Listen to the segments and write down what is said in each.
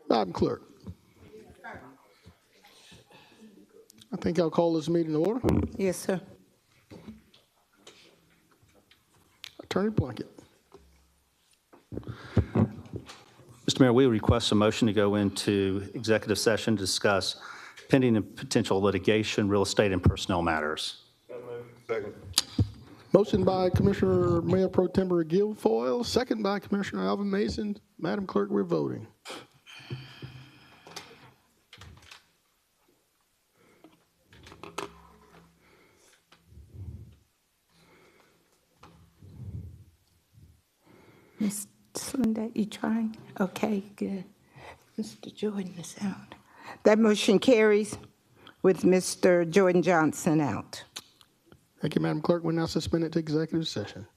Madam Clerk, I think I'll call this meeting to order. Yes, sir. Attorney Plunkett. Mr. Mayor, we request a motion to go into executive session to discuss pending and potential litigation, real estate, and personnel matters. Motion by Commissioner Mayor Pro Tempore Guilfoyle, second by Commissioner Alvin Mason. Madam Clerk, we're voting. Ms. Linda, you trying? Okay, good. Mr. Jordan is out. That motion carries with Mr. Jordan Johnson out. Thank you, Madam Clerk. We're now suspended to executive session.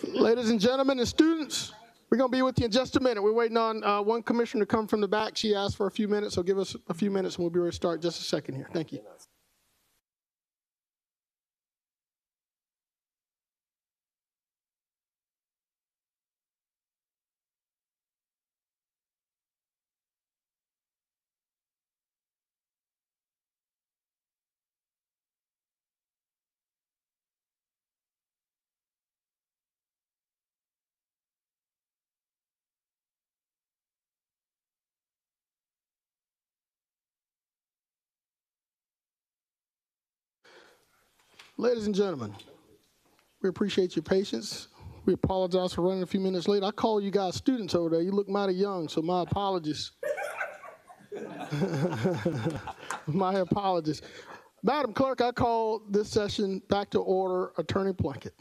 Ladies and gentlemen and students, we're going to be with you in just a minute. We're waiting on one commissioner to come from the back. She asked for a few minutes, so give us a few minutes and we'll be ready to start just a second here. Thank you. Ladies and gentlemen, we appreciate your patience. We apologize for running a few minutes late. I call you guys students over there. You look mighty young, so my apologies. My apologies. Madam Clerk, I call this session back to order. Attorney Plunkett.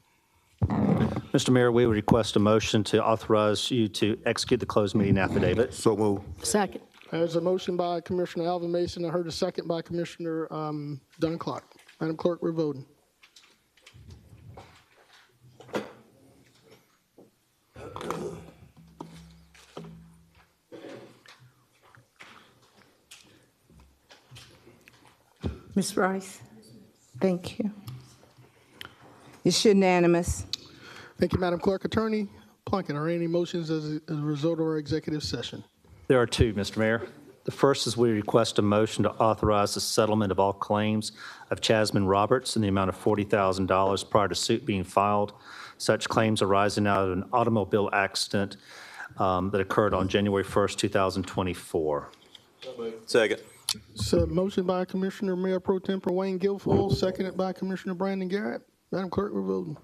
Mr. Mayor, we would request a motion to authorize you to execute the closed meeting affidavit. So move. Second. There's a motion by Commissioner Alvin Mason. I heard a second by Commissioner Dunn Clark. Madam Clerk, we're voting. Ms. Rice? Thank you. It's unanimous. Thank you, Madam Clerk. Attorney Plunkett, are there any motions as a result of our executive session? There are two, Mr. Mayor. The first is we request a motion to authorize the settlement of all claims of Chasman Roberts in the amount of $40,000 prior to suit being filed. Such claims arising out of an automobile accident that occurred on January 1st, 2024. Second. So motion by Commissioner Mayor Pro Tempore Wayne Guilfoyle, seconded by Commissioner Brandon Garrett. Madam Clerk, we're voting.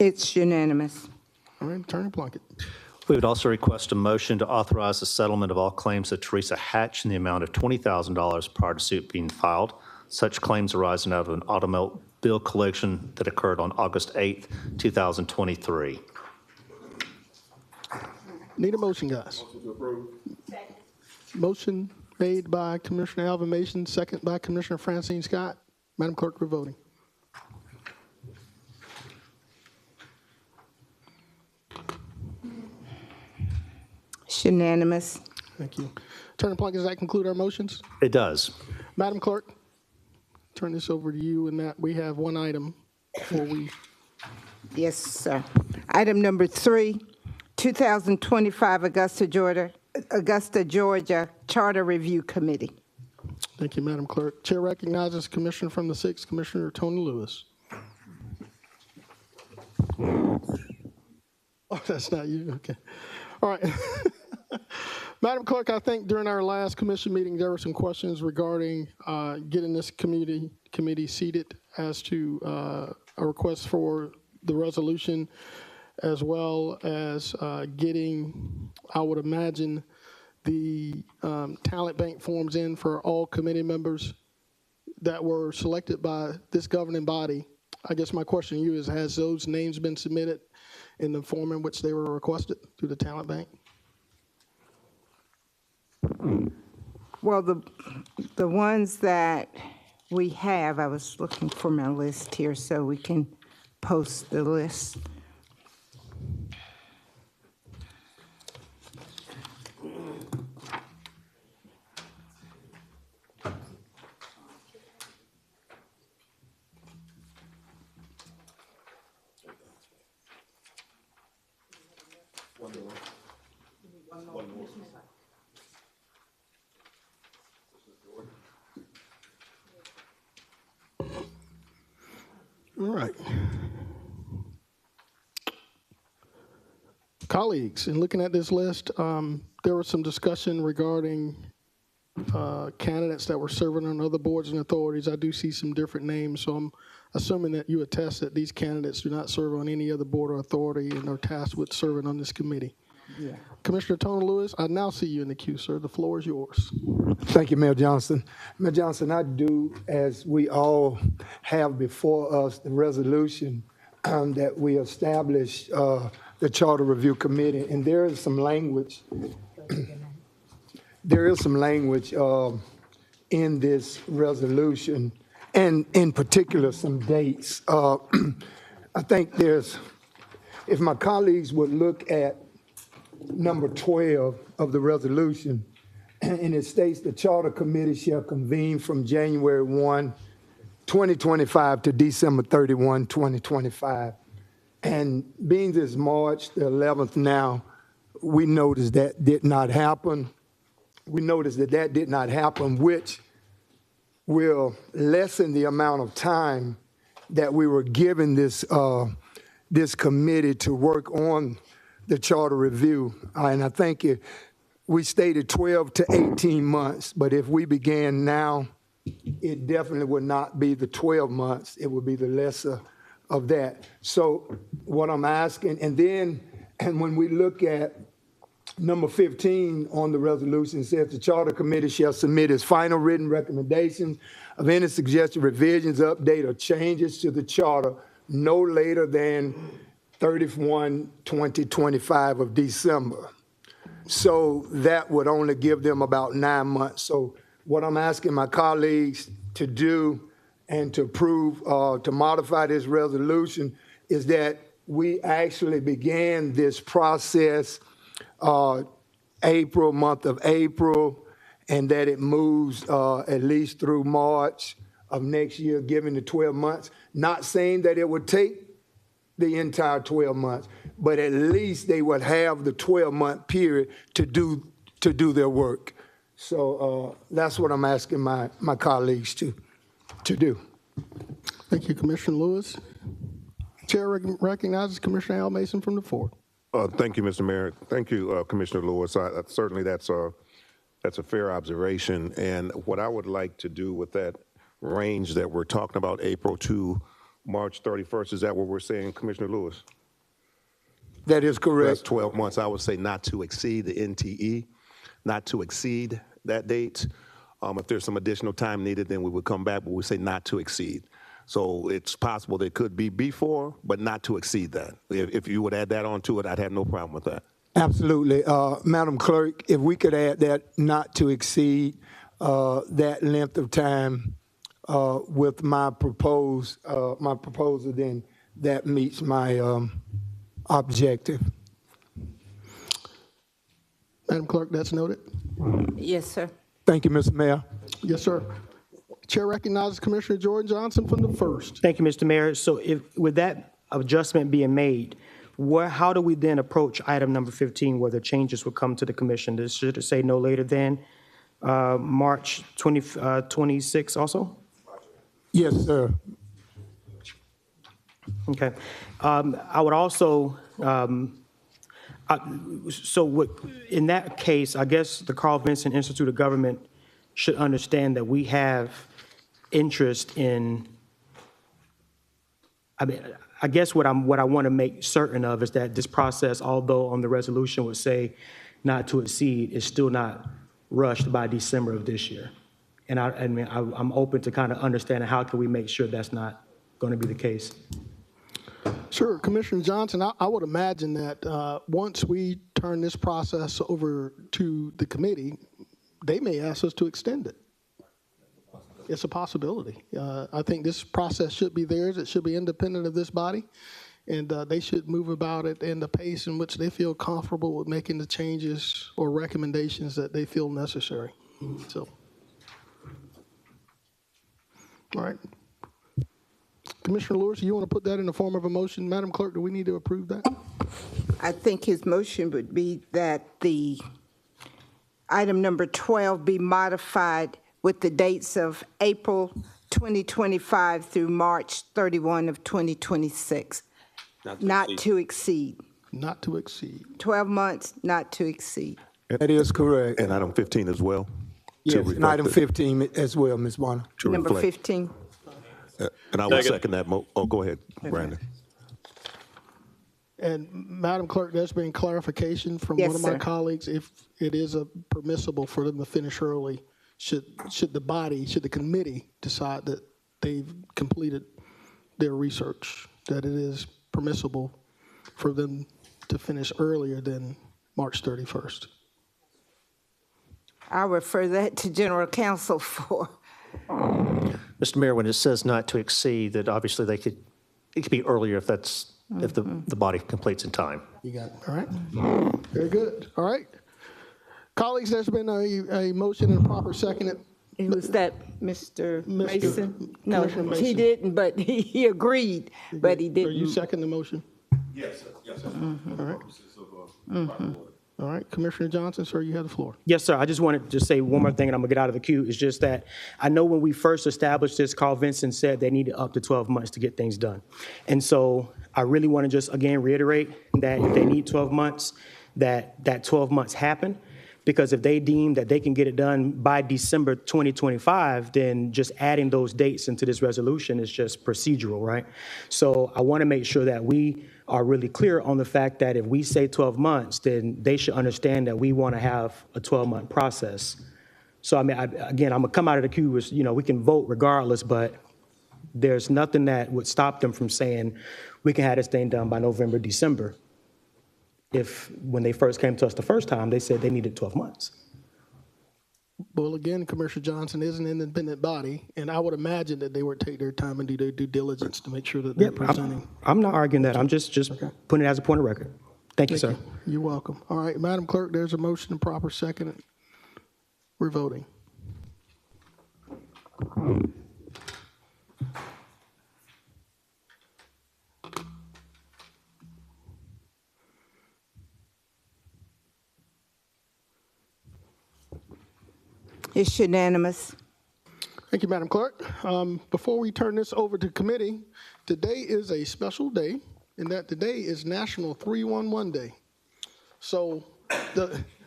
It's unanimous. All right, Attorney Plunkett. We would also request a motion to authorize the settlement of all claims of Teresa Hatch in the amount of $20,000 prior to suit being filed. Such claims arising out of an automobile collision that occurred on August 8th, 2023. Need a motion, guys. Motion to approve. Motion made by Commissioner Alvin Mason, second by Commissioner Francine Scott. Madam Clerk, we're voting. It's unanimous. Thank you. Attorney Plunkett, does that conclude our motions? It does. Madam Clerk, turn this over to you in that we have one item before we. Yes, sir. Item number 3, 2025 Augusta, Georgia Charter Review Committee. Thank you, Madam Clerk. Chair recognizes Commissioner from the 6th, Commissioner Tony Lewis. Oh, that's not you. Okay. All right. Madam Clerk, I think during our last commission meeting, there were some questions regarding getting this committee seated as to a request for the resolution, as well as getting, I would imagine, the talent bank forms in for all committee members that were selected by this governing body. I guess my question to you is, has those names been submitted in the form in which they were requested through the talent bank? Well, the ones that we have, I was looking for my list here so we can post the list. All right. Colleagues, in looking at this list, there was some discussion regarding candidates that were serving on other boards and authorities. I do see some different names, so I'm assuming that you attest that these candidates do not serve on any other board or authority and are tasked with serving on this committee. Yeah. Commissioner Tony Lewis, I now see you in the queue, sir. The floor is yours. Thank you, Mayor Johnson. Mayor Johnson, I do, as we all have before us, the resolution that we established the the Charter Review Committee, and there is some language. There is some language in this resolution, and in particular, some dates. I think if my colleagues would look at number 12 of the resolution, and it states the Charter Committee shall convene from January 1, 2025 to December 31, 2025. And being this March the 11th now, we noticed that did not happen. We noticed that did not happen, which will lessen the amount of time that we were given this committee to work on the charter review. And I think we stated 12 to 18 months, but if we began now, it definitely would not be the 12 months. It would be the lesser of that. So what I'm asking, and when we look at number 15 on the resolution, it says the Charter Committee shall submit its final written recommendations of any suggested revisions, update, or changes to the charter no later than 31/2025 of December. So that would only give them about 9 months. So what I'm asking my colleagues to do and to approve, to modify this resolution is that we actually began this process month of April, and that it moves at least through March of next year, given the 12 months. Not saying that it would take the entire 12 months, but at least they would have the 12-month period to do their work. So that's what I'm asking my colleagues to do. Thank you, Commissioner Lewis. Chair recognizes Commissioner Al Mason from the floor. Thank you, Mr. Mayor. Thank you, Commissioner Lewis. Certainly that's a fair observation. And what I would like to do with that range that we're talking about, April to March 31st, is that what we're saying, Commissioner Lewis? That is correct. That's 12 months. I would say not to exceed the NTE, not to exceed that date. If there's some additional time needed, then we would come back, but we say not to exceed. So it's possible there could be before, but not to exceed that. If you would add that on to it, I'd have no problem with that. Absolutely. Madam Clerk, if we could add that not to exceed that length of time with my proposal, then that meets my objective. Madam Clerk, that's noted. Yes, sir. Thank you, Mr. Mayor. Yes, sir. Chair recognizes Commissioner Jordan Johnson from the first. Thank you, Mr. Mayor. So with that adjustment being made, how do we then approach item number 15 where the changes will come to the commission? Should it say no later than March 26 also? Yes, sir. Okay. I would also, in that case, I guess the Carl Vinson Institute of Government should understand that we have interest in, I guess what I want to make certain of is that this process, although on the resolution would say not to exceed, is still not rushed by December of this year. And I'm open to kind of understanding how can we make sure that's not going to be the case. Sure, Commissioner Johnson, I would imagine that once we turn this process over to the committee, they may ask us to extend it. It's a possibility. I think this process should be theirs. It should be independent of this body, and they should move about it in the pace in which they feel comfortable with making the changes or recommendations that they feel necessary. So, all right. Commissioner Lewis, you want to put that in the form of a motion? Madam Clerk, do we need to approve that? I think his motion would be that the item number 12 be modified with the dates of April 2025 through March 31 of 2026. Not to exceed. Not to exceed. 12 months, not to exceed. That is correct. And item 15 as well? Yes, and item 15 as well, Ms. Warner. Number 15. And I will second that. Go ahead, Brandon. And Madam Clerk, there's been clarification from Yes, one of my sir. colleagues, if it is permissible for them to finish early, should the committee decide that they've completed their research, that it is permissible for them to finish earlier than March 31st. I'll refer that to General Counsel for. Mr. Mayor, when it says not to exceed, that obviously it could be earlier if if the body completes in time. You got it, all right? Very good, all right. Colleagues, there's been a motion and a proper second. Was that Mr. Mason? No, Commissioner Mason. he didn't, but he agreed, but he So you didn't. second the motion? Yes, sir. Yes, sir. All right. All right, Commissioner Johnson, sir, you have the floor. Yes, sir. I just wanted to say one more thing, and I'm gonna get out of the queue. It's just that I know when we first established this, Carl Vinson said they needed up to 12 months to get things done. And so I really want to just, again, reiterate that if they need 12 months, that 12 months happen. Because if they deem that they can get it done by December 2025, then just adding those dates into this resolution is just procedural, right? So I want to make sure that we are really clear on the fact that if we say 12 months, then they should understand that we want to have a 12-month process. So, I mean, again, I'm going to come out of the queue with, we can vote regardless, but there's nothing that would stop them from saying we can have this thing done by November, December. If, when they first came to us the first time, they said they needed 12 months. Well, again, Commissioner Johnson is an independent body, and I would imagine that they would take their time and do their due diligence to make sure that they're presenting. I'm not arguing that. I'm just putting it as a point of record. Thank you, sir. You're welcome. All right, Madam Clerk, there's a motion and proper second. We're voting. It's unanimous. Thank you, Madam Clerk. Before we turn this over to committee, today is a special day, in that today is National 311 Day. So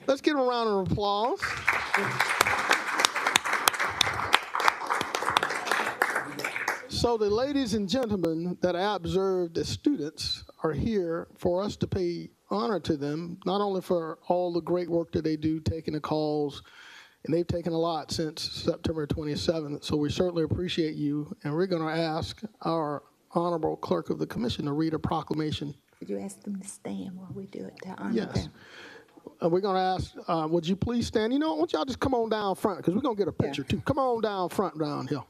let's give them a round of applause. So the ladies and gentlemen that I observed as students are here for us to pay honor to them, not only for all the great work that they do, taking the calls, and they've taken a lot since September 27th, so we certainly appreciate you. And we're going to ask our Honorable Clerk of the Commission to read a proclamation. Could you ask them to stand while we do it to honor Yes. them? We're going to ask, would you please stand? You know, why don't y'all just come on down front, because we're going to get a picture, too. Come on down front down here.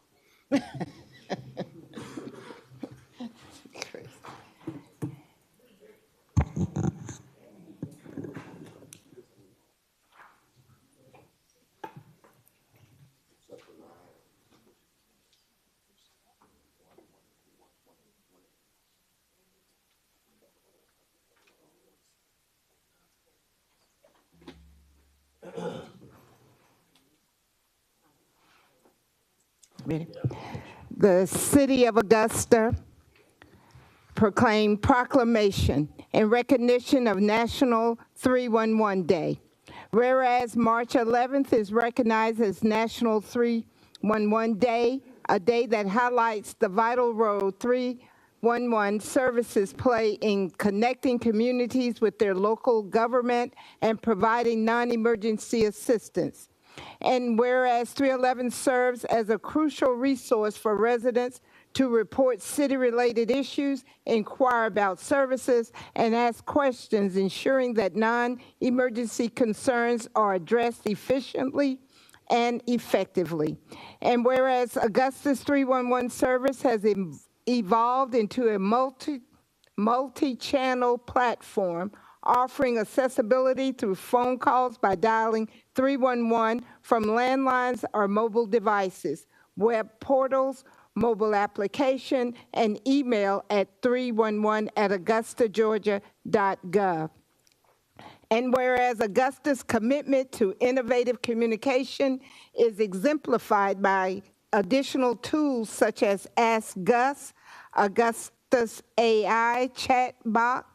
Ready? The City of Augusta proclaimed proclamation in recognition of National 311 Day. Whereas March 11th is recognized as National 311 Day, a day that highlights the vital role 311 services play in connecting communities with their local government and providing non-emergency assistance. And whereas 311 serves as a crucial resource for residents to report city-related issues, inquire about services, and ask questions, ensuring that non-emergency concerns are addressed efficiently and effectively. And whereas Augusta's 311 service has evolved into a multi-channel platform offering accessibility through phone calls by dialing 311 from landlines or mobile devices, web portals, mobile application, and email at 311@augustageorgia.gov. And whereas Augusta's commitment to innovative communication is exemplified by additional tools such as Ask Gus, Augusta's AI chatbot,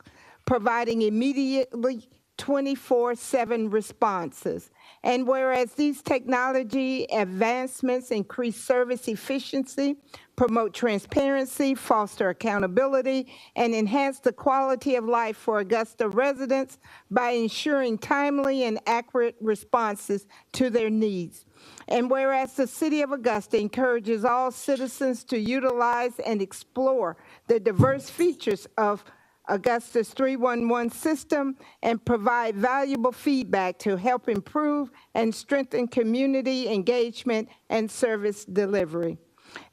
providing immediately 24/7 responses. And whereas these technology advancements increase service efficiency, promote transparency, foster accountability, and enhance the quality of life for Augusta residents by ensuring timely and accurate responses to their needs. And whereas the City of Augusta encourages all citizens to utilize and explore the diverse features of Augusta's 311 system and provide valuable feedback to help improve and strengthen community engagement and service delivery.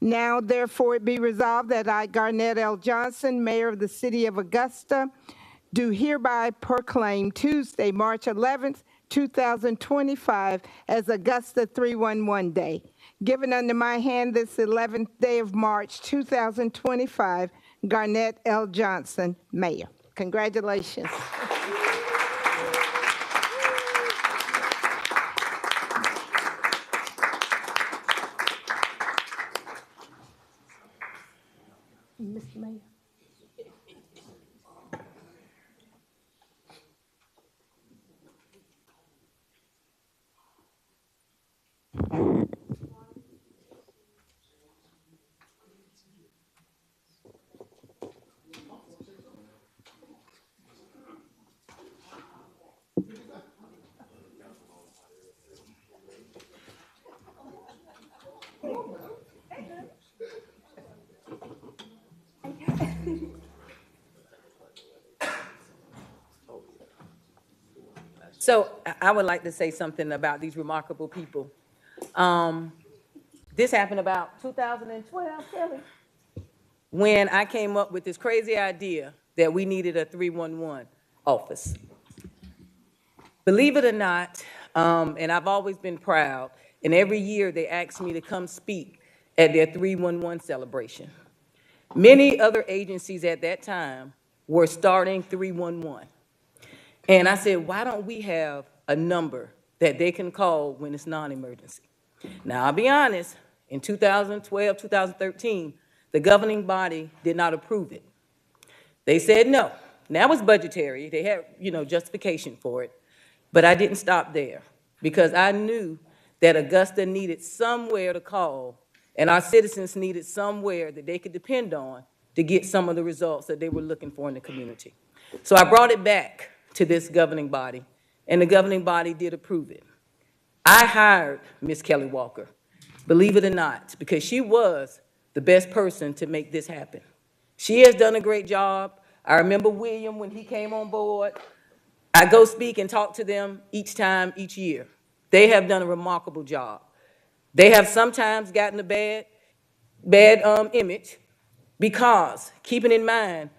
Now, therefore, it be resolved that I, Garnett L. Johnson, Mayor of the City of Augusta, do hereby proclaim Tuesday, March 11th, 2025 as Augusta 311 Day. Given under my hand this 11th day of March 2025, Garnett L. Johnson, Mayor. Congratulations. Mr. Mayor. So I would like to say something about these remarkable people. This happened about 2012, Kelly, when I came up with this crazy idea that we needed a 311 office. Believe it or not, and I've always been proud, and every year they ask me to come speak at their 311 celebration. Many other agencies at that time were starting 311. And I said, why don't we have a number that they can call when it's non-emergency? Now, I'll be honest, in 2012, 2013, the governing body did not approve it. They said no. Now it was budgetary. They had, justification for it. But I didn't stop there because I knew that Augusta needed somewhere to call and our citizens needed somewhere that they could depend on to get some of the results that they were looking for in the community. So I brought it back to this governing body, and the governing body did approve it. I hired Ms. Kelly Walker, believe it or not, because she was the best person to make this happen. She has done a great job. I remember William when he came on board. I go speak and talk to them each year. They have done a remarkable job. They have sometimes gotten a bad image because, keeping in mind,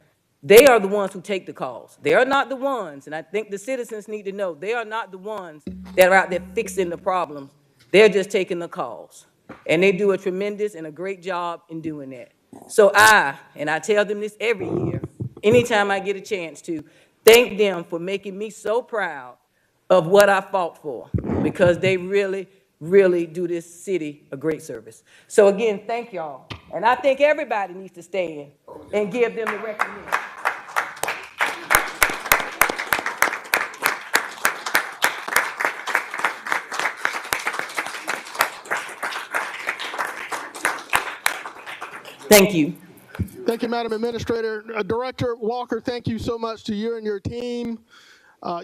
they are the ones who take the calls. They are not the ones, and I think the citizens need to know, they are not the ones that are out there fixing the problems. They're just taking the calls. And they do a tremendous and a great job in doing that. So I tell them this every year, anytime I get a chance to, thank them for making me so proud of what I fought for, because they really, really do this city a great service. So again, thank y'all. And I think everybody needs to stand and give them the recognition. Thank you. Thank you, Madam Administrator. Director Walker, thank you so much to you and your team.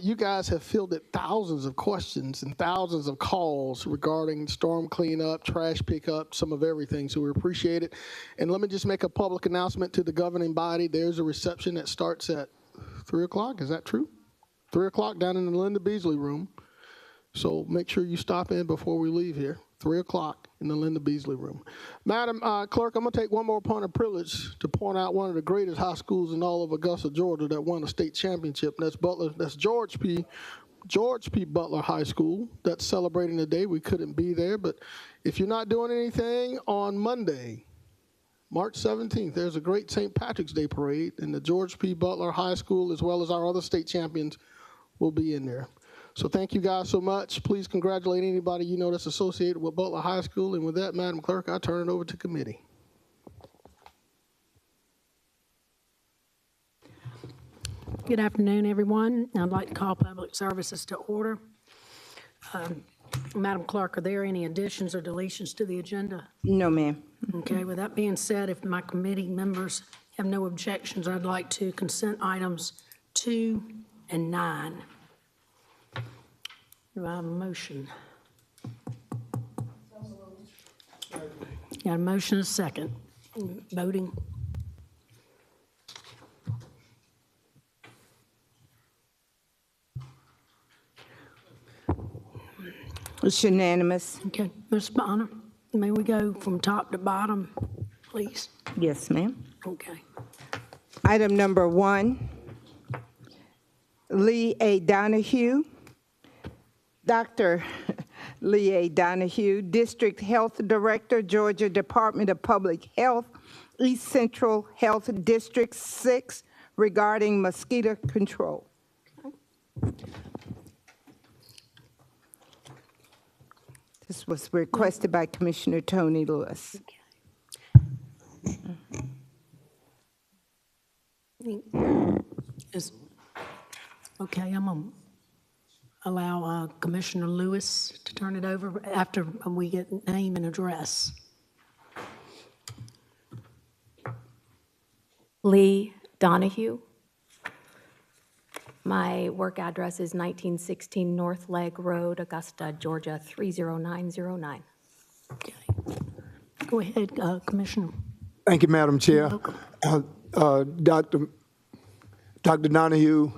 You guys have fielded thousands of questions and thousands of calls regarding storm cleanup, trash pickup, some of everything, so we appreciate it. And let me just make a public announcement to the governing body. There's a reception that starts at 3 o'clock, is that true? 3 o'clock down in the Linda Beasley room. So make sure you stop in before we leave here. 3 o'clock in the Linda Beasley room. Madam Clerk, I'm going to take one more point of privilege to point out one of the greatest high schools in all of Augusta, Georgia that won a state championship. That's George P. Butler High School. That's celebrating today. We couldn't be there, but if you're not doing anything on Monday, March 17th, there's a great St. Patrick's Day parade, and the George P. Butler High School, as well as our other state champions, will be in there. So thank you guys so much. Please congratulate anybody you know that's associated with Butler High School. And with that, Madam Clerk, I turn it over to committee. Good afternoon, everyone. I'd like to call public services to order. Madam Clerk, are there any additions or deletions to the agenda? No, ma'am. Okay, with that being said, if my committee members have no objections, I'd like to consent items 2 and 9. Do I have a motion? Got a motion and a second. Voting. It's unanimous. Okay, Ms. Bonner, may we go from top to bottom, please? Yes, ma'am. Okay. Item number 1, Lee A. Donahue. Dr. Lee A. Donahue, District Health Director, Georgia Department of Public Health, East Central Health District 6, regarding mosquito control. This was requested by Commissioner Tony Lewis. Okay, I'm going to allow Commissioner Lewis to turn it over after we get name and address. Lee Donahue. My work address is 1916 North Leg Road, Augusta, Georgia, 30909. Okay. Go ahead, Commissioner. Thank you, Madam Chair. Dr. Donahue,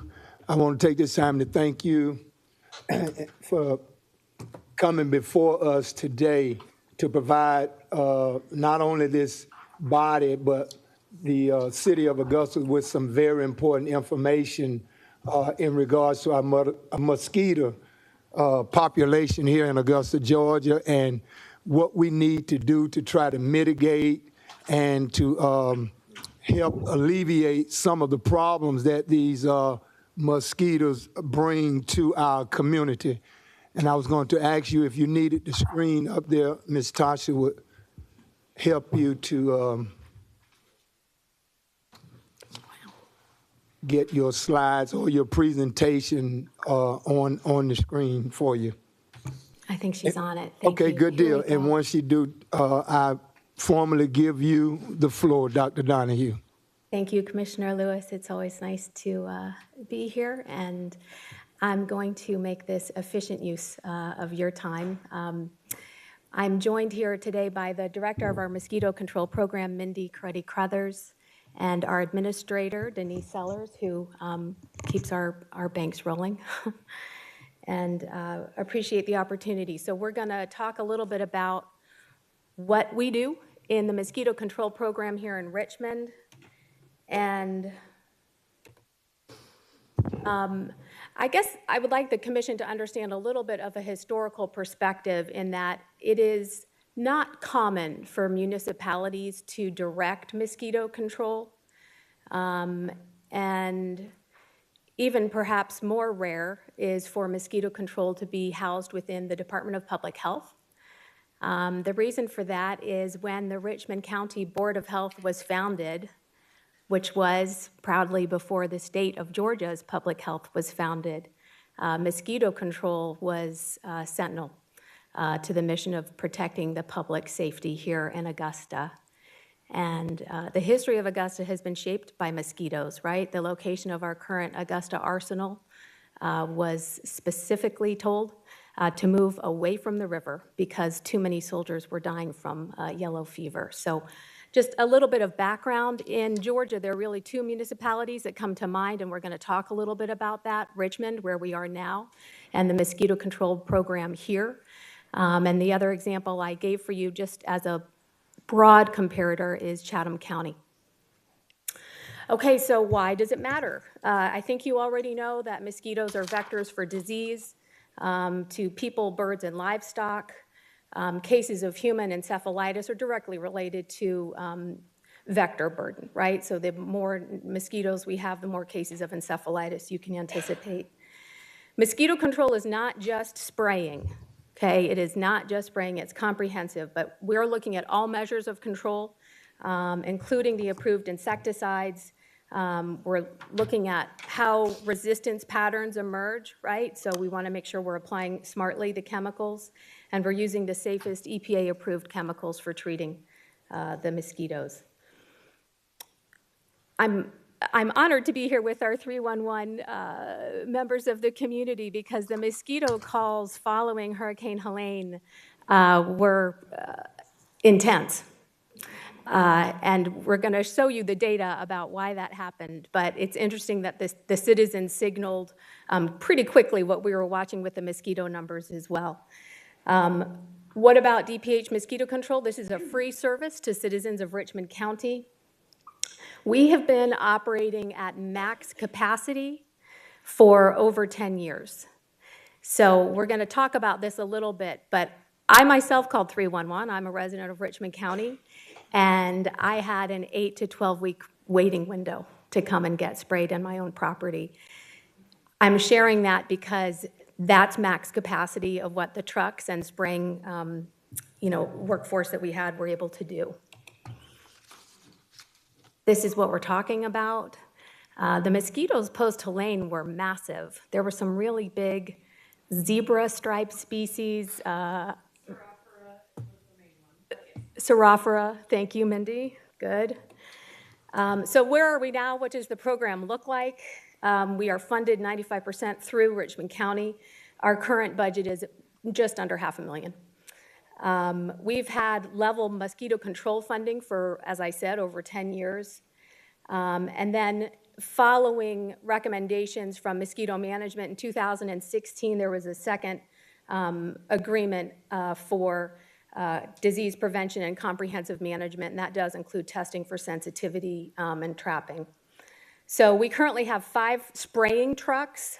I want to take this time to thank you for coming before us today to provide not only this body, but the city of Augusta with some very important information in regards to our mosquito population here in Augusta, Georgia, and what we need to do to try to mitigate and to help alleviate some of the problems that these mosquitoes bring to our community. And I was going to ask you if you needed the screen up there, Ms. Tasha would help you to get your slides or your presentation on the screen for you. I think she's on it. Thank Okay, you. good Here deal. we go. And once you do, I formally give you the floor, Dr. Donahue. Thank you, Commissioner Lewis. It's always nice to be here, and I'm going to make this efficient use of your time. I'm joined here today by the director of our mosquito control program, Mindy Cruddy-Crothers, and our administrator, Denise Sellers, who keeps our banks rolling, and appreciate the opportunity. So we're going to talk a little bit about what we do in the mosquito control program here in Richmond. And I guess I would like the commission to understand a little bit of a historical perspective in that it is not common for municipalities to direct mosquito control, and even perhaps more rare is for mosquito control to be housed within the Department of Public Health. The reason for that is when the Richmond County Board of Health was founded, which was proudly before the state of Georgia's public health was founded, mosquito control was sentinel to the mission of protecting the public safety here in Augusta. And the history of Augusta has been shaped by mosquitoes, right? The location of our current Augusta Arsenal was specifically told to move away from the river because too many soldiers were dying from yellow fever. So just a little bit of background. In Georgia, there are really two municipalities that come to mind, and we're going to talk a little bit about that. Richmond, where we are now, and the mosquito control program here. And the other example I gave for you just as a broad comparator is Chatham County. Okay, so why does it matter? I think you already know that mosquitoes are vectors for disease to people, birds, and livestock. Cases of human encephalitis are directly related to vector burden, right? So the more mosquitoes we have, the more cases of encephalitis you can anticipate. Mosquito control is not just spraying, okay? It is not just spraying, it's comprehensive, but we're looking at all measures of control, including the approved insecticides. We're looking at how resistance patterns emerge, right? So we want to make sure we're applying smartly the chemicals, and we're using the safest EPA-approved chemicals for treating the mosquitoes. I'm honored to be here with our 311 members of the community because the mosquito calls following Hurricane Helene were intense. And we're going to show you the data about why that happened. But it's interesting that the citizens signaled pretty quickly what we were watching with the mosquito numbers as well. What about DPH mosquito control? This is a free service to citizens of Richmond County. We have been operating at max capacity for over 10 years. So we're going to talk about this a little bit, but I myself called 311. I'm a resident of Richmond County, and I had an 8 to 12-week waiting window to come and get sprayed in my own property. I'm sharing that because that's max capacity of what the trucks and spraying, workforce that we had were able to do. This is what we're talking about. The mosquitoes post-Helene were massive. There were some really big zebra stripe species. Seraphora, thank you, Mindy. Good. So where are we now? What does the program look like? We are funded 95% through Richmond County. Our current budget is just under $500,000. We've had level mosquito control funding for, as I said, over 10 years. And then following recommendations from mosquito management in 2016, there was a second agreement for disease prevention and comprehensive management, and that does include testing for sensitivity and trapping. So we currently have 5 spraying trucks.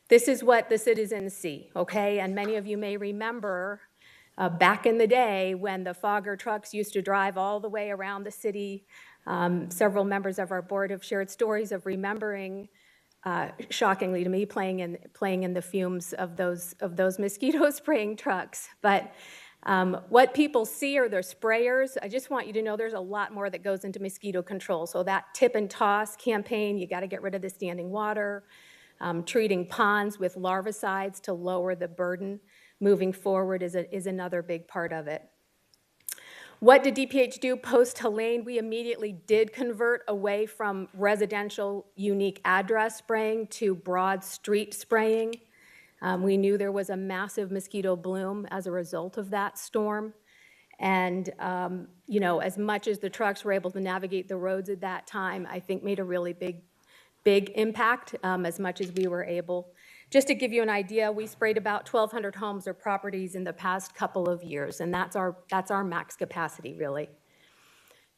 This is what the citizens see, okay? And many of you may remember back in the day when the fogger trucks used to drive all the way around the city. Several members of our board have shared stories of remembering, shockingly to me, playing in the fumes of those mosquito spraying trucks. But what people see are their sprayers. I just want you to know there's a lot more that goes into mosquito control. So that tip and toss campaign, you got to get rid of the standing water, treating ponds with larvicides to lower the burden moving forward is another big part of it. What did DPH do post-Helene? We immediately did convert away from residential unique address spraying to broad street spraying. We knew there was a massive mosquito bloom as a result of that storm. And, as much as the trucks were able to navigate the roads at that time, I think made a really big impact as much as we were able. Just to give you an idea, we sprayed about 1,200 homes or properties in the past couple of years, and that's our max capacity, really.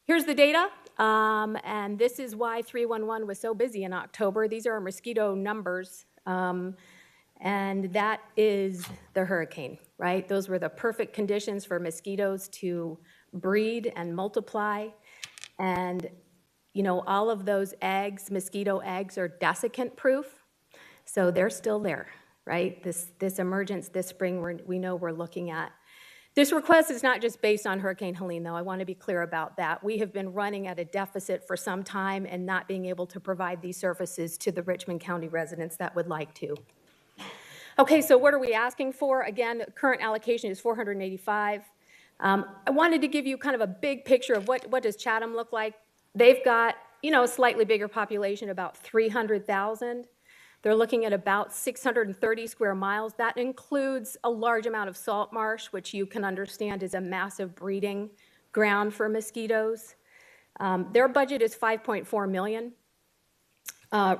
Here's the data, and this is why 311 was so busy in October. These are our mosquito numbers. And that is the hurricane, right? Those were the perfect conditions for mosquitoes to breed and multiply. And, all of those eggs, mosquito eggs, are desiccant proof. So they're still there, right? This emergence this spring we know we're looking at. This request is not just based on Hurricane Helene, though. I want to be clear about that. We have been running at a deficit for some time and not being able to provide these services to the Richmond County residents that would like to. Okay, so what are we asking for? Again, current allocation is $485. I wanted to give you kind of a big picture of what does Chatham look like. They've got, a slightly bigger population, about 300,000. They're looking at about 630 square miles. That includes a large amount of salt marsh, which you can understand is a massive breeding ground for mosquitoes. Their budget is $5.4 million.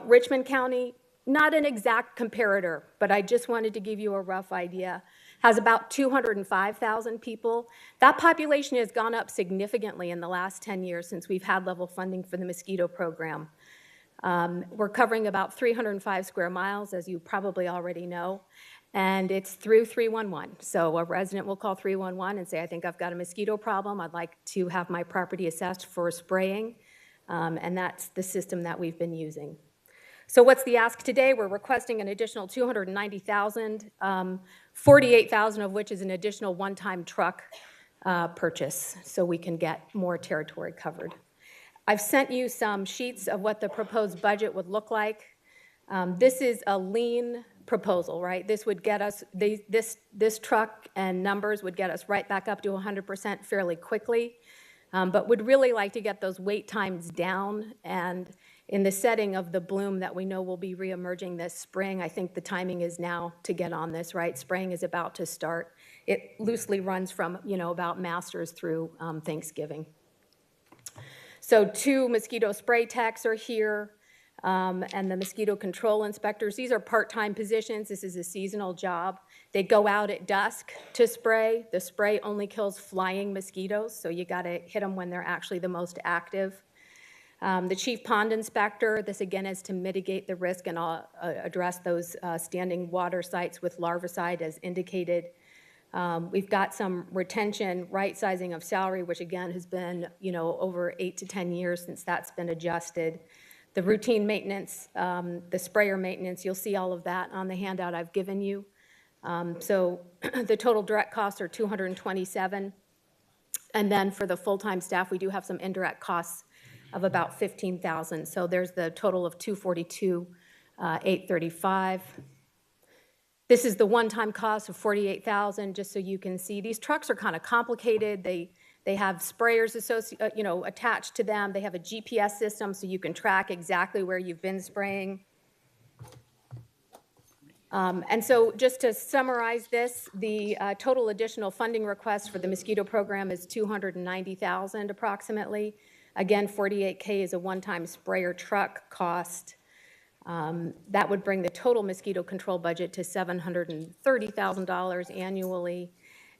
Richmond County, not an exact comparator, but I just wanted to give you a rough idea, has about 205,000 people. That population has gone up significantly in the last 10 years since we've had level funding for the mosquito program. We're covering about 305 square miles, as you probably already know, and it's through 311. So a resident will call 311 and say, I think I've got a mosquito problem. I'd like to have my property assessed for spraying, and that's the system that we've been using. So what's the ask today? We're requesting an additional $290,000, $48,000 of which is an additional one-time truck purchase, so we can get more territory covered. I've sent you some sheets of what the proposed budget would look like. This is a lean proposal, right? This would get us, this truck and numbers would get us right back up to 100% fairly quickly, but would really like to get those wait times down. And in the setting of the bloom that we know will be reemerging this spring, I think the timing is now to get on this, right? Spring is about to start. It loosely runs from, about Masters through Thanksgiving. So 2 mosquito spray techs are here. and the mosquito control inspectors. These are part-time positions. This is a seasonal job. They go out at dusk to spray. The spray only kills flying mosquitoes, so you got to hit them when they're actually the most active. The chief pond inspector, this again is to mitigate the risk and address those standing water sites with larvicide as indicated. We've got some retention, right sizing of salary, which again has been, over 8 to 10 years since that's been adjusted. The routine maintenance, the sprayer maintenance, you'll see all of that on the handout I've given you. So the total direct costs are $227. And then for the full-time staff, we do have some indirect costs of about $15,000. So there's the total of $242,835. This is the one-time cost of $48,000, just so you can see. These trucks are kind of complicated. They have sprayers attached to them. They have a GPS system so you can track exactly where you've been spraying. And so just to summarize this, the total additional funding request for the mosquito program is $290,000 approximately. Again, $48K is a one-time sprayer truck cost. That would bring the total mosquito control budget to $730,000 annually.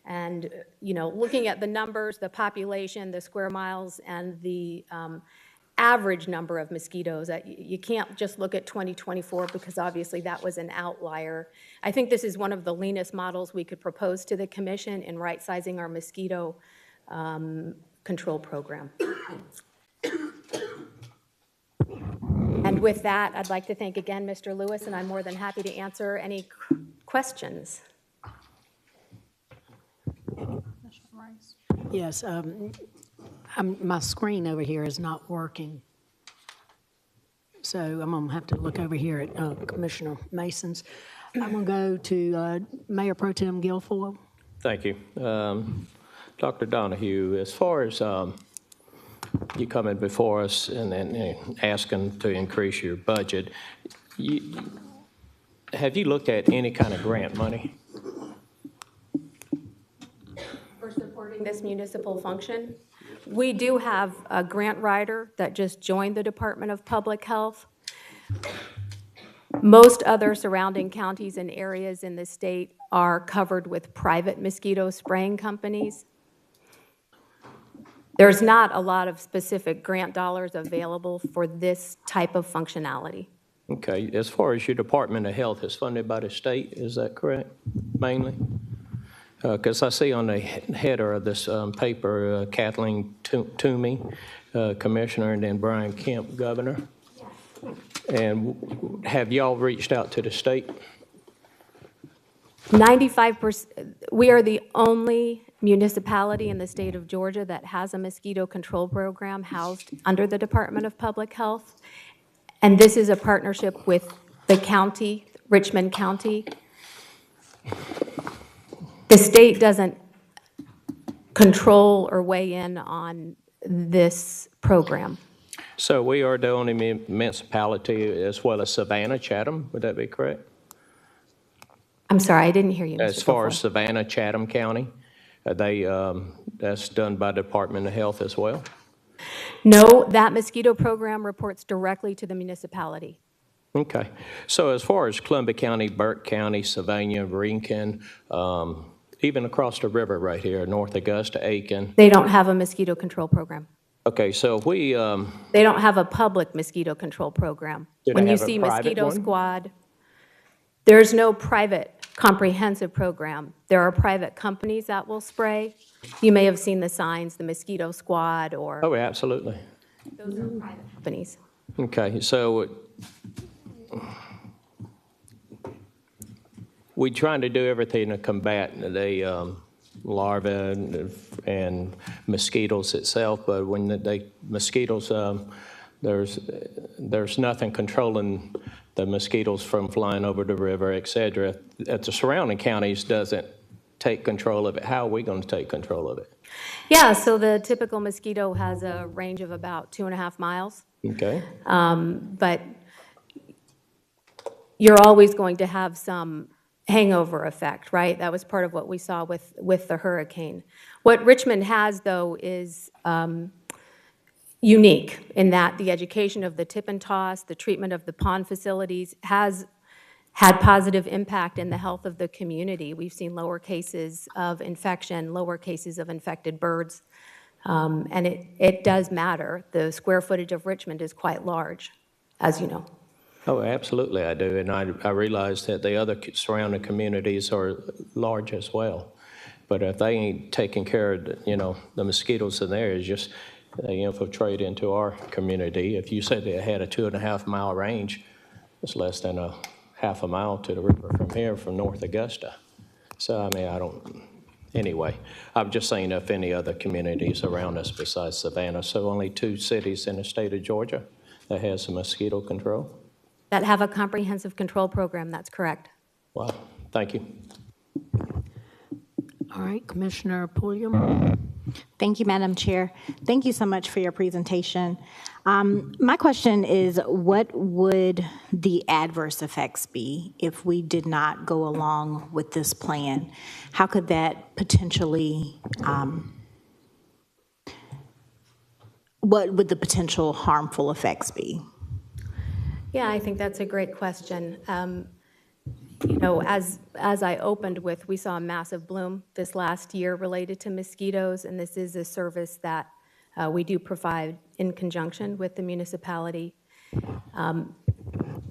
And, looking at the numbers, the population, the square miles, and the average number of mosquitoes, you can't just look at 2024 because obviously that was an outlier. I think this is one of the leanest models we could propose to the commission in right-sizing our mosquito control program. And with that, I'd like to thank again Mr. Lewis, and I'm more than happy to answer any questions. Yes, my screen over here is not working. So I'm going to have to look over here at Commissioner Mason's. I'm going to go to Mayor Pro Tem Guilfoyle. Thank you. Dr. Donahue, as far as you coming before us and asking to increase your budget, have you looked at any kind of grant money? For supporting this municipal function, we do have a grant writer that just joined the Department of Public Health. Most other surrounding counties and areas in the state are covered with private mosquito spraying companies. There's not a lot of specific grant dollars available for this type of functionality. Okay, as far as your Department of Health is funded by the state, is that correct, mainly? Because I see on the header of this paper, Kathleen Toomey, Commissioner, and then Brian Kemp, Governor. And have y'all reached out to the state? 95%, we are the only municipality in the state of Georgia that has a mosquito control program housed under the Department of Public Health. And this is a partnership with the county, Richmond County. The state doesn't control or weigh in on this program. So we are the only municipality as well as Savannah, Chatham, would that be correct? I'm sorry, I didn't hear you, Mr. As far as Guilfoyle. Savannah, Chatham County, that's done by Department of Health as well? No, that mosquito program reports directly to the municipality. Okay. So as far as Columbia County, Burke County, Savannah, Rankin, even across the river right here, North Augusta, Aiken. They don't have a mosquito control program. Okay, so if we, They don't have a public mosquito control program. Do they When you have a see private Mosquito one? Squad, there's no private comprehensive program. There are private companies that will spray. You may have seen the signs, the Mosquito Squad, or oh, absolutely. those are private companies. Okay, so we're trying to do everything to combat the larvae and mosquitoes itself, but when the mosquitoes, there's nothing controlling the mosquitoes from flying over the river, et cetera. If the surrounding counties doesn't take control of it, how are we going to take control of it? Yeah, so the typical mosquito has a range of about 2.5 miles. Okay. But you're always going to have some hangover effect, right? That was part of what we saw with the hurricane. What Richmond has, though, is unique in that the education of the tip and toss, the treatment of the pond facilities has had positive impact in the health of the community. We've seen lower cases of infection, lower cases of infected birds, and it does matter. The square footage of Richmond is quite large, as you know. Oh, absolutely I do, and I realize that the other surrounding communities are large as well. But if they ain't taking care of, the mosquitoes in there, is just they infiltrate into our community. If you said they had a 2.5 mile range, it's less than a half a mile to the river from here, from North Augusta. So, anyway, I'm just saying if any other communities around us besides Savannah, so only 2 cities in the state of Georgia that has some mosquito control. That have a comprehensive control program, that's correct. Wow, thank you. All right, Commissioner Pulliam. Thank you, Madam Chair. Thank you so much for your presentation. My question is, what would the adverse effects be if we did not go along with this plan? How could that potentially, what would the potential harmful effects be? Yeah, I think that's a great question. As I opened with, we saw a massive bloom this last year related to mosquitoes, and this is a service that we do provide in conjunction with the municipality.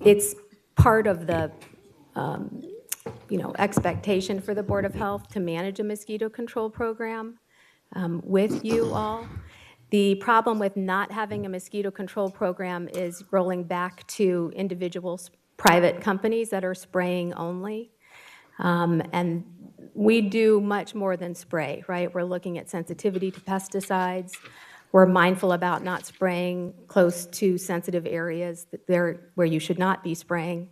It's part of the, expectation for the Board of Health to manage a mosquito control program with you all. The problem with not having a mosquito control program is rolling back to individuals, private companies that are spraying only. And we do much more than spray, right? We're looking at sensitivity to pesticides. We're mindful about not spraying close to sensitive areas where you should not be spraying,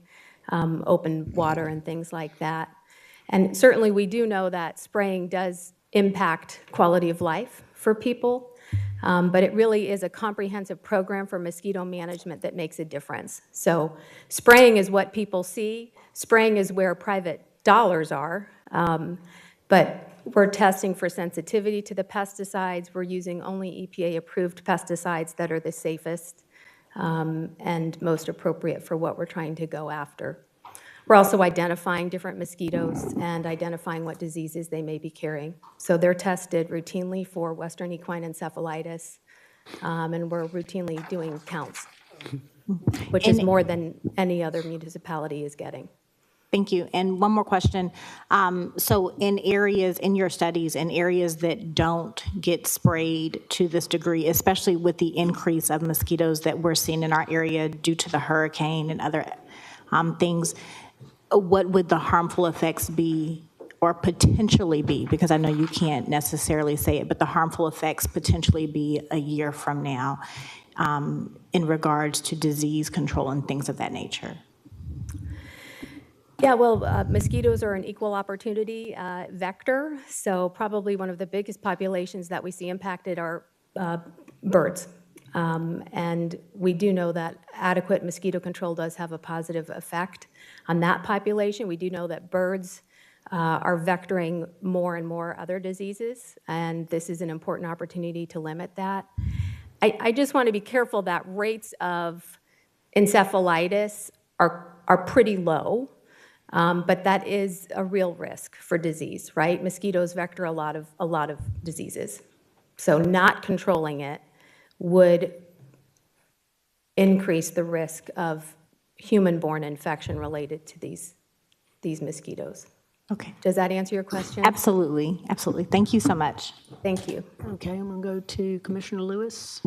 open water and things like that. And certainly we do know that spraying does impact quality of life for people. But it really is a comprehensive program for mosquito management that makes a difference. So spraying is what people see. Spraying is where private dollars are. But we're testing for sensitivity to the pesticides. We're using only EPA-approved pesticides that are the safest and most appropriate for what we're trying to go after. We're also identifying different mosquitoes and identifying what diseases they may be carrying. So they're tested routinely for Western equine encephalitis, and we're routinely doing counts, which is more than any other municipality is getting. Thank you. And one more question. So in your studies, in areas that don't get sprayed to this degree, especially with the increase of mosquitoes that we're seeing in our area due to the hurricane and other things, what would the harmful effects be or potentially be? Because I know you can't necessarily say it, but the harmful effects potentially be a year from now in regards to disease control and things of that nature. Yeah, well, mosquitoes are an equal opportunity vector, so probably one of the biggest populations that we see impacted are birds. And we do know that adequate mosquito control does have a positive effect on that population. We do know that birds are vectoring more and more other diseases, and this is an important opportunity to limit that. I just want to be careful that rates of encephalitis are pretty low, but that is a real risk for disease, right? Mosquitoes vector a lot of diseases. So not controlling it would increase the risk of human-borne infection related to these mosquitoes. Okay. Does that answer your question? Absolutely. Absolutely. Thank you so much. Thank you. Okay, I'm going to go to Commissioner Lewis.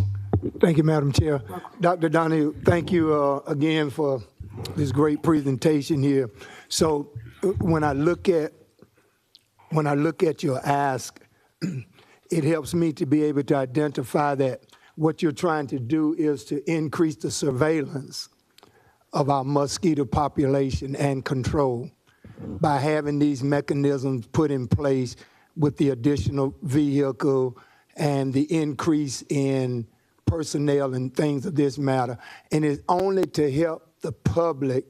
Thank you, Madam Chair. Dr. Donahue, thank you again for this great presentation here. So when I look at your ask, it helps me to be able to identify that what you're trying to do is to increase the surveillance of our mosquito population and control by having these mechanisms put in place with the additional vehicle and the increase in personnel and things of this matter. And it's only to help the public,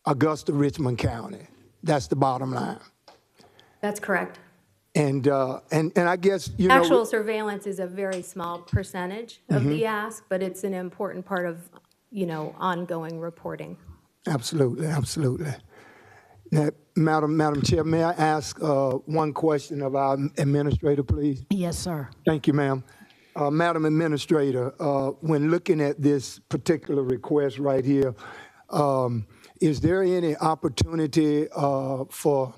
Augusta, Richmond County. That's the bottom line. That's correct. And I guess, you know. Actual surveillance is a very small percentage of the ask, but it's an important part of, ongoing reporting. Absolutely, absolutely. Now, Madam Chair, may I ask one question of our administrator, please? Yes, sir. Thank you, ma'am. Madam Administrator, when looking at this particular request right here, is there any opportunity for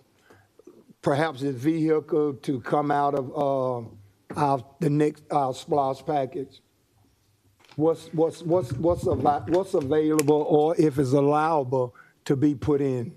perhaps this vehicle to come out of our SPLOST package? What's available, or if it's allowable to be put in?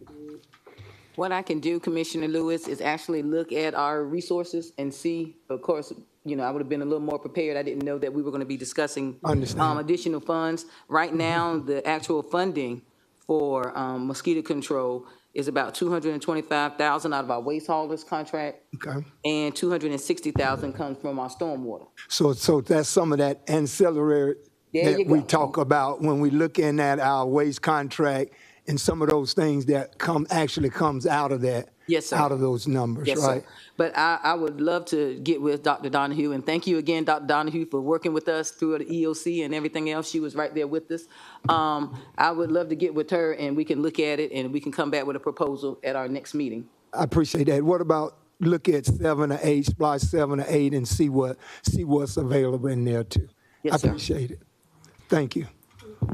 What I can do, Commissioner Lewis, is actually look at our resources and see, of course, I would have been a little more prepared. I didn't know that we were going to be discussing additional funds. Right now, the actual funding for mosquito control is about $225,000 out of our waste haulers contract. Okay. And $260,000 comes from our stormwater. So that's some of that ancillary that we talk about when we looking at our waste contract, and some of those things that actually comes out of that. Yes, sir. Out of those numbers, Yes, right? sir. But I would love to get with Dr. Donahue, and thank you again, Dr. Donahue, for working with us through the EOC and everything else. She was right there with us. I would love to get with her, and we can look at it, and we can come back with a proposal at our next meeting. I appreciate that. What about look at 7 or 8, splice 7 or 8, and see what's available in there too? Yes, sir. I appreciate it. Thank you.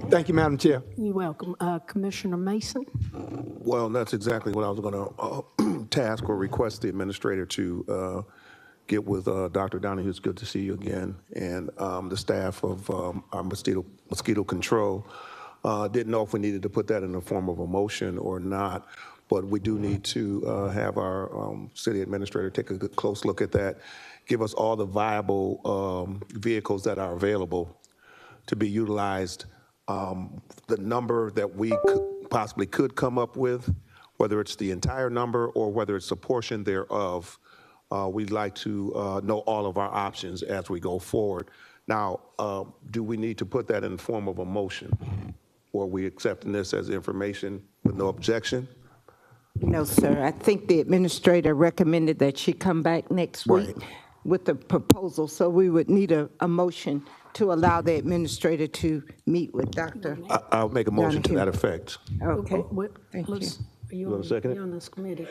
Thank you, Madam Chair. You're welcome. Commissioner Mason? Well, that's exactly what I was going to task or request the administrator to get with Dr. Donahue. It's good to see you again, and the staff of our mosquito control. Didn't know if we needed to put that in the form of a motion or not, but we do need to have our city administrator take a good, close look at that, give us all the viable vehicles that are available to be utilized. The number that we possibly could come up with, whether it's the entire number or whether it's a portion thereof, we'd like to know all of our options as we go forward. Now, do we need to put that in the form of a motion? Or are we accepting this as information with no objection? No, sir. I think the administrator recommended that she come back next week with a proposal, so we would need a motion to allow the administrator to meet with Dr. I'll make a motion to that effect. Okay, Thank you. You want to second it? You're on this committee.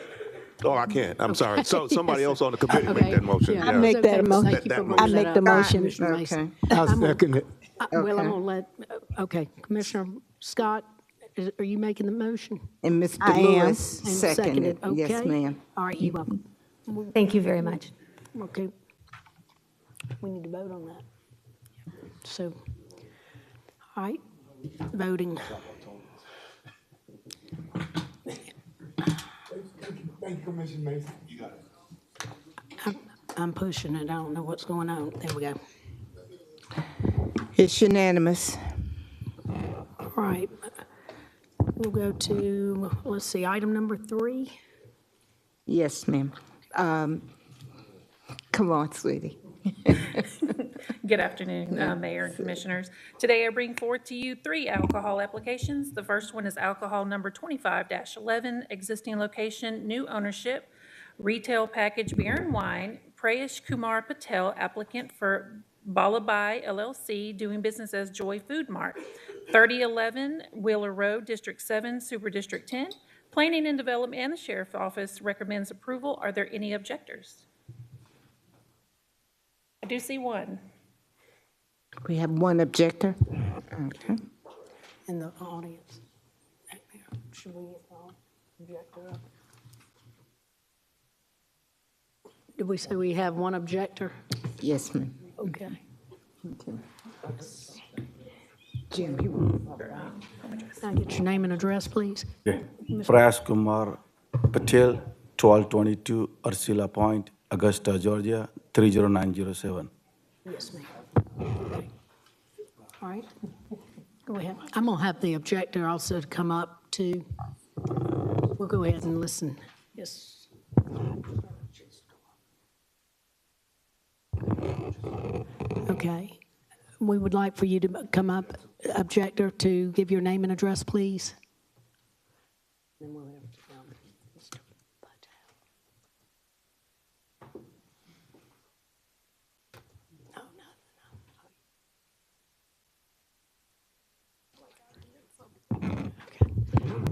Oh, I can't. I'm sorry. So somebody else on the committee make that motion. Yeah, Yeah. make that okay. motion. Thank you for That bringing I make that the up, motion. Commissioner Mason. I'll second it. Well, I'm Okay. going to let, Commissioner Scott, are you making the motion? And Mr. I am. Lewis And seconded. Yes, okay. ma'am. All right, you're welcome. Thank you very much. Okay. We need to vote on that. So, all right, voting. Thank you, Commissioner Mason. I'm pushing it. I don't know what's going on. There we go. It's unanimous. All right. We'll go to, let's see, item number 3. Yes, ma'am. Come on, sweetie. Good afternoon, Mayor and Commissioners. Today I bring forth to you 3 alcohol applications. The first one is alcohol number 25-11, existing location, new ownership, retail package beer and wine, Prayesh Kumar Patel, applicant for Balabai LLC, doing business as Joy Food Mart, 3011 Wheeler Road, District 7, Super District 10. Planning and Development and the Sheriff's Office recommends approval. Are there any objectors? I do see one. We have one objector. Okay. In the audience. Should we object her up? Did we say we have one objector? Yes, ma'am. Okay. Jim, you want Can I get your name and address, please? Prayesh Kumar Patel, 1222 Ursula Point, Augusta, Georgia, 30907. Yes, ma'am. Okay. All right. Go ahead. I'm going to have the objector also to come up too. We'll go ahead and listen. Yes. Okay. We would like for you to come up, objector, to give your name and address, please. Then we'll have Mr. Patel.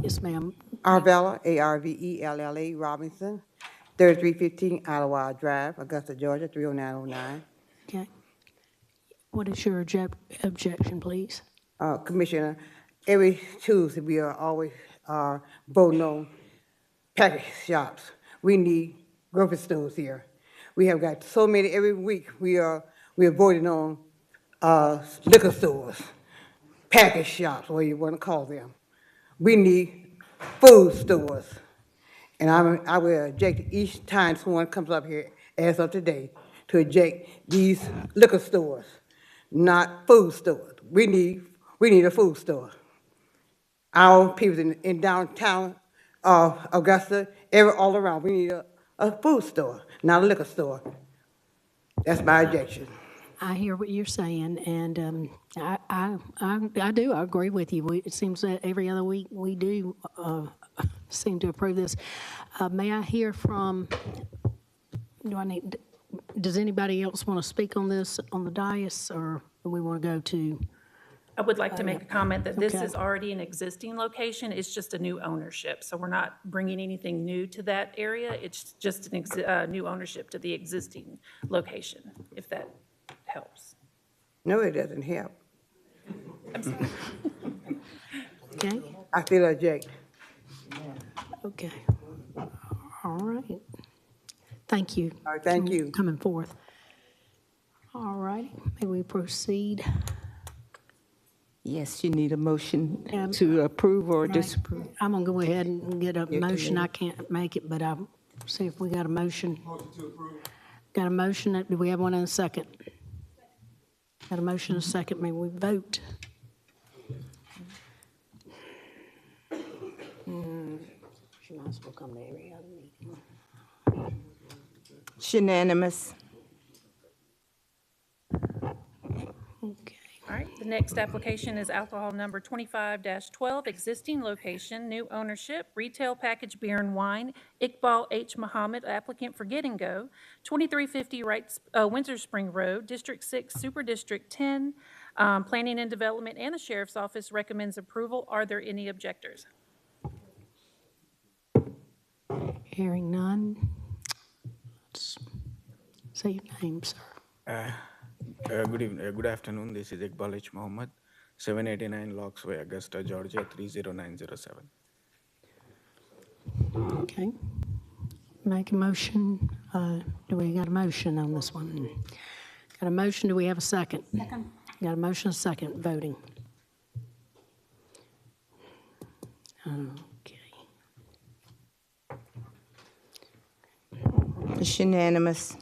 Yes, ma'am. Arvella, Arvella Robinson, 3315 Ottawa Drive, Augusta, Georgia, 30909. Okay. What is your objection, please? Commissioner, every Tuesday, we are always voting on package shops. We need grocery stores here. We have got so many, every week, we are voting on liquor stores, package shops, whatever you want to call them. We need food stores. And I will object each time someone comes up here, as of today, to object these liquor stores, not food stores. We need a food store. Our people in downtown Augusta, all around, we need a food store, not a liquor store. That's my objection. I hear what you're saying, and I do. I agree with you. It seems that every other week we do seem to approve this. May I hear from? Does anybody else want to speak on this on the dais, or do we want to go to? I would like to make a comment that this Okay. is already an existing location. It's just a new ownership. So we're not bringing anything new to that area. It's just a new ownership to the existing location, if that helps. No, it doesn't help. I'm sorry. Okay. I still object. Okay. All right. Thank you. All right, thank you. Coming forth. All righty. May we proceed? Yes, you need a motion to approve or Right. disapprove. I'm gonna go ahead and get a Get to motion. me. I can't make it, but I'll see if we got a motion. Got a motion. Do we have one in a second? Got a motion in a second. May we vote? She might as well come to every other meeting. It's unanimous. Okay. All right, the next application is alcohol number 25-12, existing location, new ownership, retail packaged beer and wine, Iqbal H. Muhammad, applicant for Get and Go, 2350 Windsor Spring Road, District 6, Super District 10. Planning and Development and the Sheriff's Office recommends approval. Are there any objectors? Hearing none. Let's say your name, sir. Good evening, good afternoon. This is Iqbal H. Muhammad, 789 Locks Way, Augusta, Georgia, 30907. Okay. Make a motion. Do we got a motion on this one? Got a motion. Do we have a second? Second. Got a motion, a second, voting. Okay. It's unanimous.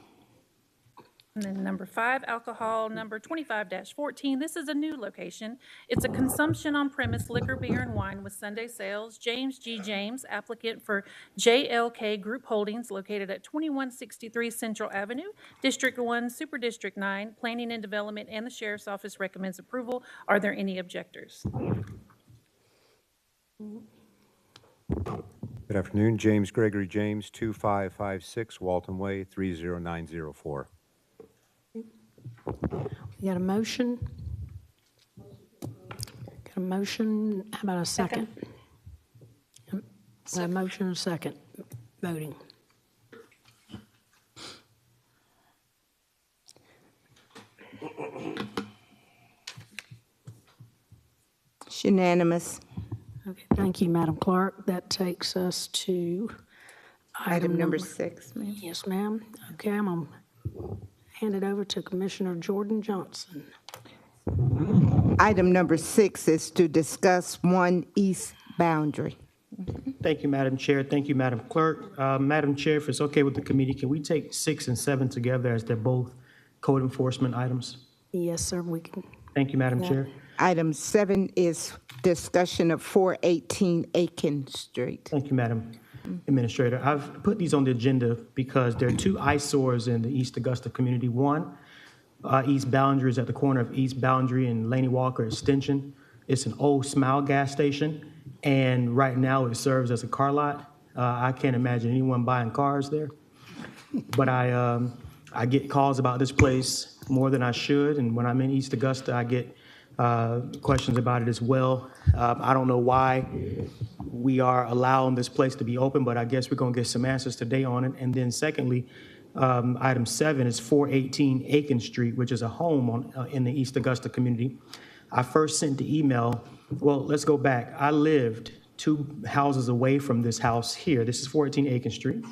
And then number 5, alcohol number 25-14. This is a new location. It's a consumption on premise liquor, beer, and wine with Sunday sales. James G. James, applicant for JLK Group Holdings, located at 2163 Central Avenue, District 1, Super District 9. Planning and Development and the Sheriff's Office recommends approval. Are there any objectors? Good afternoon, James Gregory James, 2556 Walton Way, 30904. We got a motion? Got a motion, how about a second? Got a motion and a second, voting. It's unanimous. Okay, thank you, Madam Clerk. That takes us to Item number 6, ma'am. Yes, ma'am. Okay, I'm going to hand it over to Commissioner Jordan Johnson. Item number 6 is to discuss 1 east boundary. Thank you, Madam Chair. Thank you, Madam Clerk. Madam Chair, if it's okay with the committee, can we take 6 and 7 together as they're both code enforcement items? Yes, sir, we can. Thank you, Madam Chair. Item 7 is discussion of 418 Aiken Street. Thank you, Madam Administrator. I've put these on the agenda because there are 2 eyesores in the East Augusta community. One, East Boundary is at the corner of East Boundary and Laney Walker Extension. It's an old Smile gas station, and right now it serves as a car lot. I can't imagine anyone buying cars there. But I get calls about this place more than I should, and when I'm in East Augusta, I get questions about it as well. I don't know why we are allowing this place to be open, but I guess we're going to get some answers today on it. And then secondly, item 7 is 418 Aiken Street, which is a home in the East Augusta community. I first sent the email. Well, let's go back. I lived 2 houses away from this house here. This is 418 Aiken Street.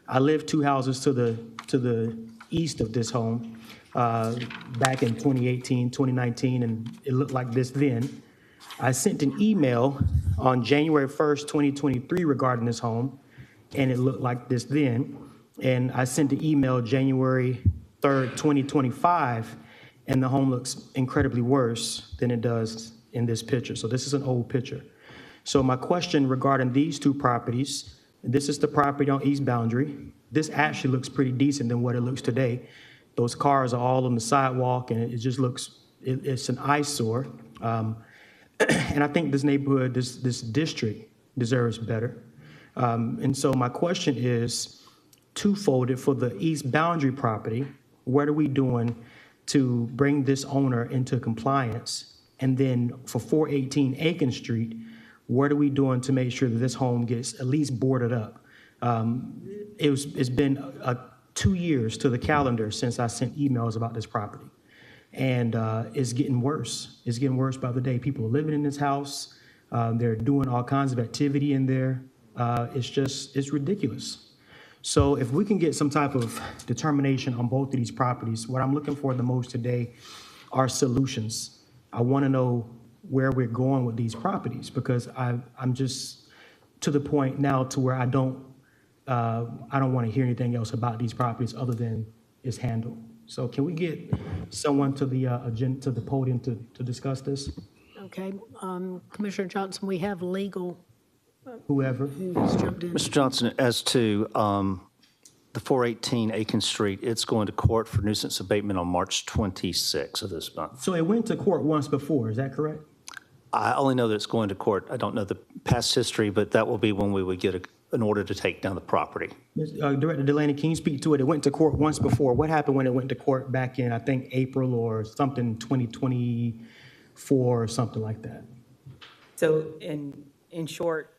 I lived 2 houses to the east of this home back in 2018, 2019, and it looked like this then. I sent an email on January 1st, 2023 regarding this home, and it looked like this then. And I sent an email January 3rd, 2025, and the home looks incredibly worse than it does in this picture. So this is an old picture. So my question regarding these 2 properties, this is the property on East Boundary. This actually looks pretty decent than what it looks today. Those cars are all on the sidewalk, and it just looks, it's an eyesore. And I think this neighborhood, this district deserves better. And so my question is twofold. For the East Boundary property, what are we doing to bring this owner into compliance? And then for 418 Aiken Street, what are we doing to make sure that this home gets at least boarded up? It's been 2 years to the calendar since I sent emails about this property. And it's getting worse. It's getting worse by the day. People are living in this house. They're doing all kinds of activity in there. It's ridiculous. So if we can get some type of determination on both of these properties, what I'm looking for the most today are solutions. I want to know where we're going with these properties, because I'm just to the point now to where I don't want to hear anything else about these properties other than it's handled. So can we get someone to the agenda, to the podium to discuss this? Okay, Commissioner Johnson, we have legal. Whoever. Who's jumped in. Mr. Johnson, as to the 418 Aiken Street, it's going to court for nuisance abatement on March 26th of this month. So it went to court once before, is that correct? I only know that it's going to court. I don't know the past history, but that will be when we would get an order to take down the property. Director Delaney, can you speak to it? It went to court once before. What happened when it went to court back in, I think, April or something, 2024 or something like that? So in short,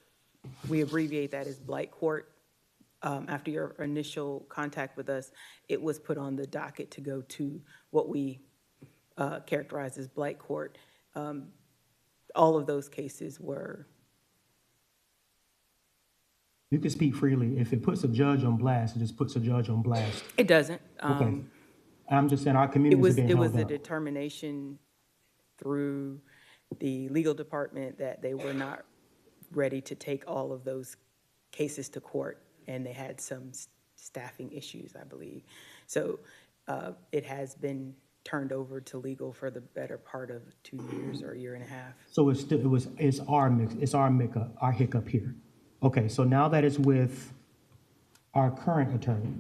we abbreviate that as blight court. After your initial contact with us, it was put on the docket to go to what we characterize as blight court. All of those cases were. You can speak freely. If it puts a judge on blast, it just puts a judge on blast. It doesn't. Okay. I'm just saying our community is being It held was a up. determination through the legal department that they were not ready to take all of those cases to court, and they had some staffing issues, I believe. So it has been turned over to legal for the better part of 2 years or a year and a half. So it's our hiccup here. Okay, so now that it's with our current attorney,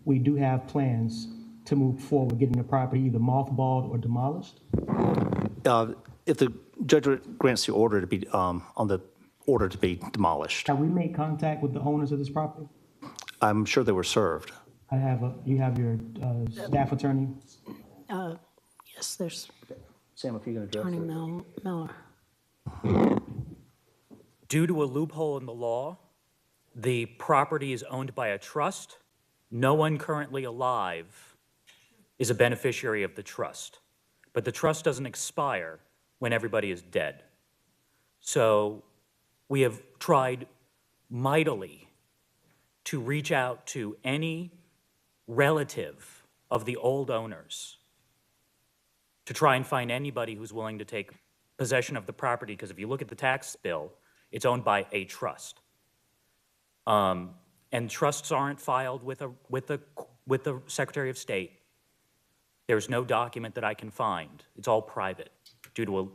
we do have plans to move forward, getting the property either mothballed or demolished? If the judge grants the order to be, on the order to be demolished, Have we made contact with the owners of this property? I'm sure they were served. You have your staff attorney? Yes, there's Sam, if you can address Attorney it. Miller. Due to a loophole in the law, the property is owned by a trust. No one currently alive is a beneficiary of the trust, but the trust doesn't expire when everybody is dead. So we have tried mightily to reach out to any relative of the old owners to try and find anybody who's willing to take possession of the property, because if you look at the tax bill, it's owned by a trust. And trusts aren't filed with the Secretary of State. There's no document that I can find. It's all private due to a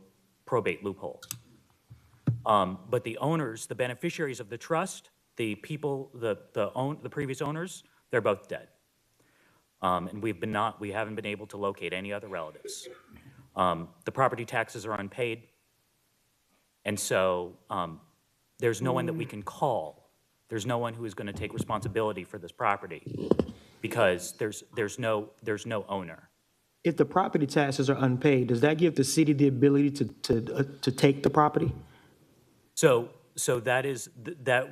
probate loophole. But the owners, the beneficiaries of the trust, the people, the previous owners, they're both dead. And we haven't been able to locate any other relatives. The property taxes are unpaid. And so there's no one that we can call. There's no one who is going to take responsibility for this property because there's no owner. if the property taxes are unpaid, does that give the city the ability to take the property? So that is,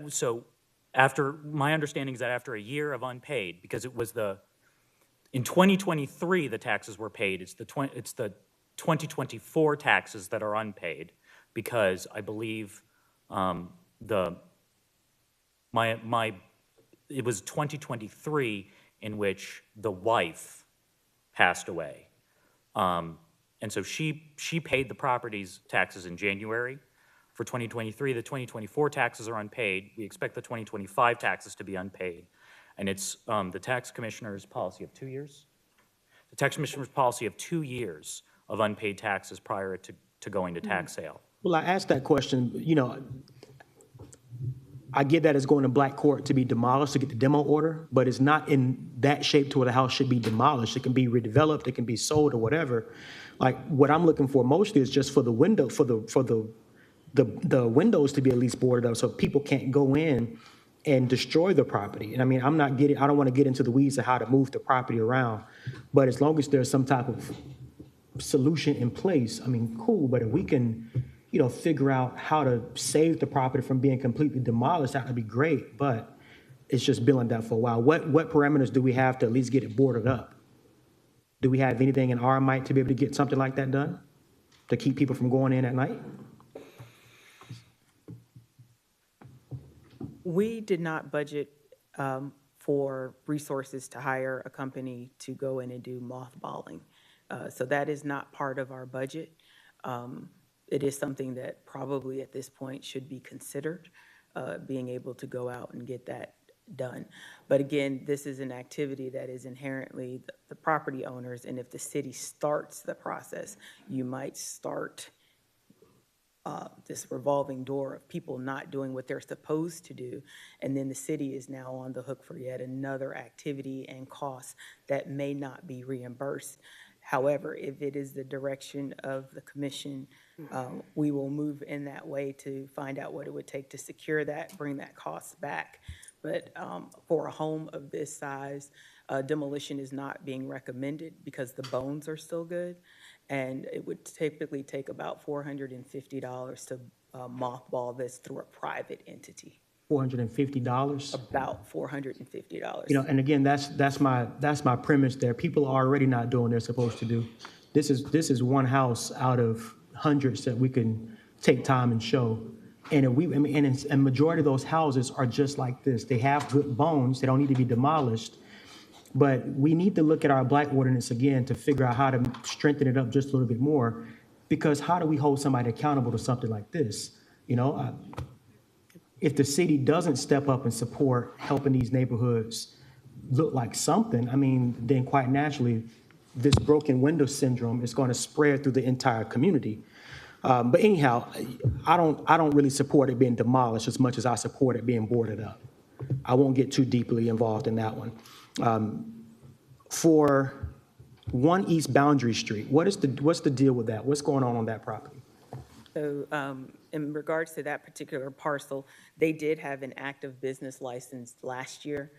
so after, my understanding is that after a year of unpaid, because it was in 2023, the taxes were paid. It's the 2024 taxes that are unpaid, because I believe it was 2023 in which the wife passed away. And so she paid the property's taxes in January for 2023. The 2024 taxes are unpaid. We expect the 2025 taxes to be unpaid. And it's the tax commissioner's policy of 2 years? The tax commissioner's policy of 2 years of unpaid taxes prior to going to tax sale. Well, I asked that question, I get that it's going to black court to be demolished, to get the demo order, but it's not in that shape to where the house should be demolished. It can be redeveloped, it can be sold or whatever. Like, what I'm looking for mostly is just for the window, for the windows to be at least boarded up so people can't go in and destroy the property. And I mean, I don't want to get into the weeds of how to move the property around, but as long as there's some type of solution in place, I mean, cool, but if we can, figure out how to save the property from being completely demolished, that would be great, but it's just been like that for a while. What parameters do we have to at least get it boarded up? Do we have anything in our might to be able to get something like that done, to keep people from going in at night? We did not budget for resources to hire a company to go in and do mothballing. So that is not part of our budget. It is something that probably at this point should be considered, being able to go out and get that done. But again, this is an activity that is inherently the property owners, and if the city starts the process, you might start this revolving door of people not doing what they're supposed to do, and then the city is now on the hook for yet another activity and cost that may not be reimbursed. However, if it is the direction of the commission, we will move in that way to find out what it would take to secure that, bring that cost back. But for a home of this size, demolition is not being recommended because the bones are still good. And it would typically take about $450 to mothball this through a private entity. $450? About $450. And again, that's my premise there. People are already not doing what they're supposed to do. This is one house out of hundreds that we can take time and show. And a majority of those houses are just like this. They have good bones. They don't need to be demolished. But we need to look at our black ordinance again to figure out how to strengthen it up just a little bit more. Because how do we hold somebody accountable to something like this? If the city doesn't step up and support helping these neighborhoods look like something, I mean, then quite naturally, this broken window syndrome is going to spread through the entire community. But anyhow, I don't really support it being demolished as much as I support it being boarded up. I won't get too deeply involved in that one. For 1 East Boundary Street, what's the deal with that? What's going on that property? So in regards to that particular parcel, they did have an active business license last year.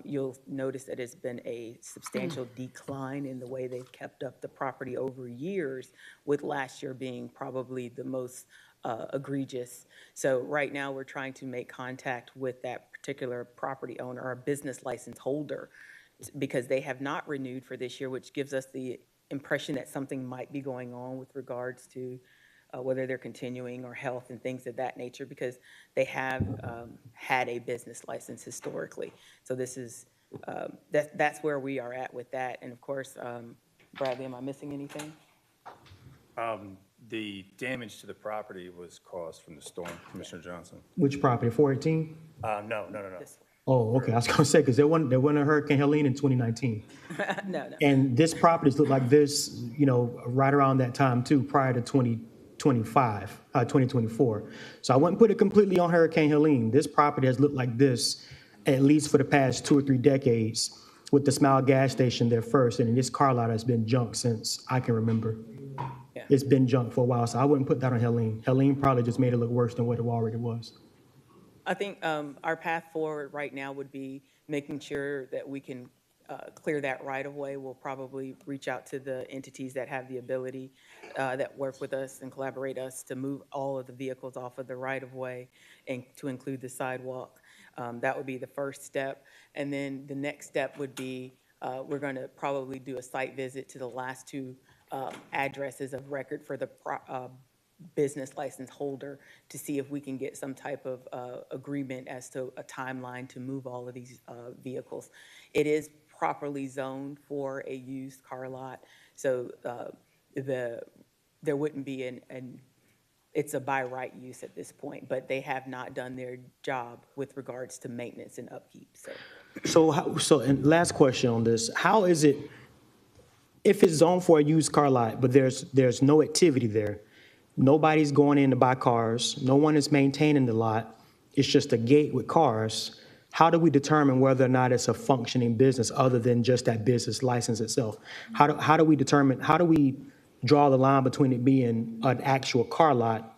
You'll notice that it's been a substantial decline in the way they've kept up the property over years, with last year being probably the most egregious. So right now we're trying to make contact with that particular property owner or business license holder, because they have not renewed for this year, which gives us the impression that something might be going on with regards to whether they're continuing or health and things of that nature, because they have had a business license historically. So this is, that's where we are at with that. And of course, Bradley, am I missing anything? The damage to the property was caused from the storm, Commissioner Johnson. Which property, 418? No. Oh, okay, I was gonna say, because there wasn't a Hurricane Helene in 2019. No. And this properties looked like this, right around that time too, prior to 2024. So I wouldn't put it completely on Hurricane Helene. This property has looked like this at least for the past 2 or 3 decades, with the Smile gas station there first, and this car lot has been junk since I can remember. Yeah. It's been junk for a while, so I wouldn't put that on Helene. Helene probably just made it look worse than what it already was. I think our path forward right now would be making sure that we can clear that right of way, we'll probably reach out to the entities that have the ability, that work with us and collaborate us to move all of the vehicles off of the right of way and to include the sidewalk. That would be the first step. And then the next step would be, we're going to probably do a site visit to the last two addresses of record for the business license holder to see if we can get some type of agreement as to a timeline to move all of these vehicles. It is properly zoned for a used car lot, so there wouldn't be it's a by right use at this point, but they have not done their job with regards to maintenance and upkeep, And last question on this, how is it, if it's zoned for a used car lot, but there's no activity there, nobody's going in to buy cars, no one is maintaining the lot, it's just a gate with cars, how do we determine whether or not it's a functioning business other than just that business license itself? How do we draw the line between it being an actual car lot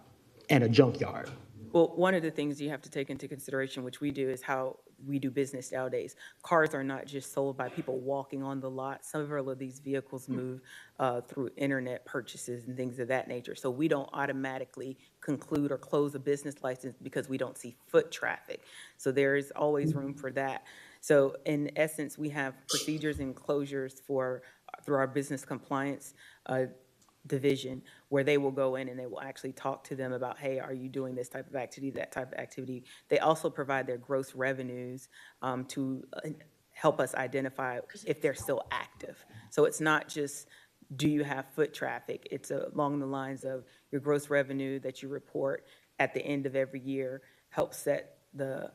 and a junkyard? Well, one of the things you have to take into consideration, which we do, is how we do business nowadays. Cars are not just sold by people walking on the lot. Several of these vehicles move through internet purchases and things of that nature. So we don't automatically conclude or close a business license because we don't see foot traffic. So there is always room for that. So in essence, we have procedures and closures through our business compliance division, where they will go in and they will actually talk to them about, hey, are you doing this type of activity, that type of activity? They also provide their gross revenues to help us identify if they're still active. So it's not just, do you have foot traffic? It's along the lines of your gross revenue that you report at the end of every year helps set the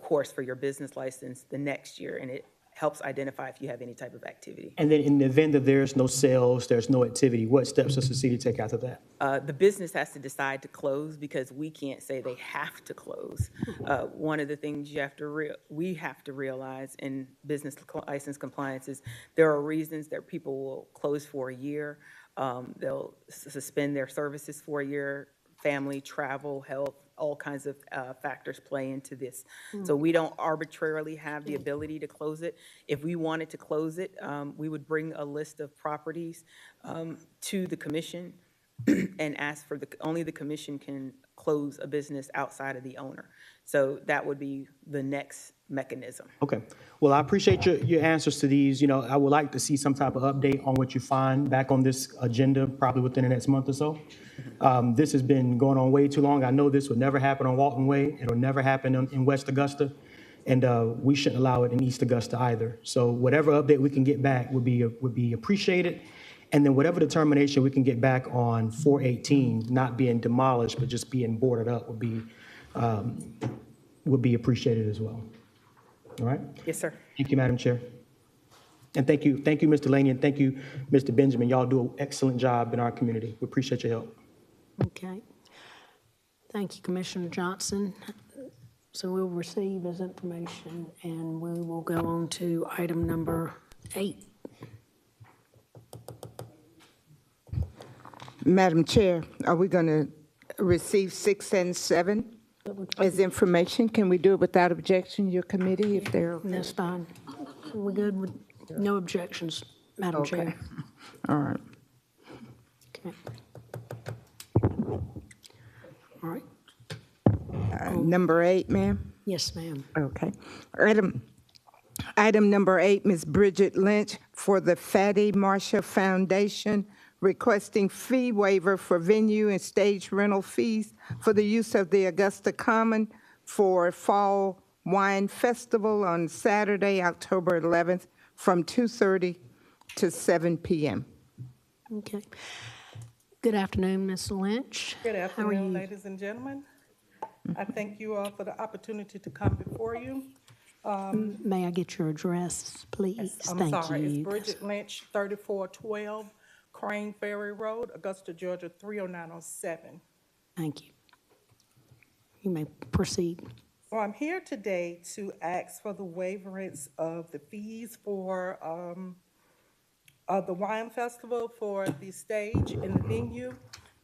course for your business license the next year, and it helps identify if you have any type of activity. And then in the event that there's no sales, there's no activity, what steps does the city take after that? The business has to decide to close because we can't say they have to close. One of the things we have to realize in business license compliance is there are reasons that people will close for a year. They'll suspend their services for a year, family, travel, health, all kinds of factors play into this. So we don't arbitrarily have the ability to close it. If we wanted to close it, we would bring a list of properties to the commission and ask for only the commission can close a business outside of the owner. So that would be the next mechanism. Okay. Well, I appreciate your answers to these. You know, I would like to see some type of update on what you find back on this agenda, probably within the next month or so. This has been going on way too long. I know this would never happen on Walton Way. It'll never happen in West Augusta. And we shouldn't allow it in East Augusta either. So whatever update we can get back would be appreciated. And then whatever determination we can get back on 418 not being demolished, but just being boarded up would be appreciated as well. All right? Yes, sir. Thank you, Madam Chair. And thank you, Mr. Laney, and thank you, Mr. Benjamin. Y'all do an excellent job in our community. We appreciate your help. Okay. Thank you, Commissioner Johnson. So we'll receive this information and we will go on to item number 8. Madam Chair, are we going to receive 6 and 7 as information? Can we do it without objection, your committee, if they're okay? That's fine. We're good with no objections, Madam Chair. All right. Okay. All right. Number 8, ma'am? Yes, ma'am. Okay. Item number 8, Ms. Bridget Lynch for the Fatty Marshall Foundation, requesting fee waiver for venue and stage rental fees for the use of the Augusta Common for Fall Wine Festival on Saturday, October 11th, from 2:30 to 7 p.m. Okay. Good afternoon, Ms. Lynch. Good How are afternoon, you? ladies and gentlemen. I thank you all for the opportunity to come before you. May I get your address, please? I'm Thank sorry, you. it's Bridget Lynch, 3412 Crane Ferry Road, Augusta, Georgia, 30907. Thank you. You may proceed. Well, I'm here today to ask for the waivers of the fees for the wine festival, for the stage and the venue.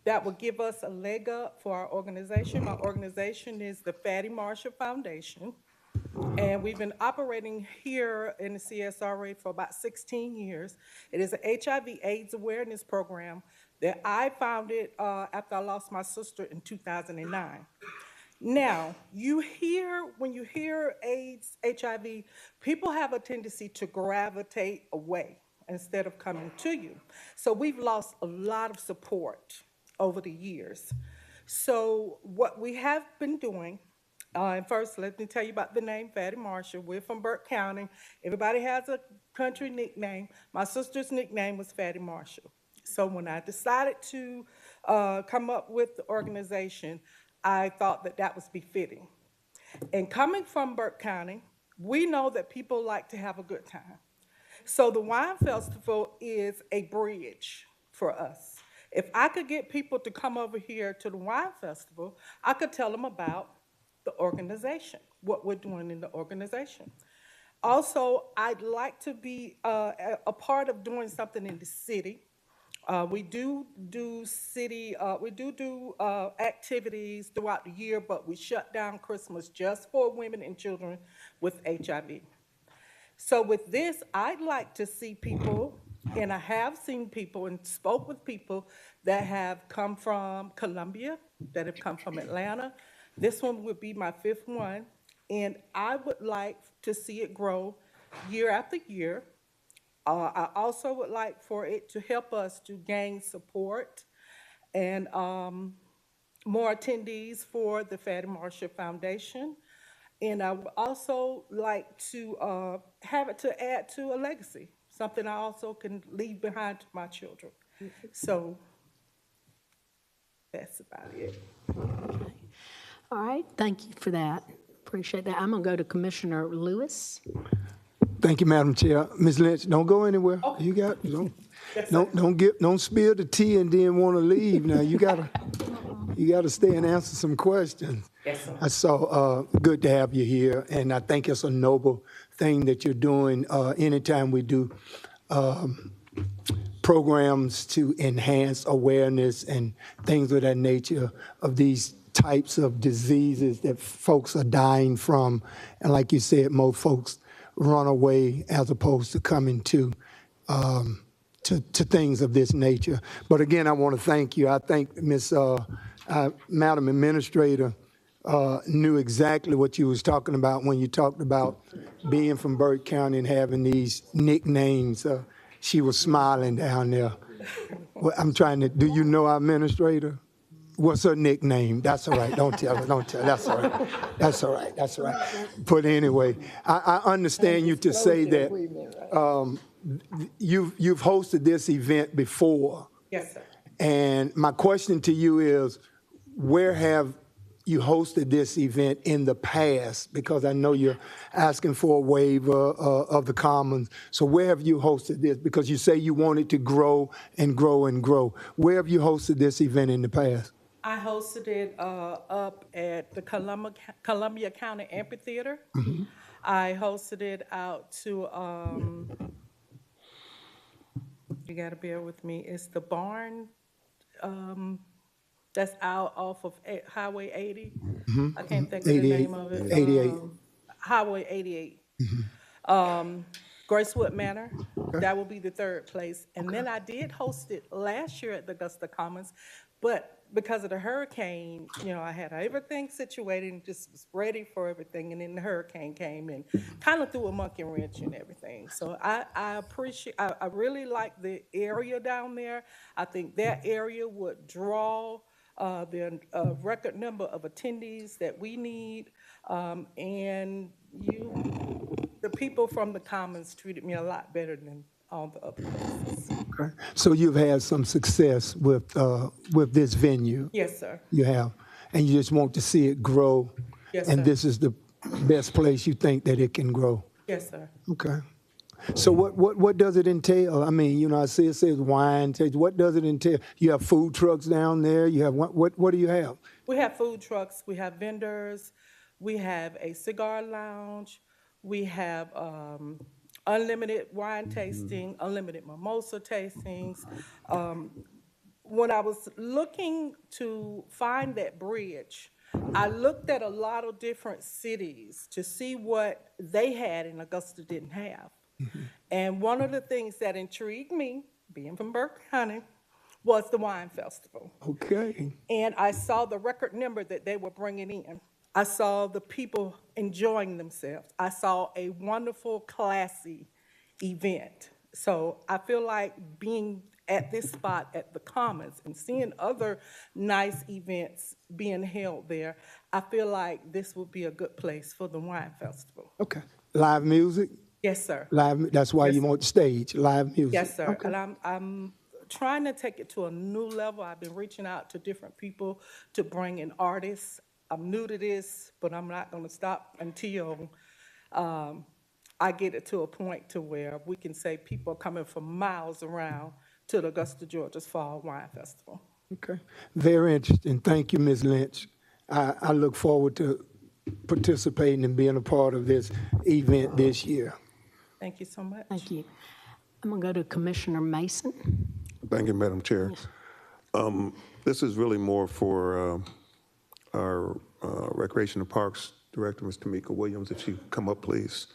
That will give us a leg up for our organization. My organization is the Fatty Marshall Foundation. And we've been operating here in the CSRA for about 16 years. It is an HIV/AIDS awareness program that I founded after I lost my sister in 2009. Now, when you hear AIDS, HIV, people have a tendency to gravitate away instead of coming to you. So we've lost a lot of support over the years. So what we have been doing, and first let me tell you about the name Fatty Marshall. We're from Burke County. Everybody has a country nickname. My sister's nickname was Fatty Marshall. So when I decided to come up with the organization, I thought that that was befitting. And coming from Burke County, we know that people like to have a good time. So the Wine Festival is a bridge for us. If I could get people to come over here to the Wine Festival, I could tell them about the organization, what we're doing in the organization. Also, I'd like to be a part of doing something in the city. We do activities throughout the year, but we shut down Christmas just for women and children with HIV. So with this, I'd like to see people, and I have seen people and spoke with people that have come from Columbia, that have come from Atlanta. This one would be my 5th one, and I would like to see it grow year after year. I also would like for it to help us to gain support and more attendees for the Fatty Marshall Foundation. And I would also like to have it to add to a legacy, something I also can leave behind to my children. So that's about it. All right, thank you for that. Appreciate that. I'm going to go to Commissioner Lewis. Thank you, Madam Chair. Ms. Lynch, don't go anywhere. Okay. You got, don't spill the tea and then want to leave. Now, you gotta stay and answer some questions. Yes, sir. So, good to have you here, and I think it's a noble thing that you're doing. Anytime we do programs to enhance awareness and things of that nature of these types of diseases that folks are dying from, and like you said, most folks run away as opposed to coming to things of this nature. But again, I want to thank you. I think Madam Administrator knew exactly what you was talking about when you talked about being from Burke County and having these nicknames. She was smiling down there. Well, I'm trying to, do you know our administrator? What's her nickname? That's all right. Don't tell her. Don't tell her. That's all right. That's all right. That's all right. But anyway, I understand you to say that you've hosted this event before. Yes, sir. And my question to you is, where have you hosted this event in the past? Because I know you're asking for a waiver of the commons. So where have you hosted this? Because you say you want it to grow and grow and grow. Where have you hosted this event in the past? I hosted it up at the Columbia County Amphitheater. Mm-hmm. I hosted it out to, you gotta bear with me, it's the barn that's out off of Highway 80. Mm-hmm. I can't think of the name of it. 88. Highway 88. Mm-hmm. Gracewood Manor, that will be the 3rd place. And then I did host it last year at the Augusta Commons, but because of the hurricane, I had everything situated and just was ready for everything, and then the hurricane came and kind of threw a monkey wrench in everything. So I really like the area down there. I think that area would draw the record number of attendees that we need, and the people from the Commons treated me a lot better than all the other places. Okay. So you've had some success with this venue? Yes, sir. You have. And you just want to see it grow? Yes, and sir. This is the best place you think that it can grow? Yes, sir. Okay. So what does it entail? I mean, I see it says wine. What does it entail? You have food trucks down there? You have what do you have? We have food trucks. We have vendors. We have a cigar lounge. We have unlimited wine tasting, unlimited mimosa tastings. When I was looking to find that bridge, I looked at a lot of different cities to see what they had and Augusta didn't have. And one of the things that intrigued me, being from Burke County, was the wine festival. Okay. And I saw the record number that they were bringing in. I saw the people enjoying themselves. I saw a wonderful, classy event. So I feel like being at this spot at the Commons and seeing other nice events being held there, I feel like this would be a good place for the wine festival. Okay. Live music? Yes, sir. That's why you want the stage, live music? Yes, sir. Okay. And I'm trying to take it to a new level. I've been reaching out to different people to bring in artists. I'm new to this, but I'm not going to stop until I get it to a point to where we can say people are coming from miles around to the Augusta, Georgia's Fall Wine Festival. Okay. Very interesting. Thank you, Ms. Lynch. I look forward to participating and being a part of this event this year. Thank you so much. Thank you. I'm going to go to Commissioner Mason. Thank you, Madam Chair. This is really more for our Recreation and Parks Director, Ms. Tamika Williams. If she come up, please.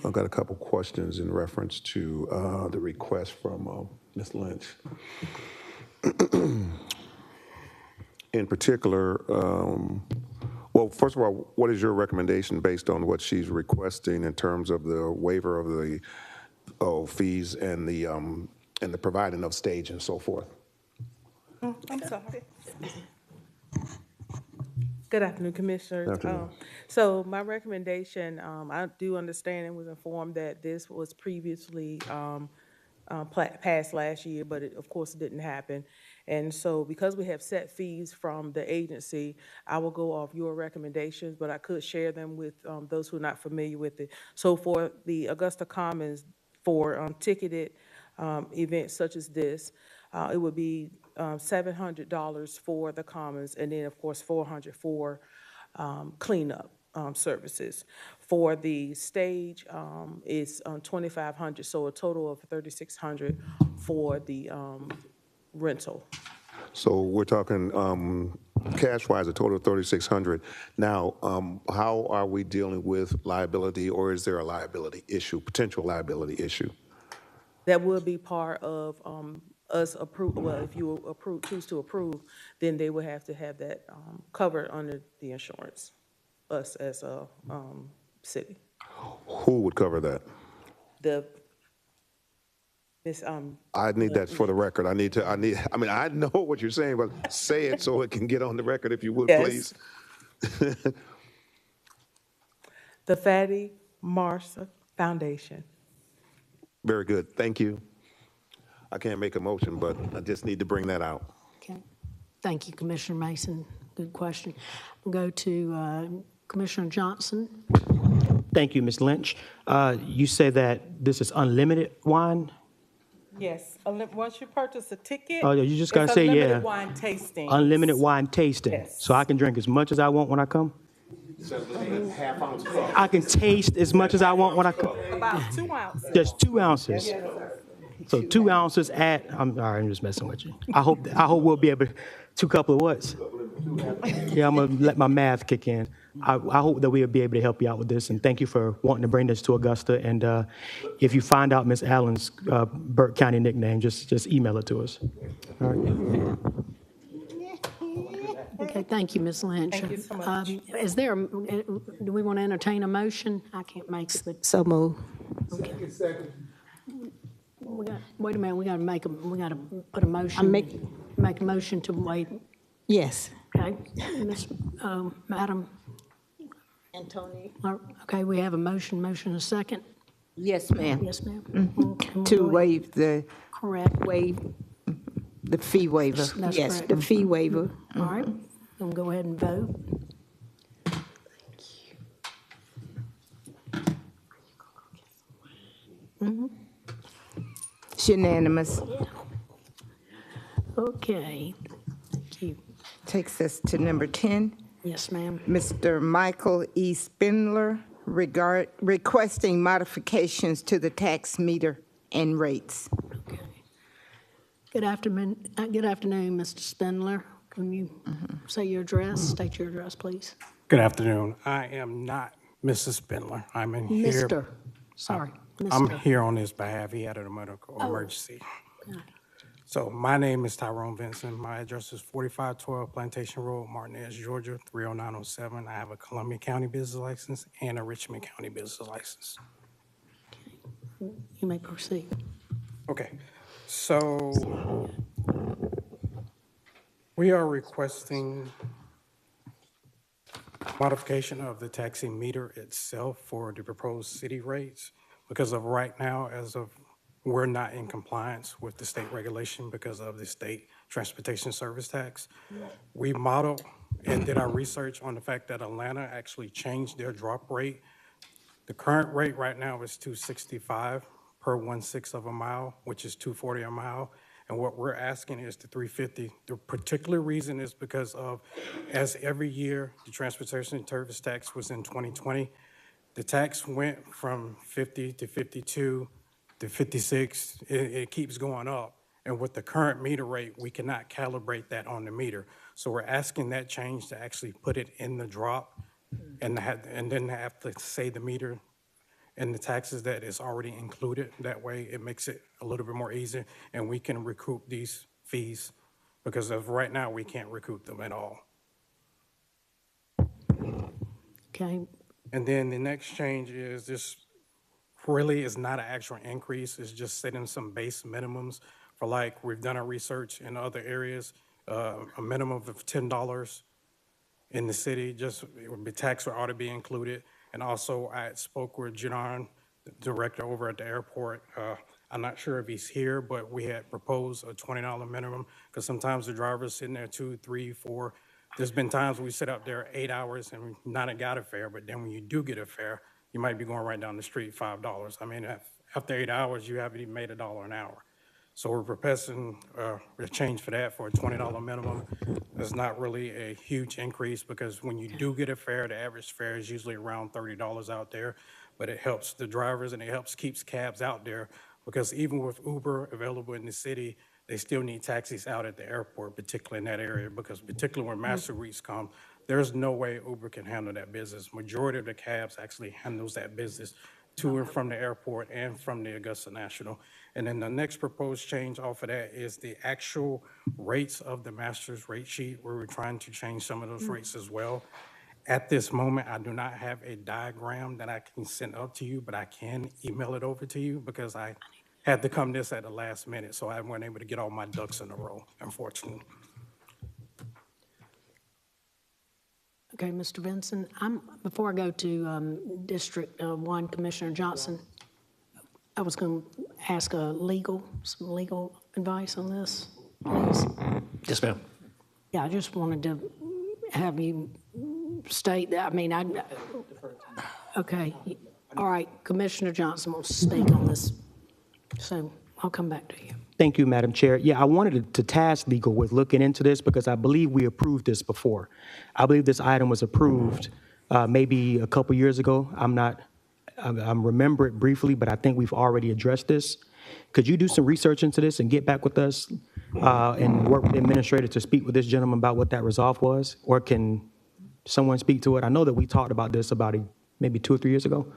I've got a couple questions in reference to the request from Ms. Lynch. In particular, well, first of all, what is your recommendation based on what she's requesting in terms of the waiver of the fees and the providing of stage and so forth? I'm sorry. Good afternoon, Commissioners. Good afternoon. So my recommendation, I do understand and was informed that this was previously passed last year, but it, of course, didn't happen. And so because we have set fees from the agency, I will go off your recommendations, but I could share them with those who are not familiar with it. So for the Augusta Commons, for ticketed events such as this, it would be $700 for the Commons, and then, of course, $400 for cleanup services. For the stage, it's $2,500, so a total of $3,600 for the rental. So we're talking cash-wise, a total of $3,600. Now, how are we dealing with liability, or is there a liability issue, potential liability issue? That will be part of us approve. Well, if you choose to approve, then they would have to have that covered under the insurance. Us as a city. Who would cover that? I need that for the record. I mean, I know what you're saying, but say it so it can get on the record, if you would, Yes. please. The Fatty Marsa Foundation. Very good. Thank you. I can't make a motion, but I just need to bring that out. Okay. Thank you, Commissioner Mason. Good question. We'll go to Commissioner Johnson. Thank you, Ms. Lynch. You say that this is unlimited wine? Yes, once you purchase a ticket, Oh, yeah, you just gotta it's say, yeah. unlimited wine tasting. Unlimited wine tasting. Yes. So I can drink as much as I want when I come? I can taste as much as I want when I come? About 2 ounces. Just 2 ounces. So 2 ounces I'm just messing with you. I hope we'll be able to, 2 couple of whats? Yeah, I'm gonna let my math kick in. I hope that we'll be able to help you out with this, and thank you for wanting to bring this to Augusta. And if you find out Ms. Allen's Burke County nickname, just email it to us. All right. Okay, thank you, Ms. Lynch. Thank you so much. Is there, do we want to entertain a motion? I can't make it. So move. Wait a minute, we got to put a motion. Make a motion to wait. Yes. Okay, Madam. Antoni? Okay, we have a motion a second. Yes, ma'am. Yes, ma'am. Okay, we'll To go ahead. waive the. Correct. Waive the fee waiver. That's Yes, correct. the fee waiver. All right, we'll go ahead and vote. It's unanimous. Okay, thank you. Takes us to number 10. Yes, ma'am. Mr. Michael E. Spindler requesting modifications to the tax meter and rates. Good afternoon, Mr. Spindler. When you say your address, state your address, please. Good afternoon. I am not Mrs. Spindler. I'm in here. Mr. Sorry, I'm Mr. here on his behalf. He had a medical emergency. So my name is Tyrone Vincent. My address is 4512 Plantation Road, Martinez, Georgia, 30907. I have a Columbia County business license and a Richmond County business license. You may proceed. Okay, so we are requesting modification of the taxi meter itself for the proposed city rates because of right now, we're not in compliance with the state regulation because of the state transportation service tax. We modeled and did our research on the fact that Atlanta actually changed their drop rate. The current rate right now is $265 per 1/6 of a mile, which is $240 a mile. And what we're asking is the $350. The particular reason is because of, as every year, the transportation service tax was in 2020, the tax went from 50 to 52 to 56. It keeps going up. And with the current meter rate, we cannot calibrate that on the meter. So we're asking that change to actually put it in the drop and then have to say the meter and the taxes that is already included. That way it makes it a little bit more easy and we can recoup these fees because of right now we can't recoup them at all. Okay. And then the next change is this really is not an actual increase. It's just setting some base minimums for, like, we've done our research in other areas, a minimum of $10 in the city, just it would be tax ought to be included. And also I spoke with Janan, the director over at the airport. I'm not sure if he's here, but we had proposed a $20 minimum because sometimes the driver's sitting there 2, 3, 4. There's been times we sit up there 8 hours and not got a fare, but then when you do get a fare, you might be going right down the street, $5. I mean, after 8 hours, you haven't even made $1 an hour. So we're proposing a change for that for a $20 minimum. It's not really a huge increase because when you do get a fare, the average fare is usually around $30 out there, but it helps the drivers and it helps keeps cabs out there because even with Uber available in the city, they still need taxis out at the airport, particularly in that area, because particularly when master routes come, there's no way Uber can handle that business. Majority of the cabs actually handles that business to and from the airport and from the Augusta National. And then the next proposed change off of that is the actual rates of the master's rate sheet, where we're trying to change some of those rates as well. At this moment, I do not have a diagram that I can send up to you, but I can email it over to you because I had to come this at the last minute, so I wasn't able to get all my ducks in a row, unfortunately. Okay, Mr. Vinson, before I go to District 1, Commissioner Johnson, I was going to ask some legal advice on this, please. Yes, ma'am. Yeah, I just wanted to have you state that, okay. All right, Commissioner Johnson wants to speak on this, so I'll come back to you. Thank you, Madam Chair. Yeah, I wanted to task legal with looking into this because I believe we approved this before. I believe this item was approved maybe a couple years ago. I remember it briefly, but I think we've already addressed this. Could you do some research into this and get back with us and work with the administrator to speak with this gentleman about what that resolve was? Or can someone speak to it? I know that we talked about this about maybe 2 or 3 years ago.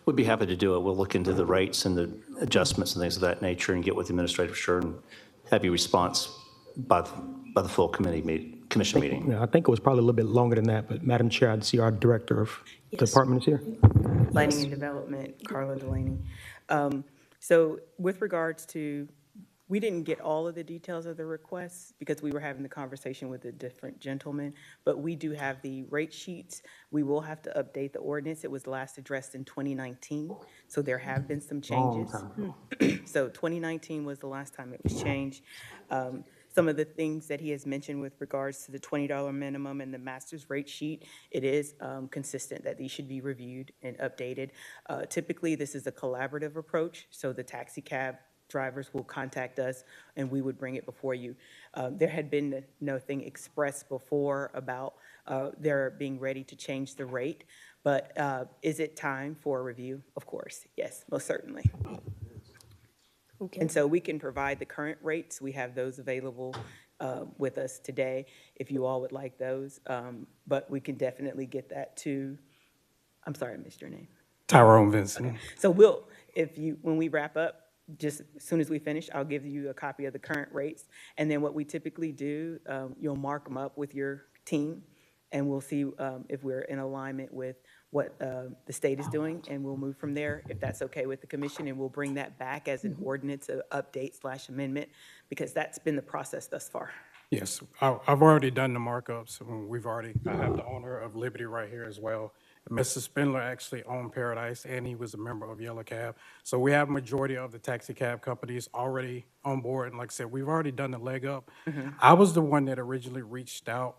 We'd be happy to do it. We'll look into the rates and the adjustments and things of that nature and get with the administrative sure and have your response by the full commission meeting. Yeah, I think it was probably a little bit longer than that, but Madam Chair, I see our director of department is here. Planning and Development, Carla Delaney. So with regards to, we didn't get all of the details of the requests because we were having the conversation with a different gentleman, but we do have the rate sheets. We will have to update the ordinance. It was last addressed in 2019, so there have been some changes. So 2019 was the last time it was changed. Some of the things that he has mentioned with regards to the $20 minimum and the master's rate sheet, it is consistent that these should be reviewed and updated. Typically, this is a collaborative approach, so the taxi cab drivers will contact us and we would bring it before you. There had been nothing expressed before about their being ready to change the rate, but is it time for a review? Of course, yes, most certainly. Okay. And so we can provide the current rates. We have those available with us today, if you all would like those. But we can definitely get that to, I'm sorry, I missed your name. Tyrone Vincent. So when we wrap up, just as soon as we finish, I'll give you a copy of the current rates. And then what we typically do, you'll mark them up with your team, and we'll see if we're in alignment with what the state is doing, and we'll move from there, if that's okay with the commission, and we'll bring that back as an ordinance update/amendment, because that's been the process thus far. Yes, I've already done the markups. I have the owner of Liberty right here as well. Mr. Spindler actually owned Paradise, and he was a member of Yellow Cab. So we have majority of the taxi cab companies already on board. And like I said, we've already done the leg up. I was the one that originally reached out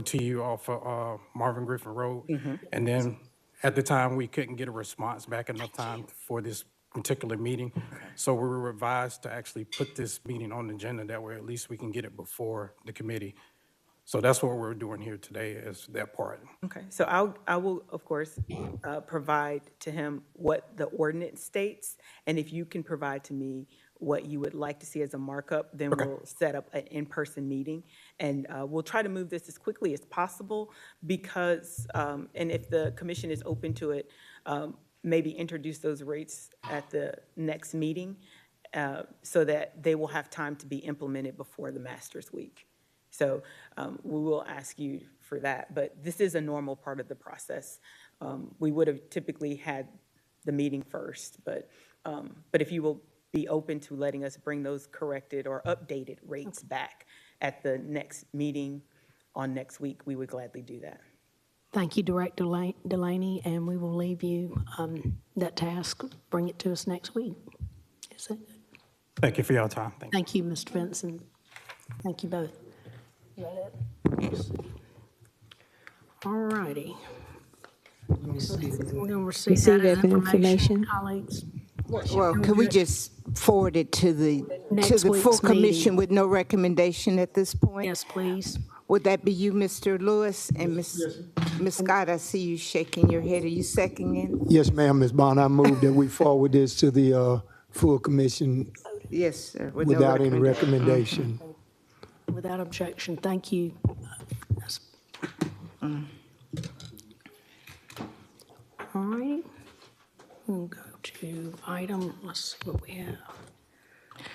to you off of Marvin Griffin Road. And then at the time, we couldn't get a response back enough time for this particular meeting. So we were advised to actually put this meeting on the agenda. That way, at least we can get it before the committee. So that's what we're doing here today, is that part. Okay, so I will, of course, provide to him what the ordinance states, and if you can provide to me what you would like to see as a markup, then we'll set up an in-person meeting, and we'll try to move this as quickly as possible, because, and if the commission is open to it, maybe introduce those rates at the next meeting, so that they will have time to be implemented before the Masters Week. So we will ask you for that, but this is a normal part of the process. We would have typically had the meeting first, but if you will be open to letting us bring those corrected or updated rates back at the next meeting on next week, we would gladly do that. Thank you, Director Delaney, and we will leave you that task. Bring it to us next week. Is that good? Thank you for your time. Thank you, Mr. Vincent. Thank you both. Is that it? All righty. We're going to receive that information, colleagues. Well, can we just forward it to the full commission with no recommendation at this point? Yes, please. Would that be you, Mr. Lewis? And Ms. Scott, I see you shaking your head. Are you seconding? Yes, ma'am, Ms. Bond. I move that we forward this to the full commission. Yes, sir. Without any recommendation. Without objection. Thank you. All right. We'll go to let's see what we have.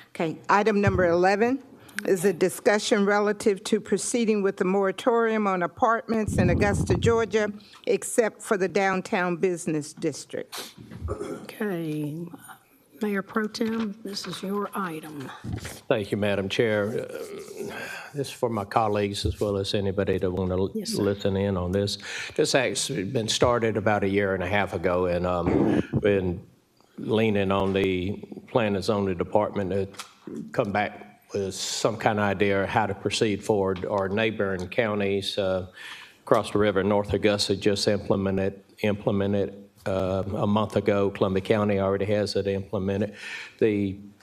Okay, item number 11 is a discussion relative to proceeding with the moratorium on apartments in Augusta, Georgia, except for the downtown business district. Okay, Mayor Pro Tem, this is your item. Thank you, Madam Chair. This is for my colleagues as well as anybody that want to listen in on this. This actually been started about a year and a half ago, and been leaning on the Planning and Zoning Department to come back with some kind of idea how to proceed forward. Our neighboring counties across the river, North Augusta, just implemented a month ago. Columbia County already has it implemented.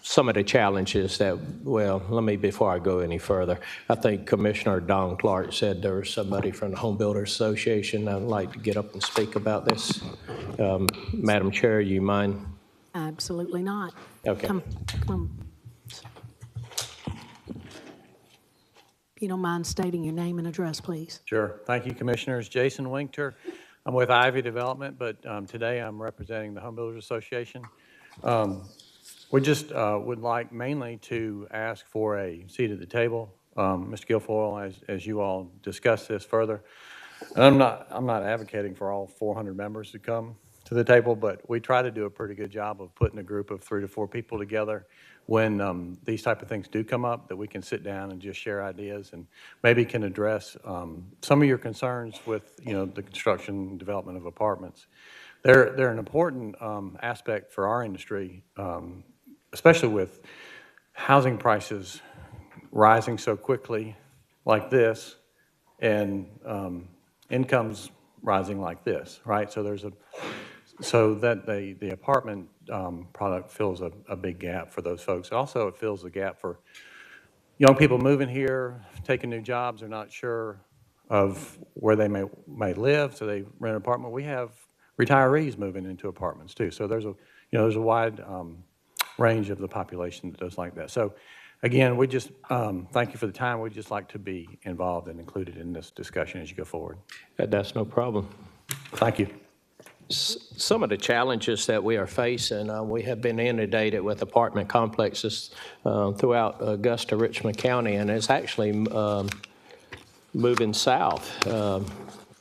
Some of the challenges that, before I go any further, I think Commissioner Don Clark said there was somebody from the Home Builders Association that would like to get up and speak about this. Madam Chair, you mind? Absolutely not. Okay. Come. If you don't mind stating your name and address, please. Sure. Thank you, Commissioners. Jason Winkter. I'm with Ivy Development, but today I'm representing the Home Builders Association. We just would like mainly to ask for a seat at the table. Mr. Guilfoyle, as you all discuss this further, and I'm not advocating for all 400 members to come to the table, but we try to do a pretty good job of putting a group of 3 to 4 people together when these type of things do come up, that we can sit down and just share ideas and maybe can address some of your concerns with the construction and development of apartments. They're an important aspect for our industry, especially with housing prices rising so quickly like this and incomes rising like this, right? So that the apartment product fills a big gap for those folks. Also, it fills a gap for young people moving here, taking new jobs. They're not sure of where they may live, so they rent an apartment. We have retirees moving into apartments too. So there's a wide range of the population that does like that. So Again, we just, thank you for the time. We'd just like to be involved and included in this discussion as you go forward. That's no problem. Thank you. Some of the challenges that we are facing, we have been inundated with apartment complexes throughout Augusta, Richmond County, and it's actually moving south.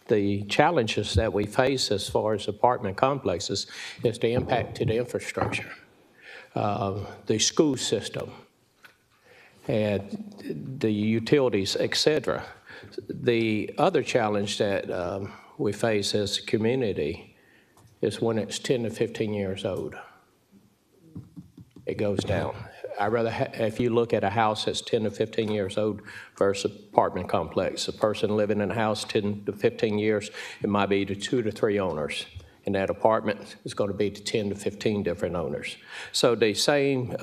The challenges that we face as far as apartment complexes is the impact to the infrastructure, the school system, and the utilities, et cetera. The other challenge that we face as a community is when it's 10 to 15 years old. It goes down. If you look at a house that's 10 to 15 years old versus apartment complex, a person living in a house 10 to 15 years, it might be to 2 to 3 owners. And that apartment is going to be to 10 to 15 different owners. So the same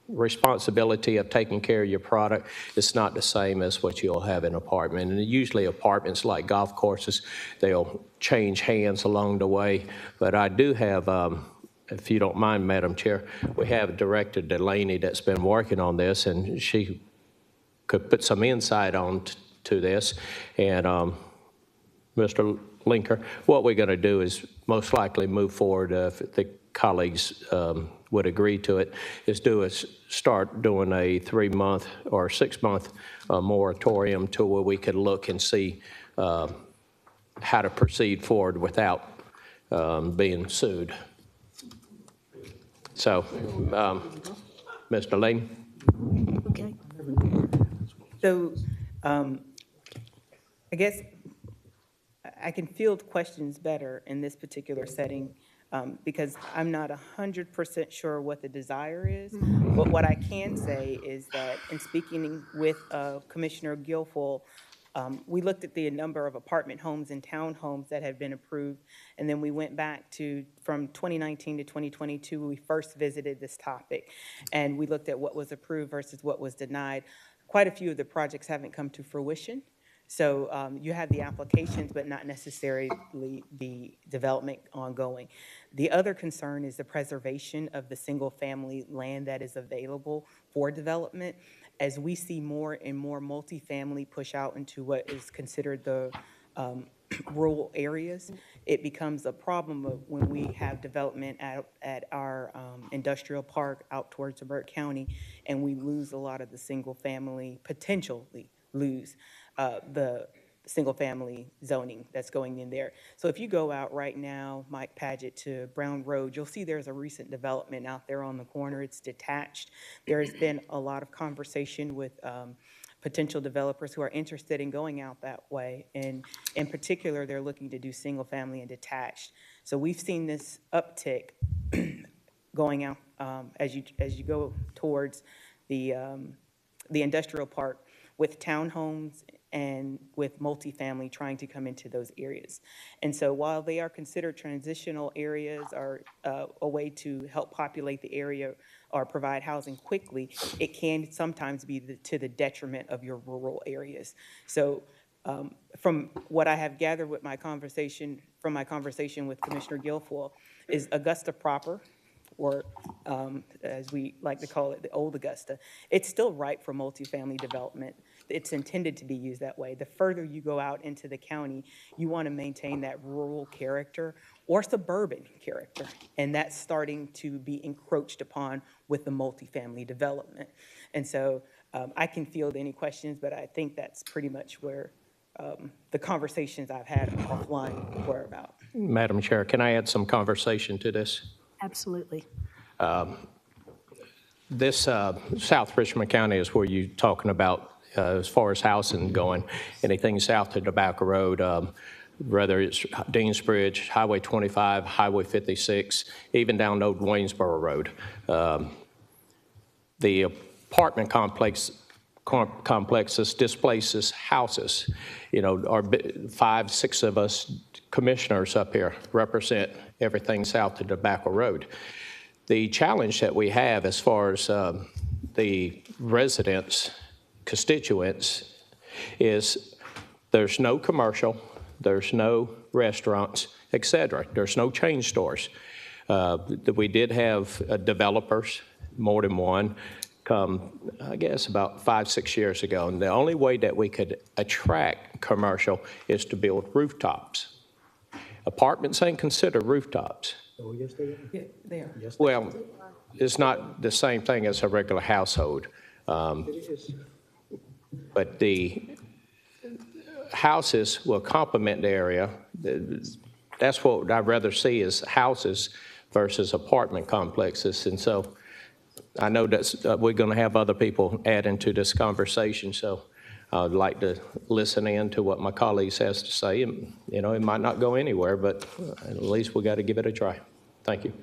responsibility of taking care of your product is not the same as what you'll have in an apartment. And usually apartments, like golf courses, they'll change hands along the way. But I do have, if you don't mind, Madam Chair, we have Director Delaney that's been working on this, and she could put some insight on to this. And Mr. Linker, what we're going to do is most likely move forward, if the colleagues would agree to it, is start doing a 3-month or 6-month moratorium to where we could look and see how to proceed forward without being sued. So, Mr. Lane. Okay. So, I guess I can field questions better in this particular setting because I'm not 100% sure what the desire is. But what I can say is that in speaking with Commissioner Guilfoyle, we looked at the number of apartment homes and townhomes that had been approved, and then we went back to, from 2019 to 2022, we first visited this topic, and we looked at what was approved versus what was denied. Quite a few of the projects haven't come to fruition. So you have the applications, but not necessarily the development ongoing. The other concern is the preservation of the single-family land that is available for development. As we see more and more multifamily push out into what is considered the rural areas, it becomes a problem of when we have development at our industrial park out towards Burke County, and we lose a lot of the single-family, potentially lose the single-family zoning that's going in there. So if you go out right now, Mike Paget, to Brown Road, you'll see there's a recent development out there on the corner. It's detached. There has been a lot of conversation with potential developers who are interested in going out that way. And in particular, they're looking to do single-family and detached. So we've seen this uptick going out as you go towards the industrial park, with townhomes and with multifamily trying to come into those areas. And so while they are considered transitional areas or a way to help populate the area or provide housing quickly, it can sometimes be to the detriment of your rural areas. So from what I have gathered with my conversation with Commissioner Guilfoyle, is Augusta proper, or as we like to call it, the old Augusta, it's still ripe for multifamily development. It's intended to be used that way. The further you go out into the county, you want to maintain that rural character or suburban character, and that's starting to be encroached upon with the multifamily development. And so I can field any questions, but I think that's pretty much where the conversations I've had offline were about. Madam Chair, can I add some conversation to this? Absolutely. This South Richmond County is where you're talking about as far as housing going. Anything south of Tobacco Road, whether it's Deansbridge, Highway 25, Highway 56, even down Old Waynesboro Road. The apartment complexes displaces houses. You know, our 5, 6 of us commissioners up here represent everything south of Tobacco Road. The challenge that we have as far as the residents, constituents, is there's no commercial, there's no restaurants, et cetera. There's no chain stores. We did have developers, more than one, come, I guess, about 5, 6 years ago. And the only way that we could attract commercial is to build rooftops. Apartments ain't considered rooftops. Oh, yes, they are. Yeah, they are. Yes, Well, it's not the same thing as a regular household. it is. But the houses will complement the area. That's what I'd rather see is houses versus apartment complexes. And so I know that we're going to have other people add into this conversation, so I'd like to listen in to what my colleagues has to say. And, you know, it might not go anywhere, but at least we got to give it a try. Thank you.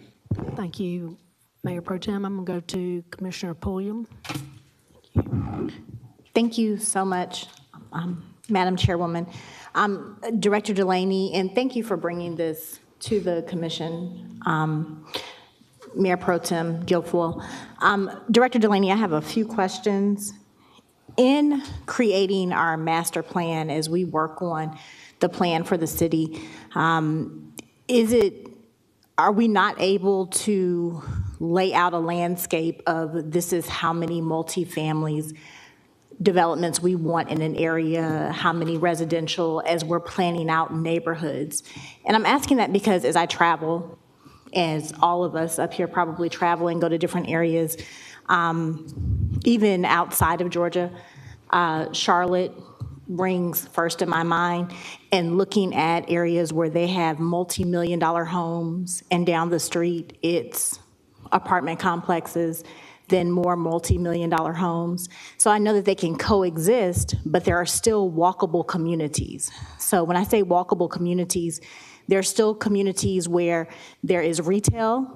Thank you, Mayor Pro Tem. I'm going to go to Commissioner Pulliam. Thank you so much, Madam Chairwoman. Director Delaney, and thank you for bringing this to the commission. Mayor Pro Tem Guilfoyle. Director Delaney, I have a few questions. In creating our master plan, as we work on the plan for the city, are we not able to lay out a landscape of this is how many multifamilies developments we want in an area, how many residential, as we're planning out neighborhoods? And I'm asking that because as I travel, as all of us up here probably travel and go to different areas, even outside of Georgia, Charlotte rings first in my mind, and looking at areas where they have multi-million-dollar homes, and down the street it's apartment complexes, then more multi-million-dollar homes. So I know that they can coexist, but there are still walkable communities. So when I say walkable communities, there are still communities where there is retail,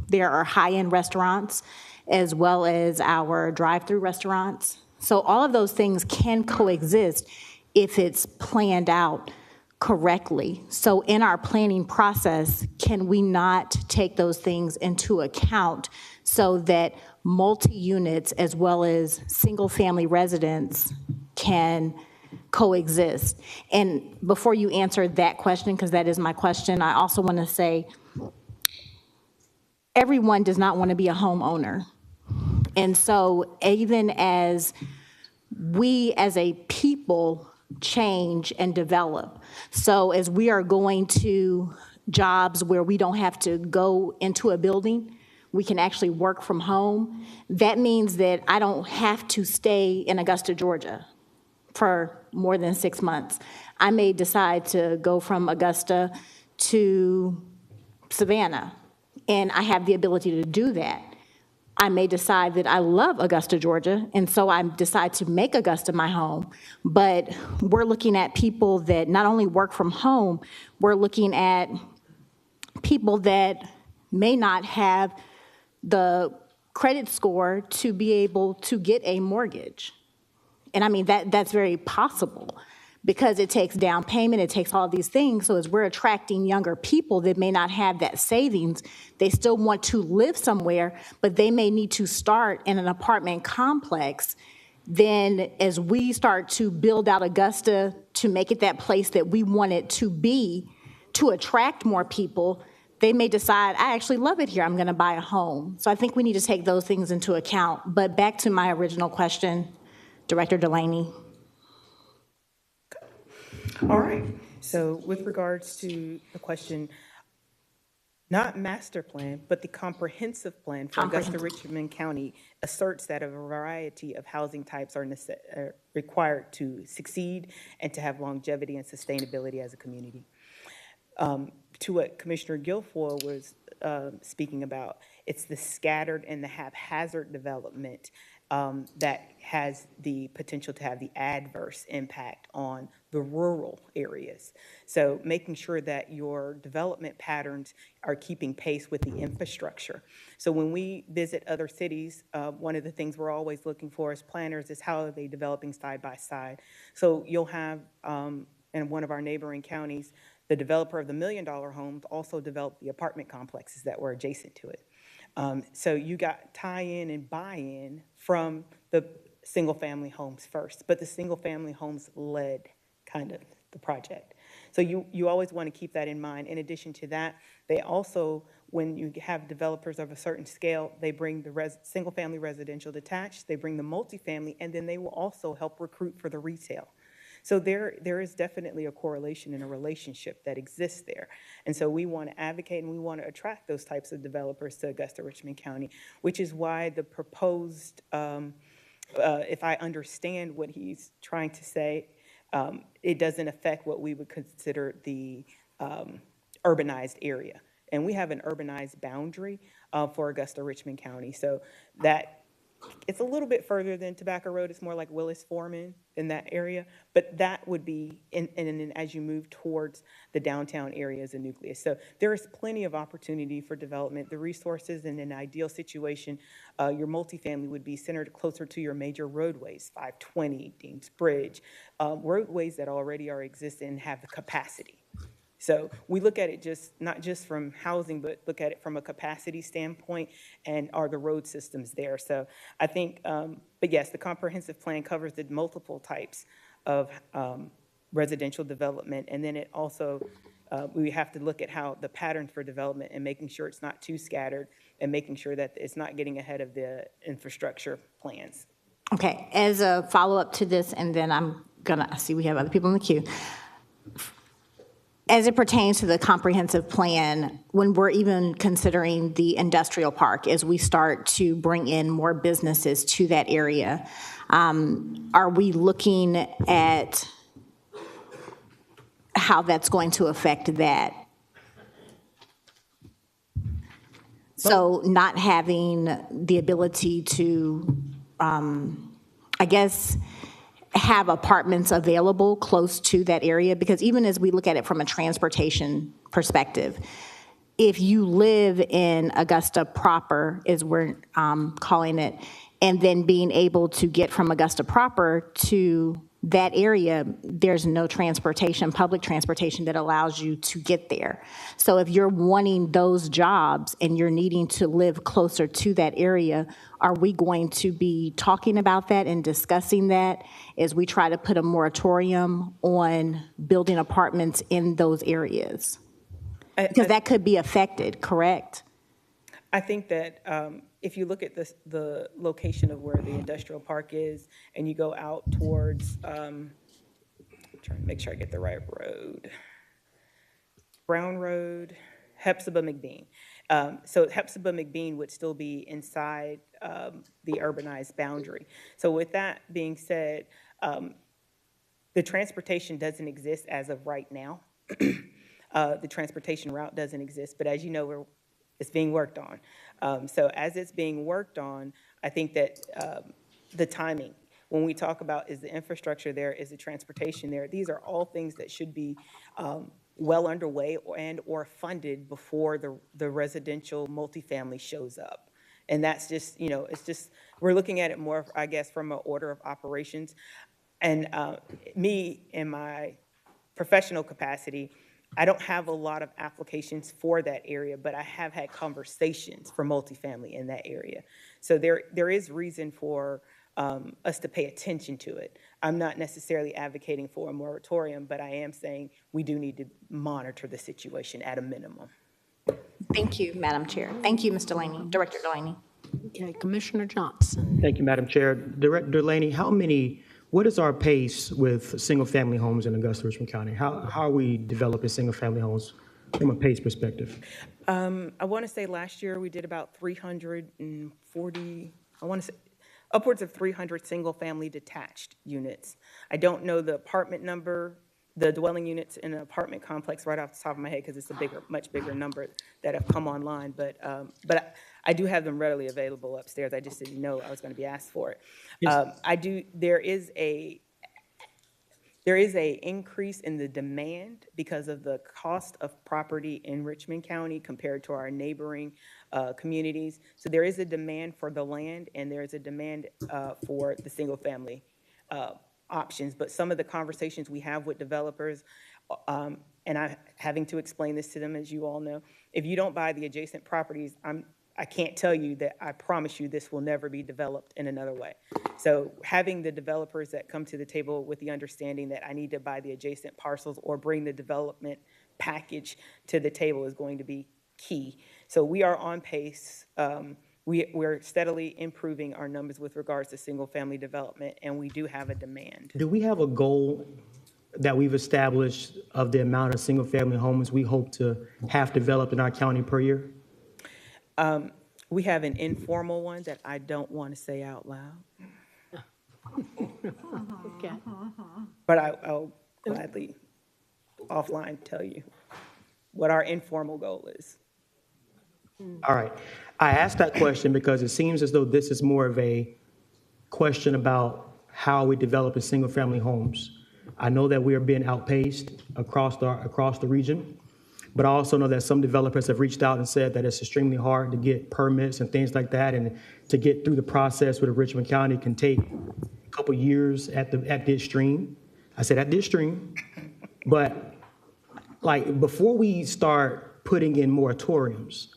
there are high-end restaurants, as well as our drive-through restaurants. So all of those things can coexist if it's planned out correctly. So in our planning process, can we not take those things into account so that multi-units as well as single-family residents can coexist? And before you answer that question, because that is my question, I also want to say everyone does not want to be a homeowner. And so even as we as a people change and develop, so as we are going to jobs where we don't have to go into a building, we can actually work from home. That means that I don't have to stay in Augusta, Georgia for more than 6 months. I may decide to go from Augusta to Savannah, and I have the ability to do that. I may decide that I love Augusta, Georgia, and so I decide to make Augusta my home. But we're looking at people that not only work from home, we're looking at people that may not have the credit score to be able to get a mortgage. And I mean, that's very possible because it takes down payment, it takes all these things. So as we're attracting younger people that may not have that savings, they still want to live somewhere, but they may need to start in an apartment complex. Then as we start to build out Augusta to make it that place that we want it to be, to attract more people, they may decide, I actually love it here, I'm gonna buy a home. So I think we need to take those things into account. But back to my original question, Director Delaney. All right. So with regards to the question, not master plan, but the comprehensive plan for Augusta Richmond County asserts that a variety of housing types are required to succeed and to have longevity and sustainability as a community. To what Commissioner Guilfoyle was speaking about, it's the scattered and the haphazard development that has the potential to have the adverse impact on the rural areas. So making sure that your development patterns are keeping pace with the infrastructure. So when we visit other cities, one of the things we're always looking for as planners is how are they developing side by side. So you'll have, in one of our neighboring counties, the developer of the $1 million homes also developed the apartment complexes that were adjacent to it. So you got tie-in and buy-in from the single-family homes first, but the single-family homes led kind of the project. So you always want to keep that in mind. In addition to that, they also when you have developers of a certain scale, they bring the single-family residential detached, they bring the multifamily, and then they will also help recruit for the retail. So there is definitely a correlation and a relationship that exists there. And so we want to advocate and we want to attract those types of developers to Augusta, Richmond County, which is why the proposed, if I understand what he's trying to say, it doesn't affect what we would consider the urbanized area. And we have an urbanized boundary for Augusta, Richmond County. So that it's a little bit further than Tobacco Road. It's more like Willis Foreman in that area. But that would be, and then as you move towards the downtown area as a nucleus. So there is plenty of opportunity for development. The resources in an ideal situation, your multifamily would be centered closer to your major roadways, 520, Dean's Bridge, roadways that already are existing and have the capacity. So we look at it not just from housing, but look at it from a capacity standpoint, and are the road systems there. So I think, but yes, the comprehensive plan covers the multiple types of residential development. And then it also, we have to look at how the pattern for development and making sure it's not too scattered and making sure that it's not getting ahead of the infrastructure plans. Okay, as a follow-up to this, and then I see we have other people in the queue. As it pertains to the comprehensive plan, when we're even considering the industrial park, as we start to bring in more businesses to that area, are we looking at how that's going to affect that? So not having the ability to, I guess, have apartments available close to that area, because even as we look at it from a transportation perspective, if you live in Augusta proper, as we're calling it, and then being able to get from Augusta proper to that area, there's no transportation, public transportation that allows you to get there. So if you're wanting those jobs and you're needing to live closer to that area, are we going to be talking about that and discussing that as we try to put a moratorium on building apartments in those areas? Because that could be affected, correct? I think that if you look at the location of where the industrial park is, and you go out towards, I'm trying to make sure I get the right road, Brown Road, Hepzibah McBean. So Hepzibah McBean would still be inside the urbanized boundary. So with that being said, the transportation doesn't exist as of right now. The transportation route doesn't exist, but as you know, it's being worked on. So as it's being worked on, I think that the timing, when we talk about is the infrastructure there, is the transportation there, these are all things that should be well underway or funded before the residential multifamily shows up. And that's just, it's just, we're looking at it more, I guess, from an order of operations. And me, in my professional capacity, I don't have a lot of applications for that area, but I have had conversations for multifamily in that area. So there is reason for us to pay attention to it. I'm not necessarily advocating for a moratorium, but I am saying we do need to monitor the situation at a minimum. Thank you, Madam Chair. Thank you, Ms. Delaney. Director Delaney. Okay, Commissioner Johnson. Thank you, Madam Chair. Director Delaney, what is our pace with single-family homes in Augusta, Richmond County? How are we developing single-family homes from a pace perspective? I want to say last year we did about 340, I want to say upwards of 300 single-family detached units. I don't know the apartment number, the dwelling units in an apartment complex right off the top of my head, because it's a much bigger number that have come online, but I do have them readily available upstairs. I just didn't know I was going to be asked for it. Yes. There is a increase in the demand because of the cost of property in Richmond County compared to our neighboring communities. So there is a demand for the land, and there is a demand for the single family options. But some of the conversations we have with developers, and I'm having to explain this to them, as you all know, if you don't buy the adjacent properties, I can't tell you that I promise you this will never be developed in another way. So having the developers that come to the table with the understanding that I need to buy the adjacent parcels or bring the development package to the table is going to be key. So we are on pace. We're steadily improving our numbers with regards to single-family development, and we do have a demand. Do we have a goal that we've established of the amount of single-family homes we hope to have developed in our county per year? We have an informal one that I don't want to say out loud, Okay. but I'll gladly offline tell you what our informal goal is. All right. I asked that question because it seems as though this is more of a question about how we develop single-family homes. I know that we are being outpaced across the region, but I also know that some developers have reached out and said that it's extremely hard to get permits and things like that, and to get through the process with Richmond County can take a couple years at the extreme. I said at the extreme, but like before we start putting in moratoriums,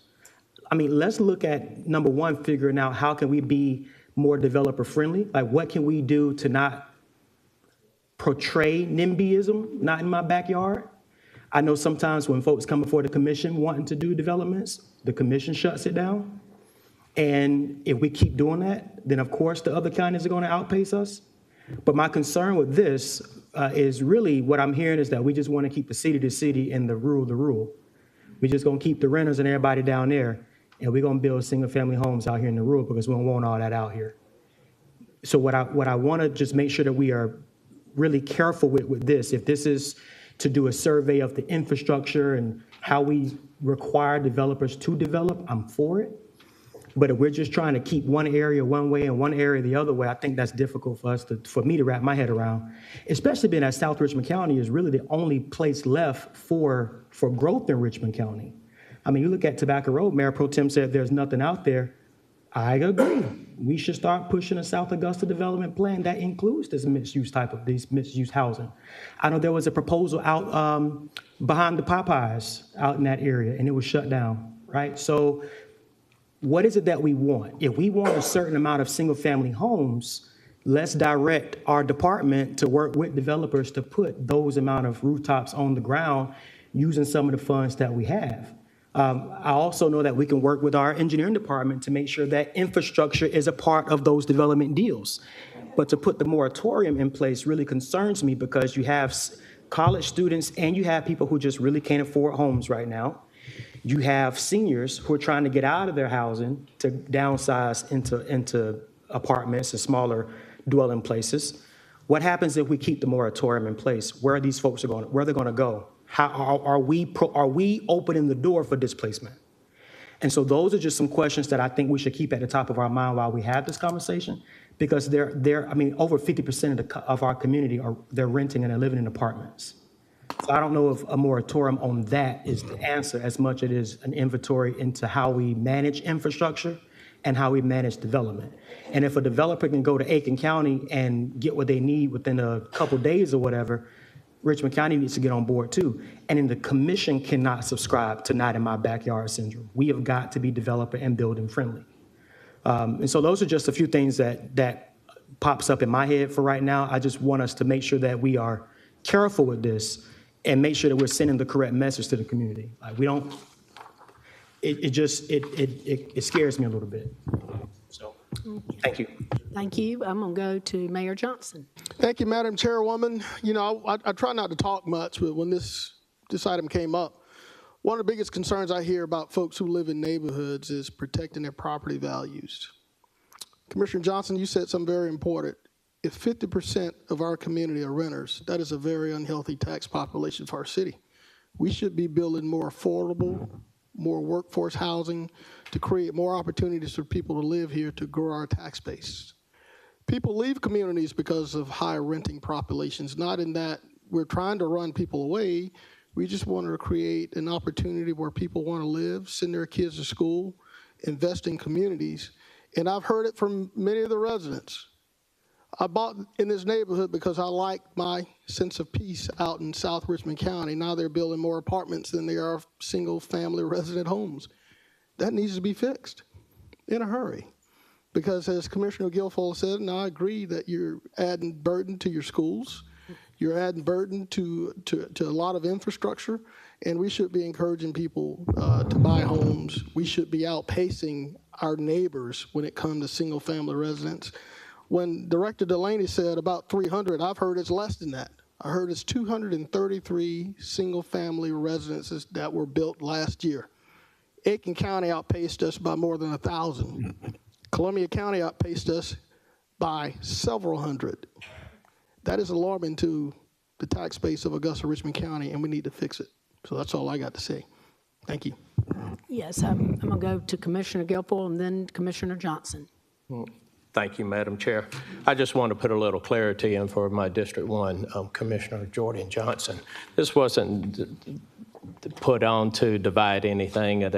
I mean, let's look at, number one, figuring out how can we be more developer friendly? Like what can we do to not portray NIMBYism, not in my backyard? I know sometimes when folks come before the commission wanting to do developments, the commission shuts it down. And if we keep doing that, then of course the other counties are going to outpace us. But my concern with this is really what I'm hearing is that we just want to keep the city and the rural. We're just going to keep the renters and everybody down there, and we're going to build single-family homes out here in the rural because we don't want all that out here. So what I want to just make sure that we are really careful with this, if this is to do a survey of the infrastructure and how we require developers to develop, I'm for it. But if we're just trying to keep one area one way and one area the other way, I think that's difficult for me to wrap my head around, especially being that South Richmond County is really the only place left for growth in Richmond County. I mean, you look at Tobacco Road, Mayor Pro Tem said there's nothing out there. I agree. We should start pushing a South Augusta development plan that includes this these mixed-use housing. I know there was a proposal out behind the Popeyes out in that area, and it was shut down, right? So what is it that we want? If we want a certain amount of single-family homes, let's direct our department to work with developers to put those amount of rooftops on the ground using some of the funds that we have. I also know that we can work with our engineering department to make sure that infrastructure is a part of those development deals. But to put the moratorium in place really concerns me because you have college students and you have people who just really can't afford homes right now. You have seniors who are trying to get out of their housing to downsize into apartments and smaller dwelling places. What happens if we keep the moratorium in place? Where are these folks going? Where are they going to go? How are we opening the door for displacement? And so those are just some questions that I think we should keep at the top of our mind while we have this conversation, because I mean, over 50% of our community they're renting and they're living in apartments. So I don't know if a moratorium on that is the answer as much as it is an inventory into how we manage infrastructure and how we manage development. And if a developer can go to Aiken County and get what they need within a couple days or whatever, Richmond County needs to get on board too. And then the commission cannot subscribe to not in my backyard syndrome. We have got to be developer and building friendly. And so those are just a few things that pops up in my head for right now. I just want us to make sure that we are careful with this and make sure that we're sending the correct message to the community. Like we don't, it scares me a little bit. So, thank you. Thank you. I'm going to go to Mayor Johnson. Thank you, Madam Chairwoman. You know, I try not to talk much, but when this item came up, one of the biggest concerns I hear about folks who live in neighborhoods is protecting their property values. Commissioner Johnson, you said something very important. If 50% of our community are renters, that is a very unhealthy tax population for our city. We should be building more affordable, more workforce housing to create more opportunities for people to live here to grow our tax base. People leave communities because of high renting populations, not in that we're trying to run people away. We just want to create an opportunity where people want to live, send their kids to school, invest in communities. And I've heard it from many of the residents. I bought in this neighborhood because I like my sense of peace out in South Richmond County. Now they're building more apartments than they are single-family resident homes. That needs to be fixed in a hurry. Because as Commissioner Guilfoyle said, and I agree that you're adding burden to your schools, you're adding burden to a lot of infrastructure, and we should be encouraging people to buy homes. We should be outpacing our neighbors when it comes to single-family residents. When Director Delaney said about 300, I've heard it's less than that. I heard it's 233 single-family residences that were built last year. Aiken County outpaced us by more than 1,000. Columbia County outpaced us by several hundred. That is alarming to the tax base of Augusta, Richmond County, and we need to fix it. So that's all I got to say. Thank you. Yes, I'm going to go to Commissioner Guilfoyle and then Commissioner Johnson. Thank you, Madam Chair. I just want to put a little clarity in for my District 1, Commissioner Jordan Johnson. This wasn't put on to divide anything at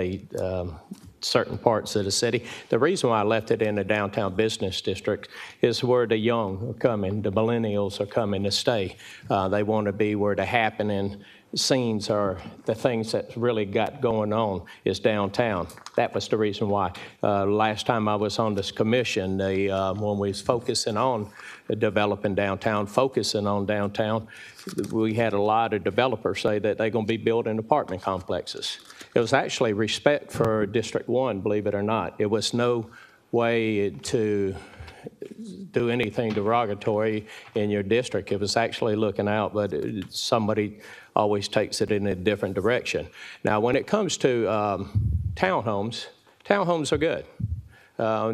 certain parts of the city. The reason why I left it in the downtown business district is where the young are coming, the millennials are coming to stay. They want to be where the happening scenes are, the things that really got going on is downtown. That was the reason why. Last time I was on this commission, when we was focusing on developing downtown, we had a lot of developers say that they're going to be building apartment complexes. It was actually respect for District 1, believe it or not. It was no way to do anything derogatory in your district. It was actually looking out, but somebody always takes it in a different direction. Now, when it comes to townhomes are good.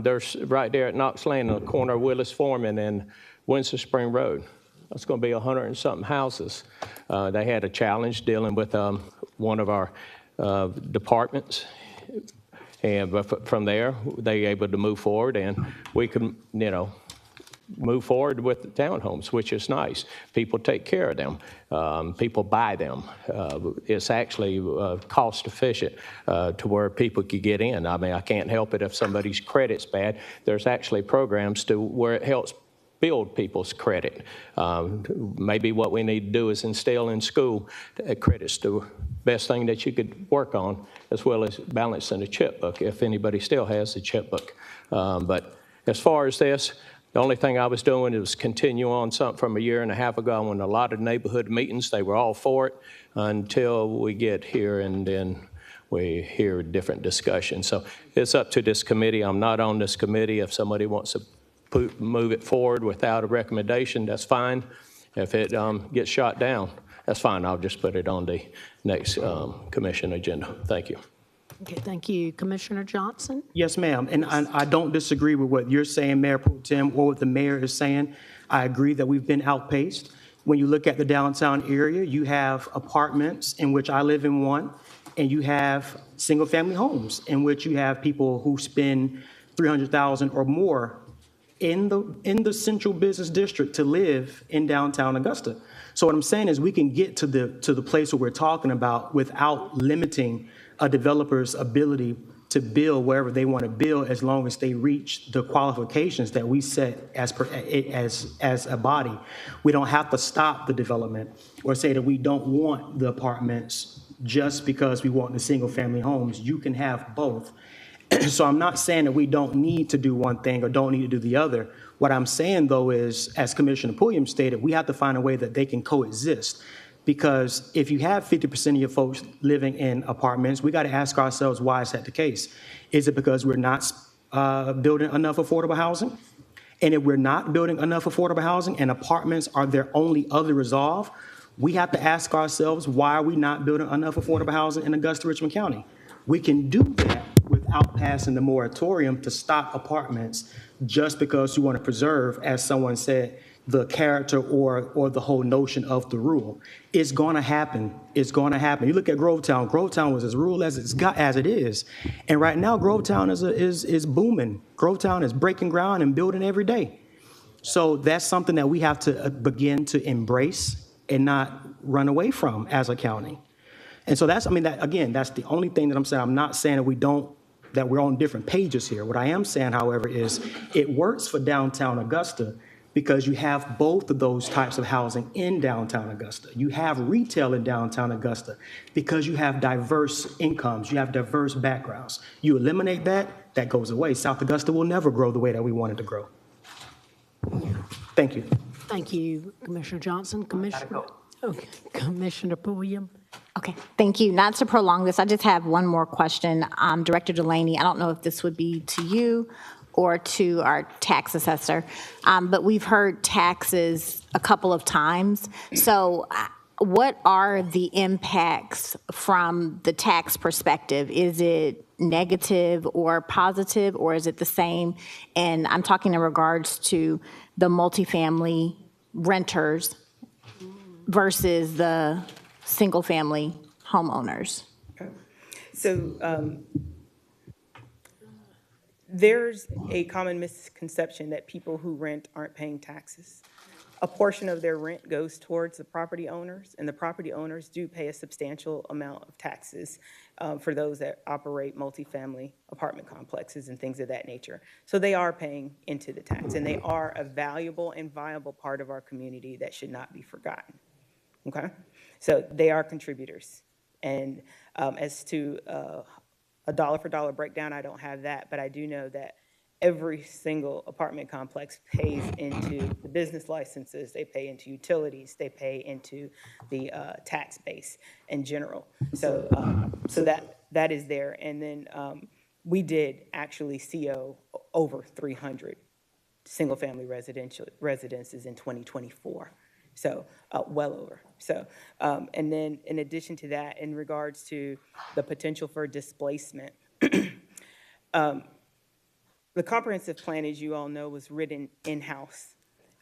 There's right there at Knox Lane on the corner of Willis Foreman and Windsor Spring Road. That's going to be 100 and something houses. They had a challenge dealing with one of our departments. And from there, they were able to move forward, and we could, move forward with the townhomes, which is nice. People take care of them. People buy them. It's actually cost efficient to where people could get in. I mean, I can't help it if somebody's credit's bad. There's actually programs to where it helps build people's credit. Maybe what we need to do is instill in school credit's the best thing that you could work on, as well as balancing a checkbook, if anybody still has a checkbook. But as far as this, the only thing I was doing was continue on something from a year and a half ago when a lot of neighborhood meetings, they were all for it until we get here and then we hear different discussions. So it's up to this committee. I'm not on this committee. If somebody wants to move it forward without a recommendation, that's fine. If it gets shot down, that's fine. I'll just put it on the next commission agenda. Thank you. Okay, thank you. Commissioner Johnson? Yes, ma'am. And I don't disagree with what you're saying, Mayor Pro Tem, or what the mayor is saying. I agree that we've been outpaced. When you look at the downtown area, you have apartments, in which I live in one, and you have single-family homes, in which you have people who spend $300,000 or more in the central business district to live in downtown Augusta. So what I'm saying is we can get to the place where we're talking about without limiting a developer's ability to build wherever they want to build, as long as they reach the qualifications that we set as a body. We don't have to stop the development or say that we don't want the apartments just because we want the single-family homes. You can have both. So I'm not saying that we don't need to do one thing or don't need to do the other. What I'm saying, though, is, as Commissioner Pulliam stated, we have to find a way that they can coexist. Because if you have 50% of your folks living in apartments, we got to ask ourselves, why is that the case? Is it because we're not building enough affordable housing? And if we're not building enough affordable housing and apartments are their only other resolve, we have to ask ourselves, why are we not building enough affordable housing in Augusta, Richmond County? We can do that without passing the moratorium to stop apartments just because you want to preserve, as someone said, the character or the whole notion of the rule. It's going to happen. It's going to happen. You look at Grovetown. Grovetown was as rural as it is, and right now Grovetown is booming. Grovetown is breaking ground and building every day. So that's something that we have to begin to embrace and not run away from as a county. And so that's the only thing that I'm saying. I'm not saying that we're on different pages here. What I am saying, however, is it works for downtown Augusta because you have both of those types of housing in downtown Augusta. You have retail in downtown Augusta because you have diverse incomes, you have diverse backgrounds. You eliminate that goes away. South Augusta will never grow the way that we want it to grow. Thank you. Thank you, Commissioner Johnson. Commissioner Pulliam? Okay, thank you. Not to prolong this, I just have one more question. Director Delaney, I don't know if this would be to you or to our tax assessor, but we've heard taxes a couple of times. So what are the impacts from the tax perspective? Is it negative or positive, or is it the same? And I'm talking in regards to the multifamily renters versus the single-family homeowners. So there's a common misconception that people who rent aren't paying taxes. A portion of their rent goes towards the property owners, and the property owners do pay a substantial amount of taxes for those that operate multifamily apartment complexes and things of that nature. So they are paying into the tax, and they are a valuable and viable part of our community that should not be forgotten. Okay? So they are contributors. And as to a dollar-for-dollar breakdown, I don't have that, but I do know that every single apartment complex pays into the business licenses, they pay into utilities, they pay into the tax base in general. So, that is there. And then we did actually CO over 300 single-family residences in 2024. So well over. So, and then in addition to that, in regards to the potential for displacement, the comprehensive plan, as you all know, was written in-house.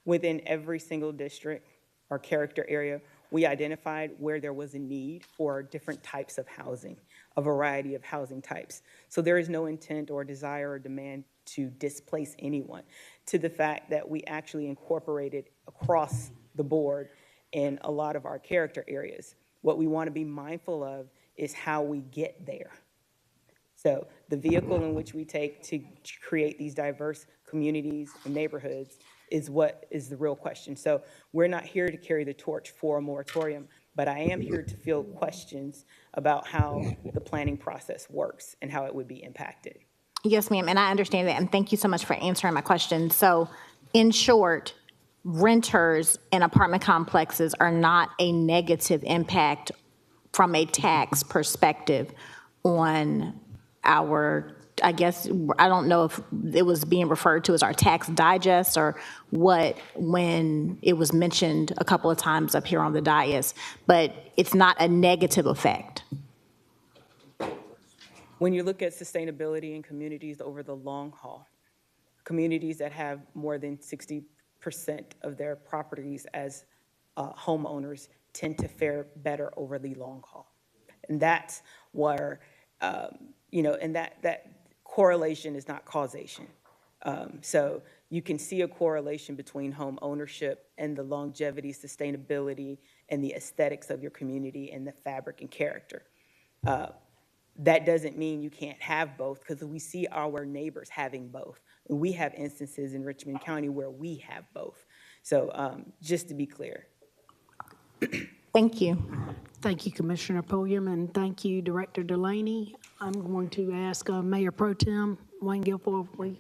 Within every single district or character area, we identified where there was a need for different types of housing, a variety of housing types. So there is no intent or desire or demand to displace anyone, to the fact that we actually incorporated across the board in a lot of our character areas. What we want to be mindful of is how we get there. So the vehicle in which we take to create these diverse communities and neighborhoods is what is the real question. So we're not here to carry the torch for a moratorium, but I am here to field questions about how the planning process works and how it would be impacted. Yes, ma'am, and I understand that, and thank you so much for answering my question. So in short, renters in apartment complexes are not a negative impact from a tax perspective on our, I guess, I don't know if it was being referred to as our tax digest or what when it was mentioned a couple of times up here on the dais, but it's not a negative effect. When you look at sustainability in communities over the long haul, communities that have more than 60% of their properties as homeowners tend to fare better over the long haul. And that's where, and that correlation is not causation. So you can see a correlation between home ownership and the longevity, sustainability, and the aesthetics of your community and the fabric and character. That doesn't mean you can't have both, because we see our neighbors having both. And we have instances in Richmond County where we have both. So just to be clear. Thank you. Thank you, Commissioner Pulliam, and thank you, Director Delaney. I'm going to ask Mayor Pro Tem Wayne Guilfoyle if we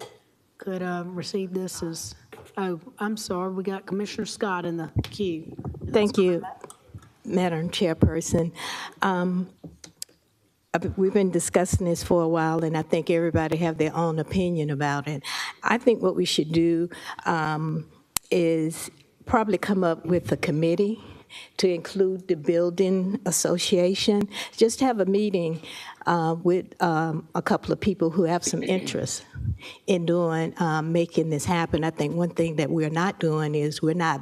could receive this as, oh, I'm sorry, we got Commissioner Scott in the queue. Thank you, Madam Chairperson. We've been discussing this for a while, and I think everybody have their own opinion about it. I think what we should do is probably come up with a committee to include the building association. Just have a meeting with a couple of people who have some interest in doing, making this happen. I think one thing that we're not doing is we're not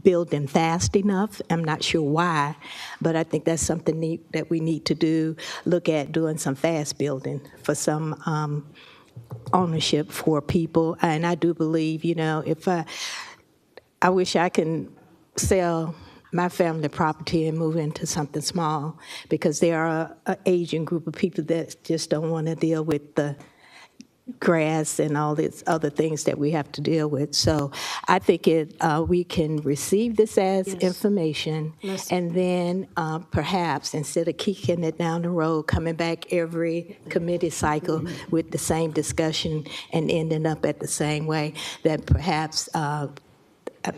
building fast enough. I'm not sure why, but I think that's something that we need to do, look at doing some fast building for some ownership for people. And I do believe, if I wish I can sell my family property and move into something small, because there are an aging group of people that just don't want to deal with the grass and all these other things that we have to deal with. So I think we can receive this as information, and then perhaps instead of kicking it down the road, coming back every committee cycle with the same discussion and ending up at the same way, that perhaps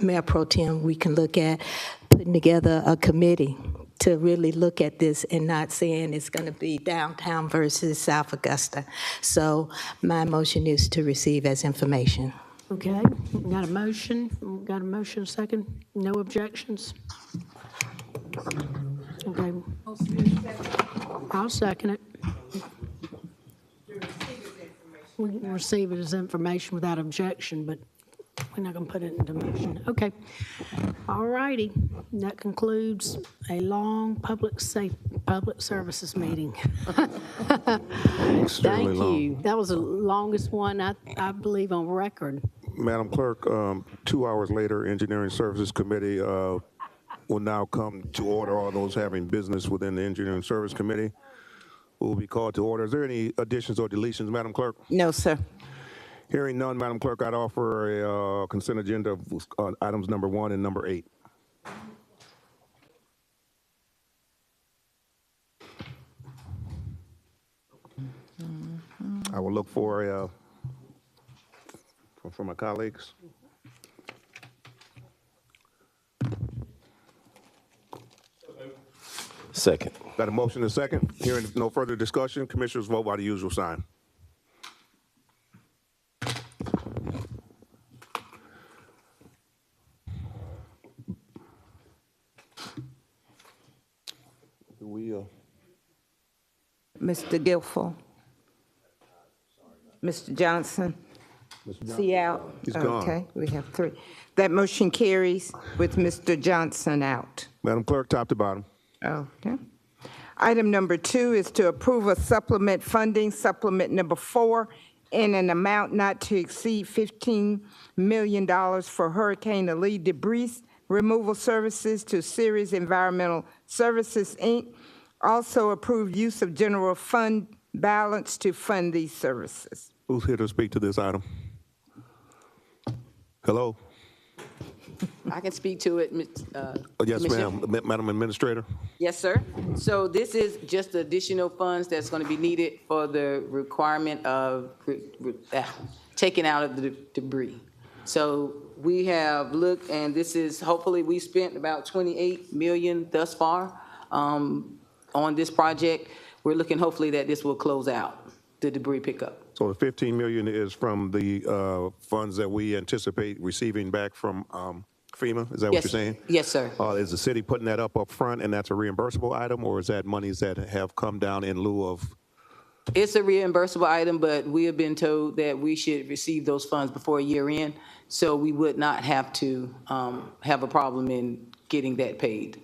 Mayor Pro Tem, we can look at putting together a committee to really look at this and not saying it's going to be downtown versus South Augusta. So my motion is to receive as information. Okay, we got a motion, second. No objections? Okay. I'll second it. We can receive it as information without objection, but we're not going to put it into motion. Okay. All righty. That concludes a long public services meeting. Thank you. That was the longest one, I believe, on record. Madam Clerk, 2 hours later, Engineering Services Committee will now come to order. All those having business within the Engineering Service Committee will be called to order. Is there any additions or deletions, Madam Clerk? No, sir. Hearing none, Madam Clerk, I'd offer a consent agenda of items number 1 and number 8. I will look for from my colleagues. Second. Got a motion and a second. Hearing no further discussion, commissioners vote by the usual sign. Mr. Guilfoyle. Mr. Johnson. Is he out? He's gone. Okay, we have 3. That motion carries with Mr. Johnson out. Madam Clerk, top to bottom. Okay. Item number 2 is to approve a supplement funding, supplement number 4, in an amount not to exceed $15 million for Hurricane Elite debris removal services to Ceres Environmental Services, Inc. Also approve use of general fund balance to fund these services. Who's here to speak to this item? Hello? I can speak to it, Yes, Commissioner. ma'am. Madam Administrator? Yes, sir. So this is just additional funds that's going to be needed for the requirement of taking out of the debris. So we have looked, and this is, hopefully, we spent about $28 million thus far on this project. We're looking, hopefully, that this will close out the debris pickup. So the $15 million is from the funds that we anticipate receiving back from FEMA? Is that what you're saying? Yes, sir. Is the city putting that up front, and that's a reimbursable item, or is that monies that have come down in lieu of? It's a reimbursable item, but we have been told that we should receive those funds before year end, so we would not have to have a problem in getting that paid.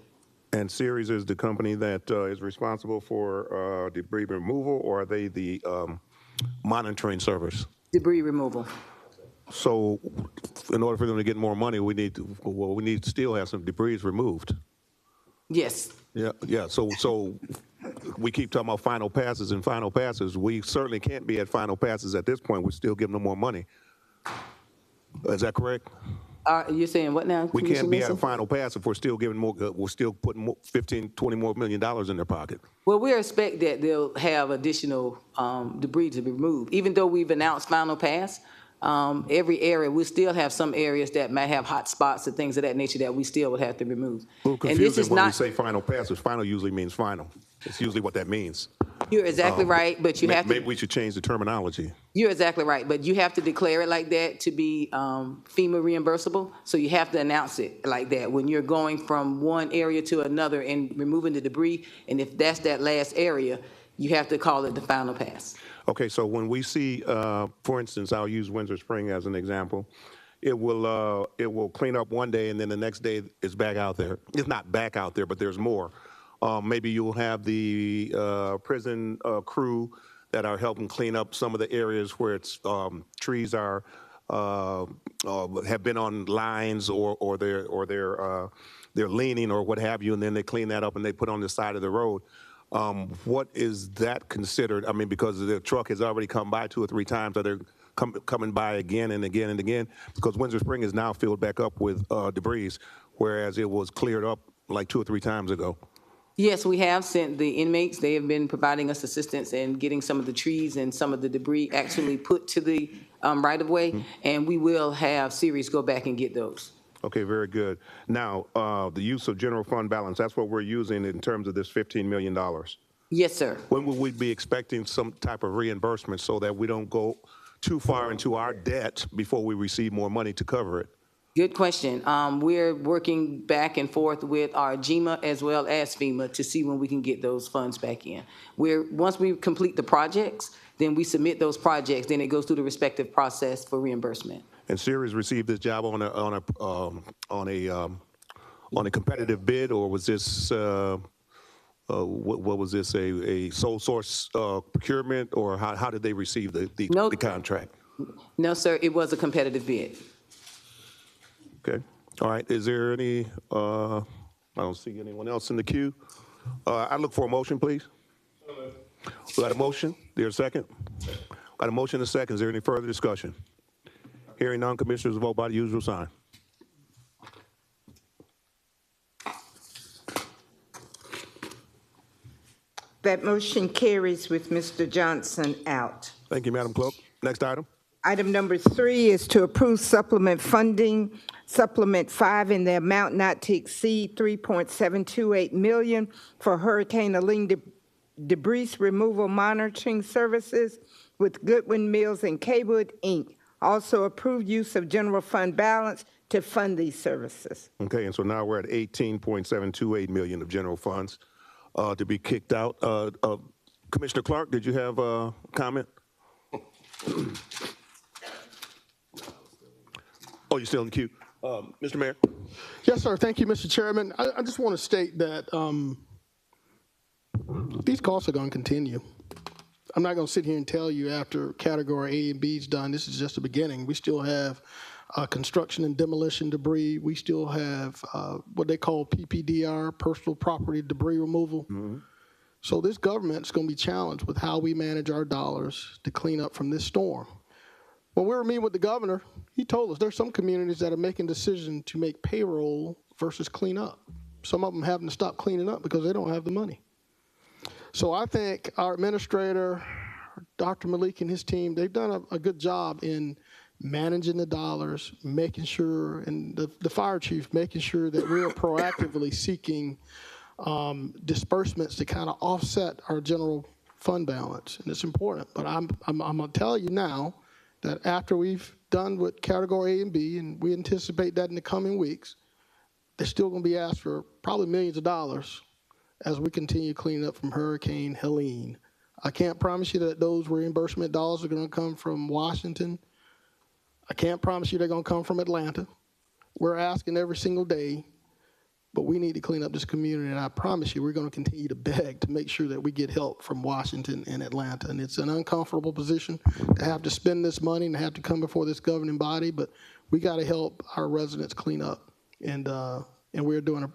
And Ceres is the company that is responsible for debris removal, or are they the monitoring service? Debris removal. So in order for them to get more money, we need to still have some debris removed. Yes. Yeah. So we keep talking about final passes and final passes. We certainly can't be at final passes at this point. We're still giving them more money. Is that correct? You're saying what now? We can't be at a Mason? final pass if we're still giving more. We're still putting more, $15-20 more million in their pocket. Well, we expect that they'll have additional debris to be removed. Even though we've announced final pass, every area, we still have some areas that might have hot spots and things of that nature that we still would have to remove. A little And this confusing is when we not, say final passes. Final usually means final. It's usually what that means. you're exactly right, but you have to. Maybe we should change the terminology. You're exactly right, but you have to declare it like that to be FEMA reimbursable. So you have to announce it like that when you're going from one area to another and removing the debris. And if that's that last area, you have to call it the final pass. Okay, so when we see, for instance, I'll use Windsor Spring as an example. It will clean up one day, and then the next day it's back out there. It's not back out there, but there's more. Maybe you'll have the prison crew that are helping clean up some of the areas where it's trees are have been on lines or they're leaning or what have you, and then they clean that up and they put on the side of the road. What is that considered? I mean, because the truck has already come by 2 or 3 times, or they're coming by again and again and again, because Windsor Spring is now filled back up with debris, whereas it was cleared up like 2 or 3 times ago. Yes, we have sent the inmates. They have been providing us assistance in getting some of the trees and some of the debris actually put to the right-of-way, and we will have Ceres go back and get those. Okay, very good. Now, the use of general fund balance, that's what we're using in terms of this $15 million. Yes, sir. When will we be expecting some type of reimbursement so that we don't go too far into our debt before we receive more money to cover it? Good question. We're working back and forth with our GMA as well as FEMA to see when we can get those funds back in. Once we complete the projects, then we submit those projects, then it goes through the respective process for reimbursement. And Sirius received this job on a competitive bid, or was this what was this, a sole source procurement, or how did they receive the contract? No, sir, it was a competitive bid. Okay. All right. Is there any? I don't see anyone else in the queue. I look for a motion, please. We got a motion. There's a second. Got a motion and a second. Is there any further discussion? Hearing none, commissioners vote by the usual sign. That motion carries with Mr. Johnson out. Thank you, Madam Clerk. Next item. Item number 3 is to approve supplement funding, Supplement 5 in the amount not to exceed $3.728 million for Hurricane Helene debris removal monitoring services with Goodwin Mills and Kaywood, Inc. Also approve use of general fund balance to fund these services. Okay, and so now we're at $18.728 million of general funds to be kicked out. Commissioner Clark, did you have a comment? Oh, you're still in the queue. Mr. Mayor? Yes, sir. Thank you, Mr. Chairman. I just want to state that these costs are going to continue. I'm not going to sit here and tell you after category A and B is done, this is just the beginning. We still have construction and demolition debris. We still have what they call PPDR, personal property debris removal. Mm-hmm. So this government is going to be challenged with how we manage our dollars to clean up from this storm. When we were meeting with the governor, he told us there's some communities that are making decisions to make payroll versus clean up. Some of them having to stop cleaning up because they don't have the money. So I think our administrator, Dr. Malik and his team, they've done a good job in managing the dollars, making sure, and the fire chief, making sure that we're proactively seeking disbursements to kind of offset our general fund balance. And it's important. But I'm going to tell you now that after we've done with category A and B, and we anticipate that in the coming weeks, they're still going to be asked for probably millions of dollars as we continue cleaning up from Hurricane Helene. I can't promise you that those reimbursement dollars are going to come from Washington. I can't promise you they're going to come from Atlanta. We're asking every single day, but we need to clean up this community, and I promise you we're going to continue to beg to make sure that we get help from Washington and Atlanta. And it's an uncomfortable position to have to spend this money and have to come before this governing body, but we got to help our residents clean up, and we're doing a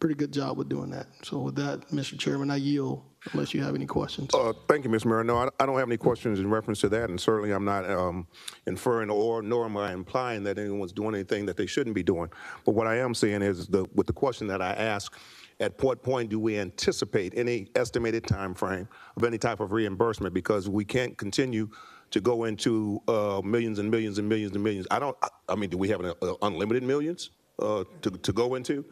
pretty good job with doing that. So with that, Mr. Chairman, I yield unless you have any questions. Thank you, Mr. Mayor. No, I don't have any questions in reference to that, and certainly I'm not inferring nor am I implying that anyone's doing anything that they shouldn't be doing. But what I am saying is, with the question that I asked, at what point do we anticipate any estimated time frame of any type of reimbursement? Because we can't continue to go into millions and millions and millions and millions. I mean, do we have unlimited millions to go into?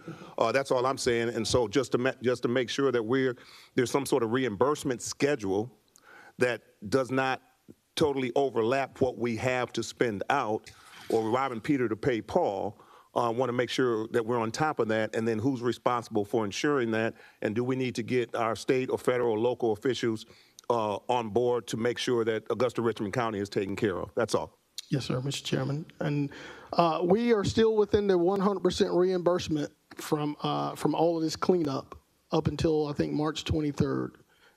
That's all I'm saying. And so just to make sure that there's some sort of reimbursement schedule that does not totally overlap what we have to spend out, or robbing Peter to pay Paul. Want to make sure that we're on top of that, and then who's responsible for ensuring that, and do we need to get our state or federal or local officials on board to make sure that Augusta Richmond County is taken care of? That's all. Yes, sir, Mr. Chairman. And we are still within the 100% reimbursement from all of this cleanup up until, I think, March 23rd.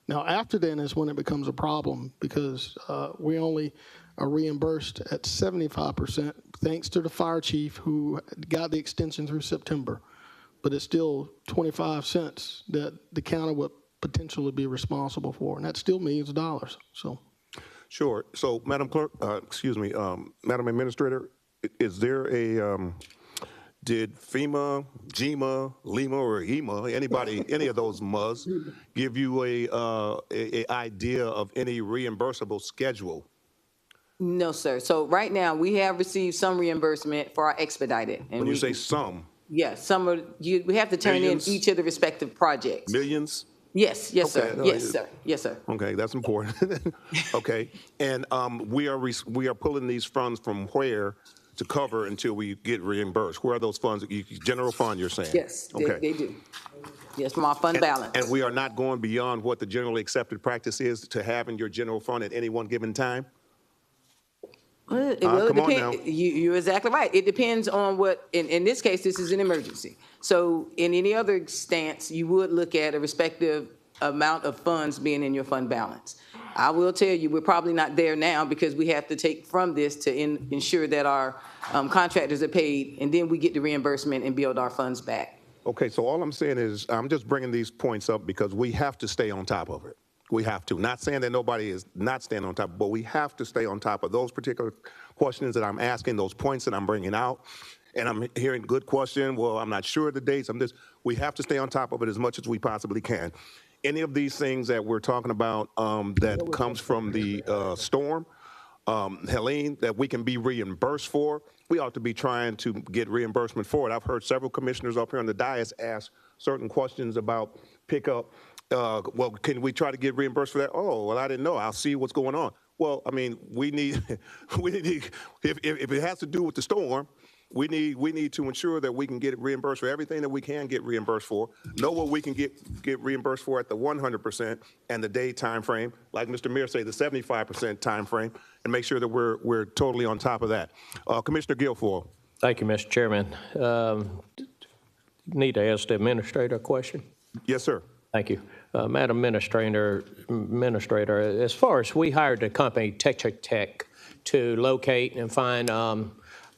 Now, after then is when it becomes a problem, because we only are reimbursed at 75%, thanks to the fire chief who got the extension through September. But it's still 25 cents that the county would potentially be responsible for, and that still millions of dollars. So. Sure. So, Madam Clerk, Madam Administrator, is there did FEMA, GMA, LEMA, or EMA, any of those MUS, give you a idea of any reimbursable schedule No, sir. So right now, we have received some reimbursement for our expedited. And When you we- say some, Yes, some are, we have to turn in Millions? each of the respective projects. millions? Yes, yes, sir. Okay, no, Yes, sir. Yes, sir. Okay, that's important. Okay, and we are pulling these funds from where to cover until we get reimbursed? Where are those funds? General fund, you're saying? Yes, Okay. they do. Yes, from our fund balance. And we are not going beyond what the generally accepted practice is to have in your general fund at any one given time? Well, it come on depends. now. You're exactly right. It depends on what, in this case, this is an emergency. So in any other stance, you would look at a respective amount of funds being in your fund balance. I will tell you, we're probably not there now because we have to take from this to ensure that our contractors are paid, and then we get the reimbursement and build our funds back. Okay, so all I'm saying is, I'm just bringing these points up because we have to stay on top of it. We have to. Not saying that nobody is not staying on top, but we have to stay on top of those particular questions that I'm asking, those points that I'm bringing out. And I'm hearing good question. Well, I'm not sure of the dates. We have to stay on top of it as much as we possibly can. Any of these things that we're talking about that comes from the storm, Helene, that we can be reimbursed for, we ought to be trying to get reimbursement for it. I've heard several commissioners up here on the dais ask certain questions about pickup. Well, can we try to get reimbursed for that? Oh, well, I didn't know. I'll see what's going on. Well, I mean, we need, if it has to do with the storm, we need to ensure that we can get reimbursed for everything that we can get reimbursed for, know what we can get reimbursed for at the 100% and the day time frame, like Mr. Mayor say, the 75% time frame, and make sure that we're totally on top of that. Commissioner Guilfoyle. Thank you, Mr. Chairman. Need to ask the administrator a question? Yes, sir. Thank you. Madam Administrator, as far as we hired the company Tetra Tech to locate and find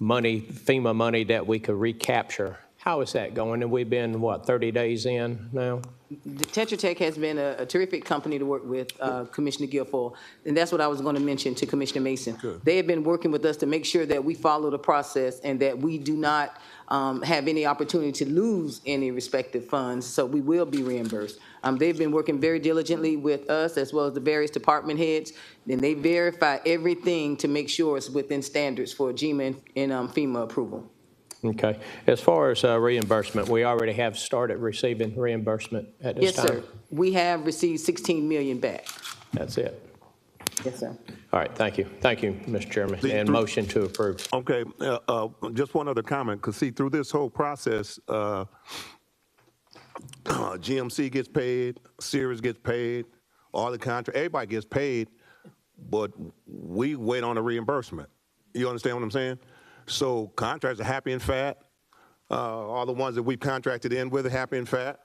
money, FEMA money that we could recapture, how is that going? And we've been, 30 days in now? Tetra Tech has been a terrific company to work with, Commissioner Guilfoyle, and that's what I was going to mention to Commissioner Mason. Good. They have been working with us to make sure that we follow the process and that we do not have any opportunity to lose any respective funds, so we will be reimbursed. They've been working very diligently with us as well as the various department heads, and they verify everything to make sure it's within standards for GMA and FEMA approval. Okay. As far as reimbursement, we already have started receiving reimbursement at this time? Yes, sir. We have received 16 million back. That's it? Yes, sir. All right, thank you. Thank you, Mr. Chairman, and motion to approve. Okay, just one other comment, because see, through this whole process, GMC gets paid, Sears gets paid, all the everybody gets paid, but we wait on a reimbursement. You understand what I'm saying? So contractors are happy and fat. All the ones that we've contracted in with are happy and fat.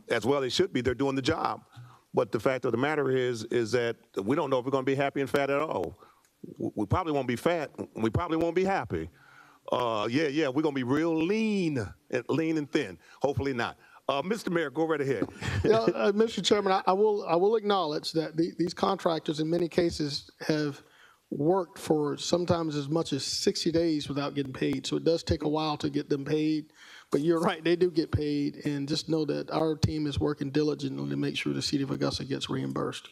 As well they should be, they're doing the job. But the fact of the matter is that we don't know if we're going to be happy and fat at all. We probably won't be fat. We probably won't be happy. We're going to be real lean and thin. Hopefully not. Mr. Mayor, go right ahead. Yeah, Mr. Chairman, I will acknowledge that these contractors in many cases have worked for sometimes as much as 60 days without getting paid. So it does take a while to get them paid. But you're right, they do get paid. And just know that our team is working diligently to make sure the city of Augusta gets reimbursed.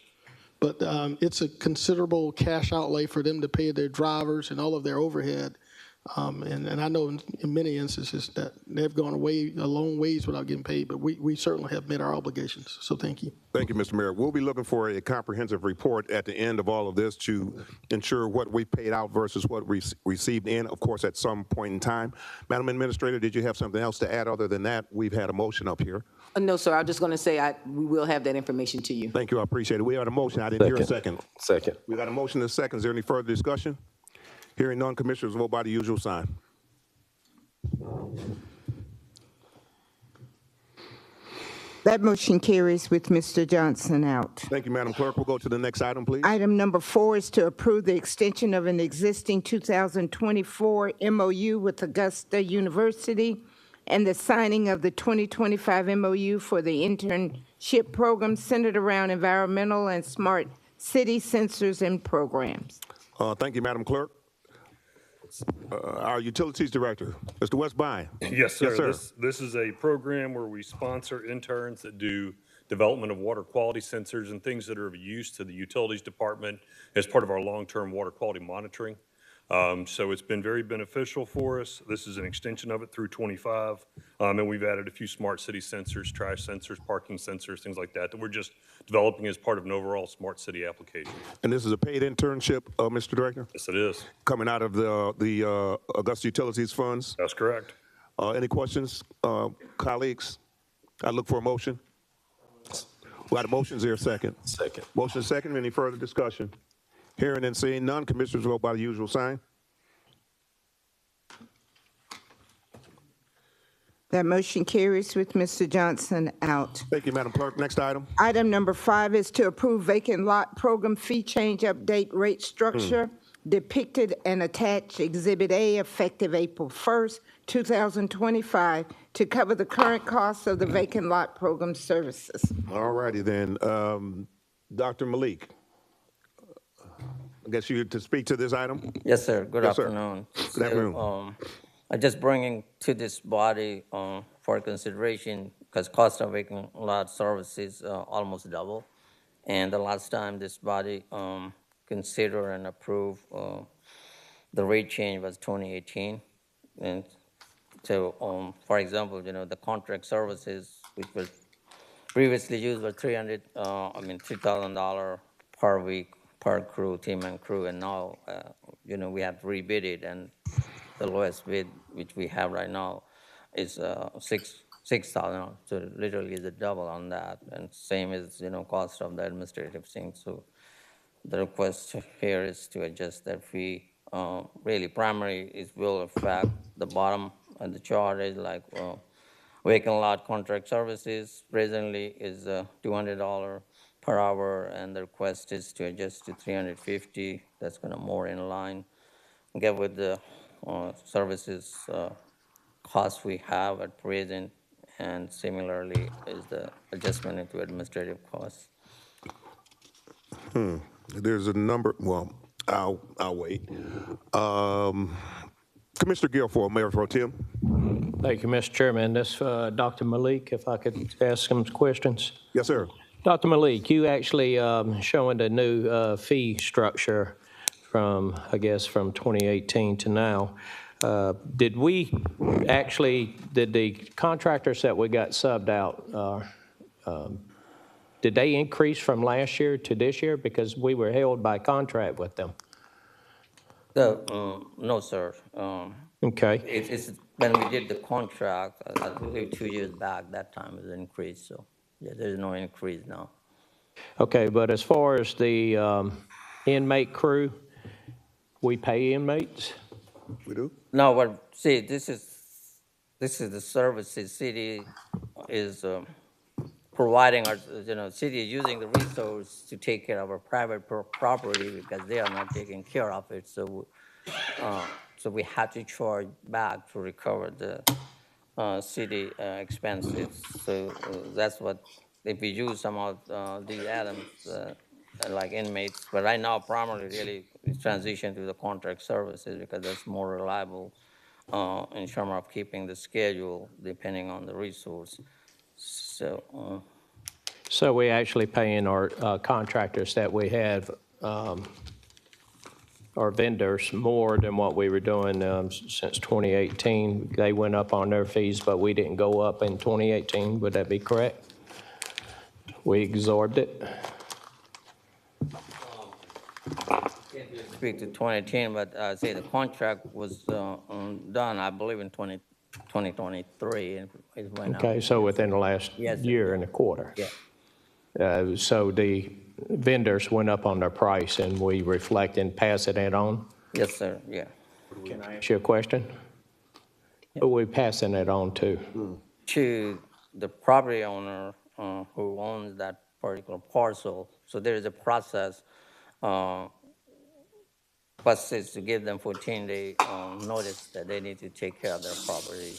But it's a considerable cash outlay for them to pay their drivers and all of their overhead. And I know in many instances that they've gone a long ways without getting paid, but we certainly have met our obligations. So thank you. Thank you, Mr. Mayor. We'll be looking for a comprehensive report at the end of all of this to ensure what we paid out versus what we received in, of course, at some point in time. Madam Administrator, did you have something else to add other than that? We've had a motion up here. No, sir, I'm just going to say we will have that information to you. Thank you, I appreciate it. We had a motion. I didn't hear a second. Second. We got a motion and a second. Is there any further discussion? Hearing none, commissioners vote by the usual sign. That motion carries with Mr. Johnson out. Thank you, Madam Clerk. We'll go to the next item, please. Item number 4 is to approve the extension of an existing 2024 MOU with Augusta University and the signing of the 2025 MOU for the internship program centered around environmental and smart city sensors and programs. Thank you, Madam Clerk. Our Utilities Director, Mr. Westbine. Yes, sir. Yes, sir. This is a program where we sponsor interns that do development of water quality sensors and things that are of use to the utilities department as part of our long-term water quality monitoring. So it's been very beneficial for us. This is an extension of it through 25, and we've added a few smart city sensors, trash sensors, parking sensors, things like that we're just developing as part of an overall smart city application. And this is a paid internship, Mr. Director? Yes, it is. Coming out of the Augusta Utilities funds? That's correct. Any questions, colleagues? I look for a motion. We got a motion. Is there a second? Second. Motion second. Any further discussion? Hearing and seeing none, commissioners vote by the usual sign. That motion carries with Mr. Johnson out. Thank you, Madam Clerk. Next item. Item number 5 is to approve vacant lot program fee change update rate structure depicted and attached Exhibit A effective April 1st, 2025 to cover the current costs of the vacant lot program services. All righty then. Dr. Malik, I guess you to speak to this item? Yes, sir. Good Yes, sir. afternoon. Good afternoon. I'm just bringing to this body for consideration because cost of vacant lot services almost double. And the last time this body consider and approve the rate change was 2018. And so, for example, the contract services, which was previously used were $3,000 per week per crew, team and crew, and now, we have rebid it, and the lowest bid, which we have right now, is $6,000. So literally is a double on that, and same as, cost of the administrative thing. So the request here is to adjust that fee. Really, primary is will affect the bottom of the chart is like vacant lot contract services presently is $200 per hour, and the request is to adjust to $350. That's going to more in line, get with the services costs we have at present, and similarly is the adjustment into administrative costs. There's a number. Well, I'll wait. Commissioner Guilfoyle, Mayor Pro Tem. Thank you, Mr. Chairman. This Dr. Malik, if I could ask some questions. Yes, sir. Dr. Malik, you actually showing the new fee structure from 2018 to now. Did the contractors that we got subbed out, did they increase from last year to this year because we were held by contract with them? No, sir. Okay. It's when we did the contract, I believe 2 years back, that time was increased. So yeah, there's no increase now. Okay, but as far as the inmate crew, we pay inmates? We do? No, well, see, this is the services city is providing our, city is using the resource to take care of our private property because they are not taking care of it. So, so we have to charge back to recover the city expenses. So that's what, if we use some of these items, like inmates, but right now primarily really transition to the contract services because that's more reliable in terms of keeping the schedule depending on the resource. So we actually paying our contractors that we have, our vendors, more than what we were doing since 2018. They went up on their fees, but we didn't go up in 2018. Would that be correct? We absorbed it. Speak to 2018, but say the contract was done, I believe, in 2023. And it went up. Okay, so within the last year and a quarter. Yeah. So the vendors went up on their price and we reflect and pass it on? Yes, sir, yeah. Can I ask you a question? Who are we passing it on to? To the property owner who owns that particular parcel. So there is a process. First is to give them 14-day notice that they need to take care of their property.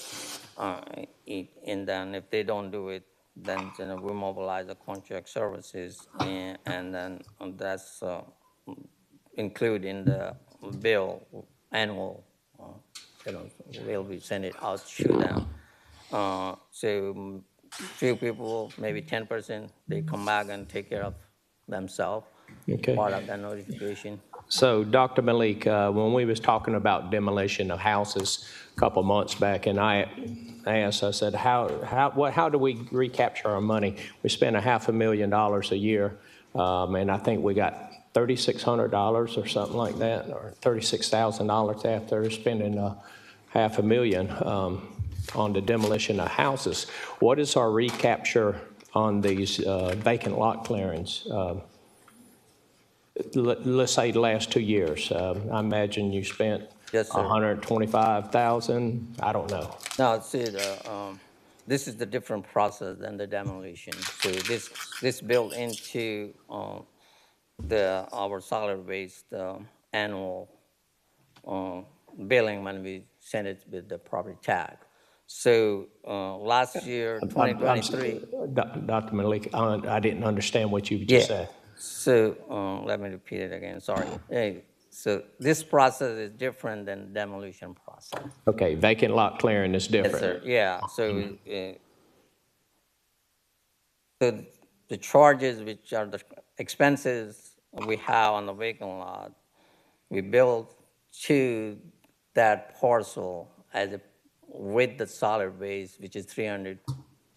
And then if they don't do it, then we mobilize the contract services, and then that's included in the bill, annual, we'll be send it out to them. So few people, maybe 10%, they come back and take care of themselves, Okay. part of that notification. So, Dr. Malik, when we was talking about demolition of houses a couple months back, and I asked, I said, how do we recapture our money? We spend $500,000 a year, and I think we got $3,600 or something like that, or $36,000 after spending $500,000 on the demolition of houses. What is our recapture on these vacant lot clearings? Let's say the last 2 years. I imagine you spent Yes, sir. $125,000. I don't know. Now, see, this is the different process than the demolition. So this built into our solid waste annual billing when we send it with the property tag. So last year, 2023. Dr. Malik, I didn't understand what you just said. So let me repeat it again, sorry. So this process is different than demolition process. Okay, vacant lot clearing is different. Yes, sir. Yeah, so, so the charges, which are the expenses we have on the vacant lot, we bill to that parcel as a, with the solid waste, which is $350,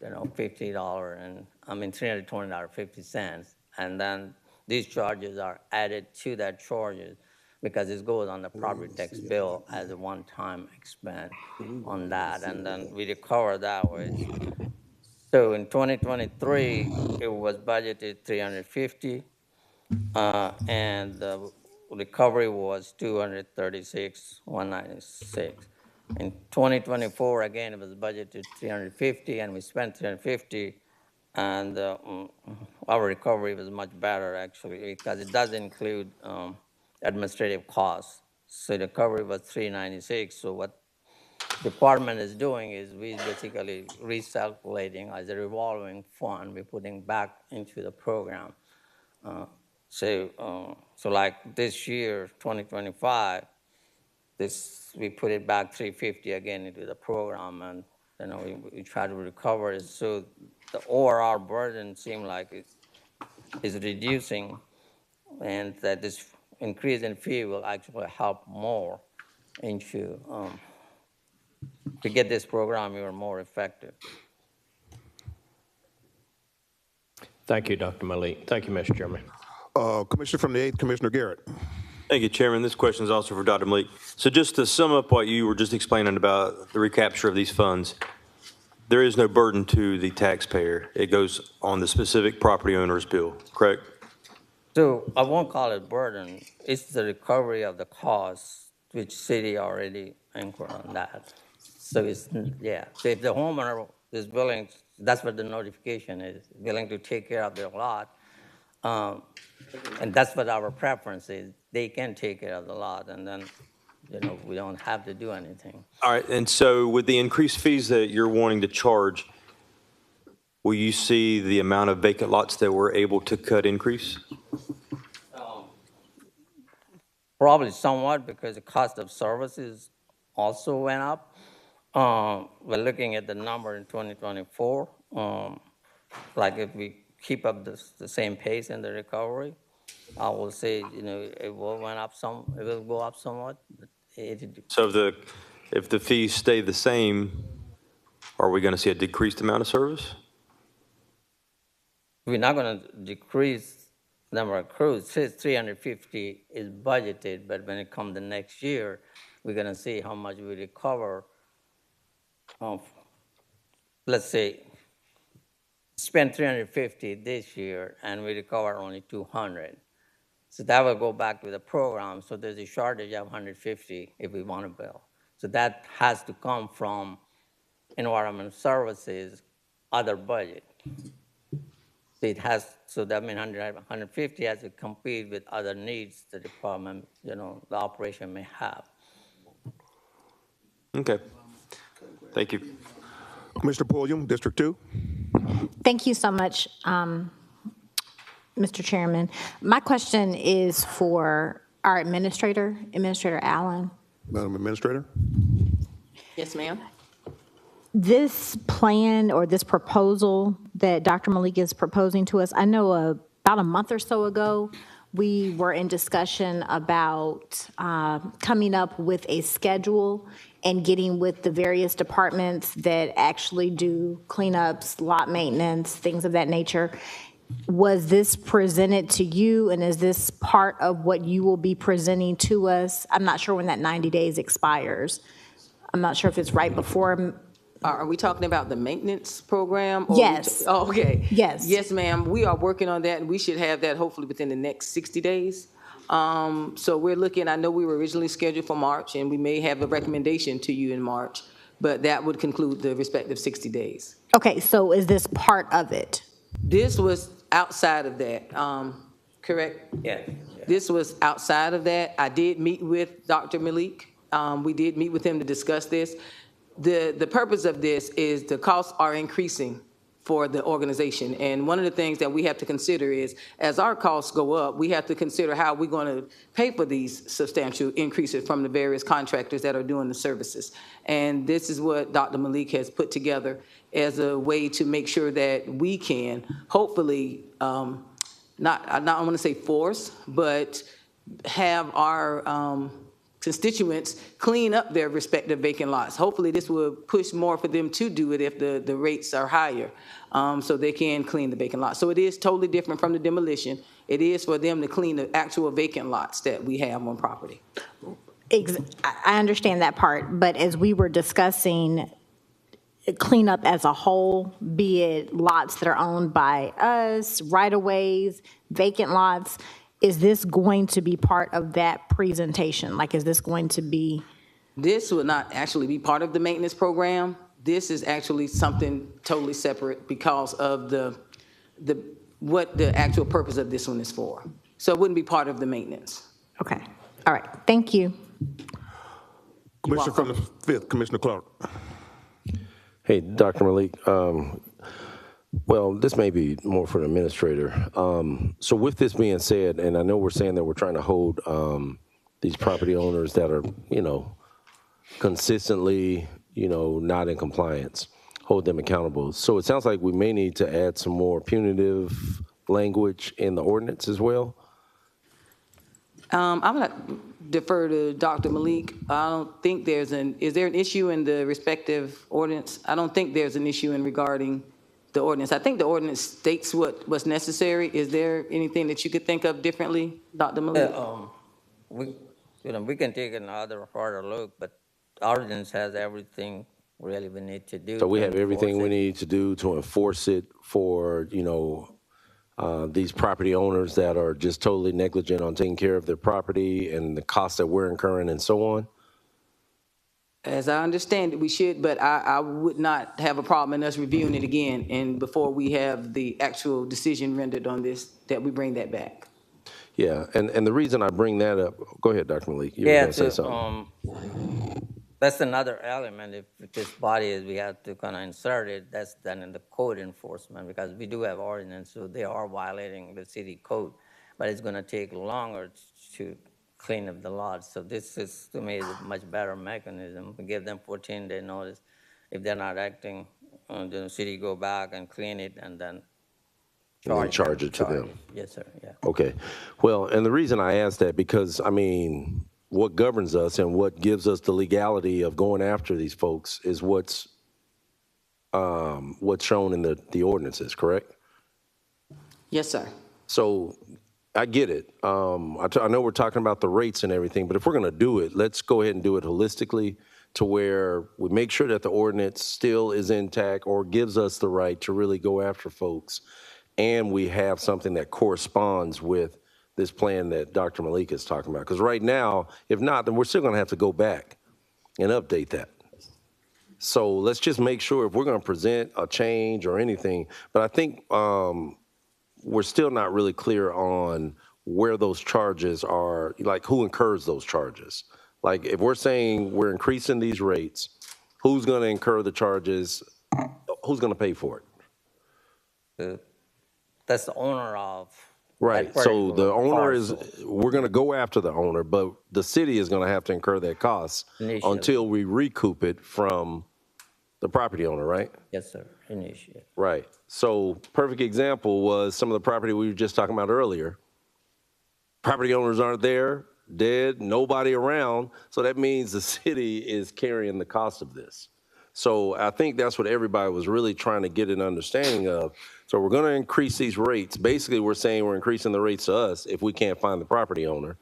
and $320.50. And then these charges are added to that charges because it goes on the property tax bill as a one-time expense on that, and then we recover that way. So in 2023, it was budgeted $350, and the recovery was $236,196. In 2024, again, it was budgeted $350, and we spent $350. And our recovery was much better, actually, because it does include administrative costs. So the recovery was $396. So what the department is doing is we basically recirculating as a revolving fund. We're putting back into the program. So like this year, 2025, we put it back $350 again into the program, and we try to recover it. So the overall burden seems like it is reducing, and that this increase in fee will actually help more into to get this program even more effective. Thank you, Dr. Malik. Thank you, Mr. Chairman. Commissioner from the 8th, Commissioner Garrett. Thank you, Chairman. This question is also for Dr. Malik. So just to sum up what you were just explaining about the recapture of these funds, there is no burden to the taxpayer. It goes on the specific property owner's bill, correct? So I won't call it burden. It's the recovery of the costs, which city already anchored on that. So it's, yeah. So if the homeowner is willing, that's what the notification is, willing to take care of their lot, and that's what our preference is. They can take care of the lot, and then, we don't have to do anything. All right, and so with the increased fees that you're wanting to charge, will you see the amount of vacant lots that we're able to cut increase? Probably somewhat, because the cost of services also went up. We're looking at the number in 2024. Like if we keep up the same pace in the recovery, I will say, it will go up somewhat. So if the fees stay the same, are we going to see a decreased amount of service? We're not going to decrease the number of crews. 350 is budgeted, but when it comes the next year, we're going to see how much we recover. Let's say, spend 350 this year, and we recover only 200. So that will go back to the program. So there's a shortage of 150 if we want to build. So that has to come from environmental services, other budget. So that means 150 has to compete with other needs the department, the operation may have. Okay. Thank you. Commissioner Pulliam, District 2. Thank you so much, Mr. Chairman. My question is for our administrator, Administrator Allen. Madam Administrator. Yes, ma'am. This plan or this proposal that Dr. Malik is proposing to us, I know about a month or so ago, we were in discussion about coming up with a schedule and getting with the various departments that actually do cleanups, lot maintenance, things of that nature. Was this presented to you, and is this part of what you will be presenting to us? I'm not sure when that 90 days expires. I'm not sure if it's right before. Are we talking about the maintenance program? Yes. Oh, okay. Yes. Yes, ma'am. We are working on that, and we should have that hopefully within the next 60 days. So we're looking, I know we were originally scheduled for March, and we may have a recommendation to you in March, but that would conclude the respective 60 days. Okay, so is this part of it? This was outside of that, correct? Yeah. This was outside of that. I did meet with Dr. Malik. We did meet with him to discuss this. The purpose of this is the costs are increasing for the organization. And one of the things that we have to consider is, as our costs go up, we have to consider how we're going to pay for these substantial increases from the various contractors that are doing the services. And this is what Dr. Malik has put together as a way to make sure that we can hopefully, I don't want to say force, but have our constituents clean up their respective vacant lots. Hopefully this will push more for them to do it if the rates are higher, so they can clean the vacant lots. So it is totally different from the demolition. It is for them to clean the actual vacant lots that we have on property. I understand that part, but as we were discussing cleanup as a whole, be it lots that are owned by us, right-of-ways, vacant lots, is this going to be part of that presentation? Like, is this going to be? This would not actually be part of the maintenance program. This is actually something totally separate because of what the actual purpose of this one is for. So it wouldn't be part of the maintenance. Okay, all right, thank you. Commissioner from the 5th, Commissioner Clark. Hey, Dr. Malik. Well, this may be more for the administrator. So with this being said, and I know we're saying that we're trying to hold these property owners that are, consistently, not in compliance, hold them accountable. So it sounds like we may need to add some more punitive language in the ordinance as well. I'm going to defer to Dr. Malik. I don't think is there an issue in the respective ordinance? I don't think there's an issue in regarding the ordinance. I think the ordinance states what's necessary. Is there anything that you could think of differently, Dr. Malik? We can take another harder look, but the ordinance has everything really we need to do. So we have everything we need to do to enforce it for, these property owners that are just totally negligent on taking care of their property and the costs that we're incurring and so on. As I understand it, we should, but I would not have a problem in us reviewing it again, and before we have the actual decision rendered on this, that we bring that back. Yeah, and the reason I bring that up, go ahead, Dr. Malik, you were going to say something. That's another element. If this body is, we have to kind of insert it, that's done in the code enforcement, because we do have ordinance, so they are violating the city code, but it's going to take longer to clean up the lots. So this is, to me, is a much better mechanism. We give them 14-day notice. If they're not acting, the city go back and clean it and then charge it to them. Yes, sir, yeah. Okay. Well, and the reason I asked that, because, what governs us and what gives us the legality of going after these folks is what's shown in the ordinances, correct? Yes, sir. So I get it. I know we're talking about the rates and everything, but if we're going to do it, let's go ahead and do it holistically to where we make sure that the ordinance still is intact or gives us the right to really go after folks, and we have something that corresponds with this plan that Dr. Malik is talking about. Because right now, if not, then we're still going to have to go back and update that. So let's just make sure if we're going to present a change or anything, but I think we're still not really clear on where those charges are, like who incurs those charges. Like if we're saying we're increasing these rates, who's going to incur the charges? Who's going to pay for it? That's the owner of. Right, so the owner we're going to go after the owner, but the city is going to have to incur that cost until we recoup it from the property owner, right? Yes, sir, initiate. Right. So perfect example was some of the property we were just talking about earlier. Property owners aren't there, dead, nobody around. So that means the city is carrying the cost of this. So I think that's what everybody was really trying to get an understanding of. So we're going to increase these rates. Basically, we're saying we're increasing the rates to us if we can't find the property owner.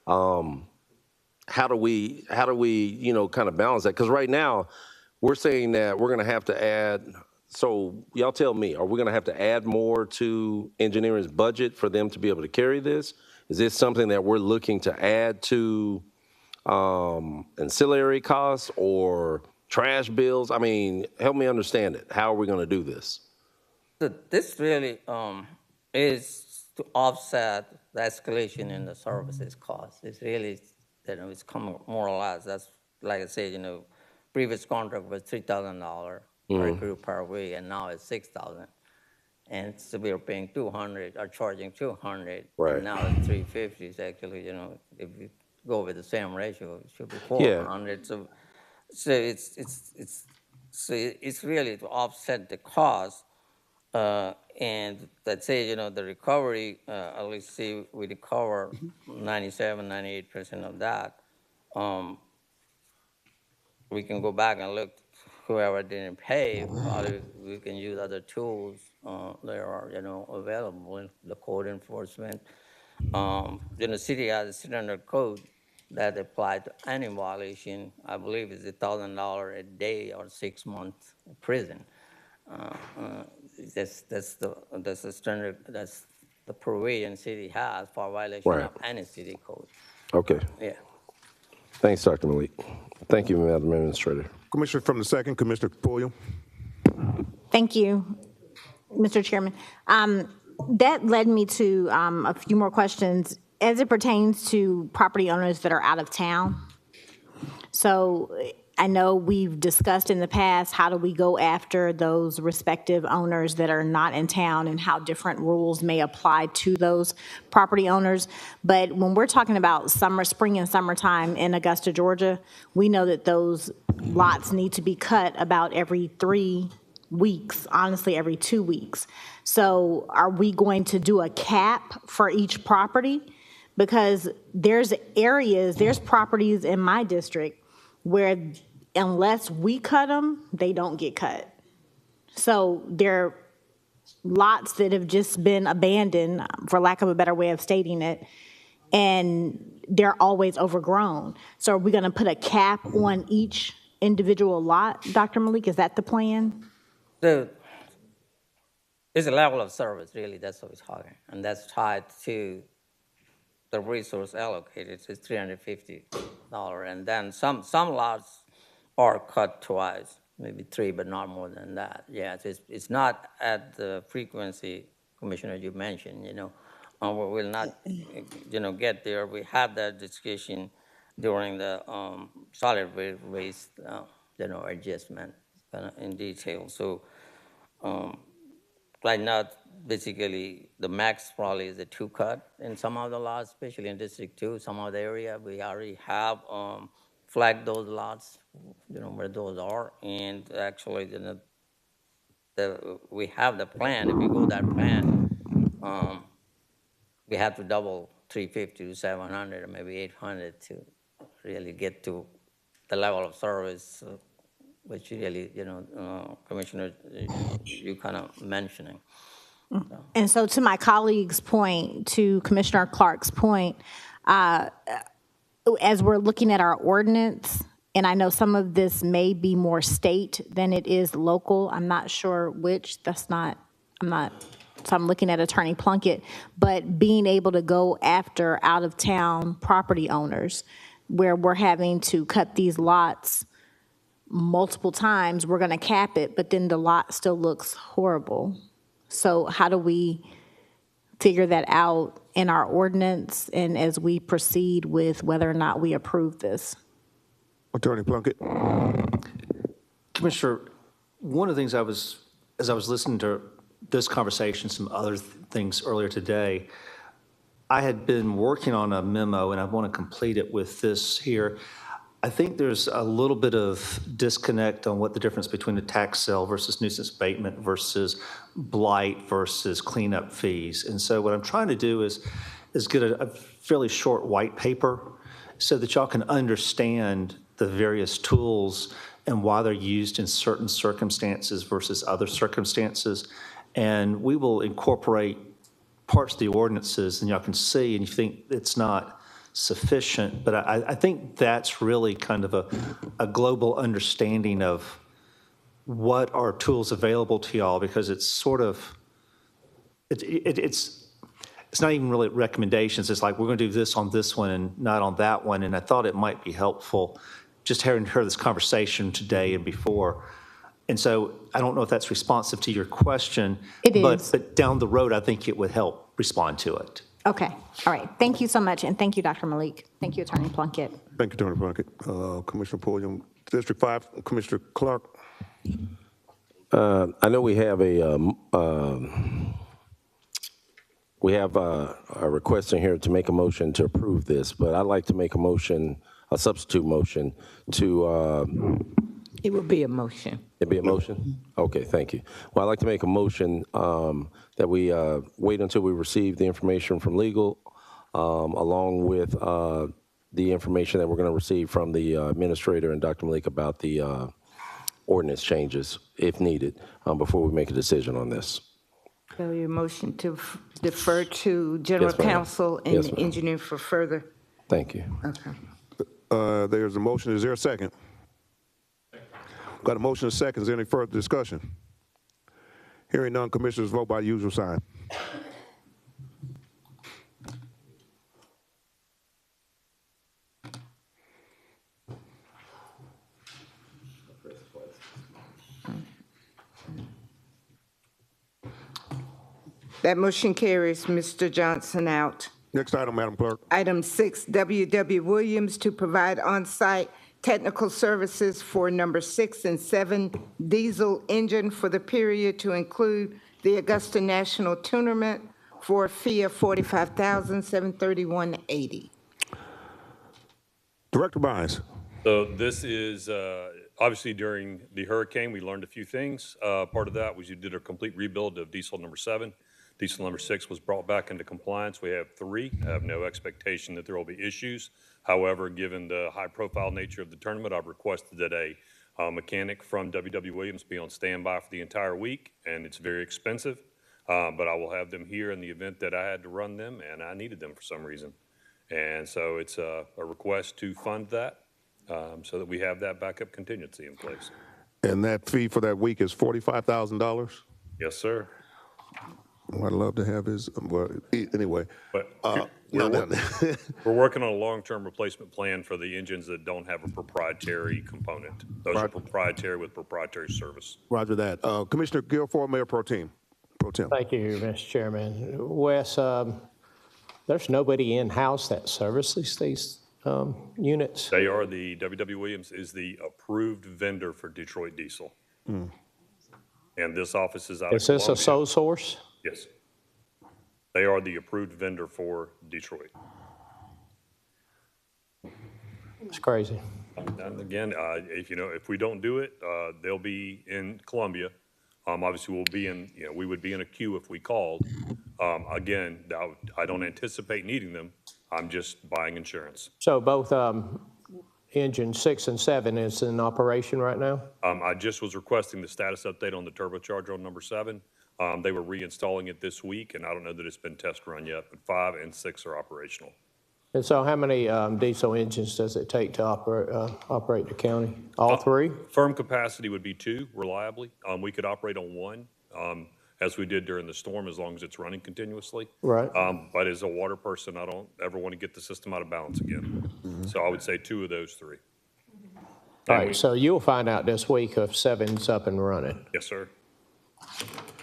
How do we, kind of balance that? Because right now, we're saying that we're going to have to add, so y'all tell me, are we going to have to add more to engineering's budget for them to be able to carry this? Is this something that we're looking to add to ancillary costs or trash bills? I mean, help me understand it. How are we going to do this? So this really is to offset the escalation in the services cost. It's really, it's coming more or less. That's, like I said, previous contract was $3,000 per crew per week, and now it's $6,000. And so we were paying $200, or charging $200, Right. and now it's $350. It's actually, if you go with the same ratio, it should be $400. Yeah. So it's really to offset the cost. And let's say, the recovery, at least see we recover 97, 98% of that. We can go back and look, whoever didn't pay, probably we can use other tools that are, available in the code enforcement. The city has a standard code that apply to any violation. I believe it's $1,000 a day or 6 months prison. That's the standard. That's the provision city has for violation Right. of any city code. Okay. Yeah. Thanks, Dr. Malik. Thank you, Madam Administrator. Commissioner from the second, Commissioner Pulliam. Thank you, Mr. Chairman. That led me to a few more questions as it pertains to property owners that are out of town. So I know we've discussed in the past, how do we go after those respective owners that are not in town and how different rules may apply to those property owners. But when we're talking about spring and summertime in Augusta, Georgia, we know that those lots need to be cut about every 3 weeks, honestly, every 2 weeks. So are we going to do a cap for each property? Because there's properties in my district where unless we cut them, they don't get cut. So there are lots that have just been abandoned, for lack of a better way of stating it, and they're always overgrown. So are we going to put a cap on each individual lot, Dr. Malik? Is that the plan? So it's a level of service, really, that's what we're talking. And that's tied to the resource allocated, it's $350. And then some lots are cut twice, maybe 3, but not more than that. Yeah, it's not at the frequency, Commissioner, you mentioned, we will not, get there. We had that discussion during the solid waste, adjustment in detail. So right now, basically, the max probably is a 2 cut in some of the lots, especially in District 2, some of the area. We already have flagged those lots, where those are. And actually, we have the plan. If we go that plan, we have to double 350 to 700 or maybe 800 to really get to the level of service, which really, Commissioner, you kind of mentioning. And so to my colleague's point, to Commissioner Clark's point, as we're looking at our ordinance, and I know some of this may be more state than it is local, I'm not sure which, so I'm looking at Attorney Plunkett, but being able to go after out-of-town property owners where we're having to cut these lots multiple times, we're gonna cap it, but then the lot still looks horrible. So how do we figure that out in our ordinance and as we proceed with whether or not we approve this? Attorney Plunkett. Commissioner, one of the things as I was listening to this conversation, some other things earlier today, I had been working on a memo, and I want to complete it with this here. I think there's a little bit of disconnect on what the difference between a tax sale versus nuisance abatement versus blight versus cleanup fees. And so what I'm trying to do is get a fairly short white paper so that y'all can understand the various tools and why they're used in certain circumstances versus other circumstances. And we will incorporate parts of the ordinances, and y'all can see, and you think it's not sufficient, but I think that's really kind of a global understanding of what are tools available to y'all, because it's sort of, it's not even really recommendations. It's like, we're going to do this on this one and not on that one. And I thought it might be helpful just having heard this conversation today and before. And so I don't know if that's responsive to your question. It is. But down the road, I think it would help respond to it. Okay, all right. Thank you so much, and thank you, Dr. Malik. Thank you, Attorney Plunkett. Thank you, Attorney Plunkett. Commissioner Pulliam, District 5, Commissioner Clark. I know we have a request in here to make a motion to approve this, but I'd like to make a motion, a substitute motion to. It will be a motion. It'd be a motion? Okay, thank you. Well, I'd like to make a motion that we wait until we receive the information from legal, along with the information that we're going to receive from the administrator and Dr. Malik about the ordinance changes, if needed, before we make a decision on this. So your motion to defer to General Yes, ma'am. Counsel and Yes, the ma'am. engineer for further? Thank you. Okay. There's a motion. Is there a second? Got a motion and a second. Is there any further discussion? Hearing none, commissioners vote by usual sign. That motion carries. Mr. Johnson out. Next item, Madam Clerk. Item 6, W.W. Williams to provide on-site technical services for number 6 and 7 diesel engine for the period to include the Augusta National Tournament for a fee of $45,731.80. Director Bynes. So this is, obviously during the hurricane, we learned a few things. Part of that was you did a complete rebuild of diesel number 7. Diesel number 6 was brought back into compliance. We have 3. I have no expectation that there will be issues. However, given the high-profile nature of the tournament, I've requested that a mechanic from W.W. Williams be on standby for the entire week, and it's very expensive. But I will have them here in the event that I had to run them, and I needed them for some reason. And so it's a request to fund that so that we have that backup contingency in place. And that fee for that week is $45,000? Yes, sir. Well, I'd love to have his, well, anyway. But No, we're working on a long-term replacement plan for the engines that don't have a proprietary component. Those are proprietary with proprietary service. Roger that. Commissioner Guilfoyle, Mayor Pro Tem. Thank you, Mr. Chairman. Wes, there's nobody in-house that services these units? They are the, W.W. Williams is the approved vendor for Detroit Diesel. And this office is out of Is this a Columbia. sole source? Yes. They are the approved vendor for Detroit. It's crazy. And again, if we don't do it, they'll be in Columbia. Obviously, we would be in a queue if we called. Again, I don't anticipate needing them. I'm just buying insurance. So both engine 6 and 7 is in operation right now? I just was requesting the status update on the turbocharger on number 7. They were reinstalling it this week, and I don't know that it's been test run yet, but 5 and 6 are operational. And so how many diesel engines does it take to operate the county? All 3? Firm capacity would be 2 reliably. We could operate on 1, as we did during the storm, as long as it's running continuously. Right. But as a water person, I don't ever want to get the system out of balance again. So I would say 2 of those 3. All right, so you'll find out this week if 7's up and running. Yes, sir.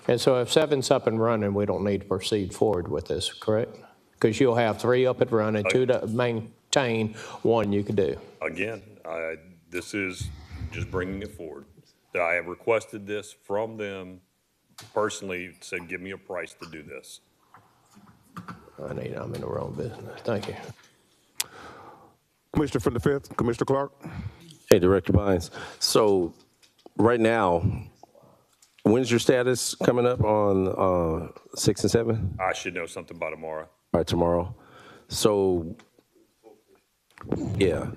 And so if 7's up and running, we don't need to proceed forward with this, correct? Because you'll have 3 up and running, 2 to maintain, 1 you could do. Again, this is just bringing it forward. I have requested this from them personally, said, give me a price to do this. I'm in the wrong business. Thank you. Commissioner from the 5th, Commissioner Clark. Hey, Director Bynes. So right now, when's your status coming up on 6 and 7? I should know something by tomorrow. All right, tomorrow. So, yeah,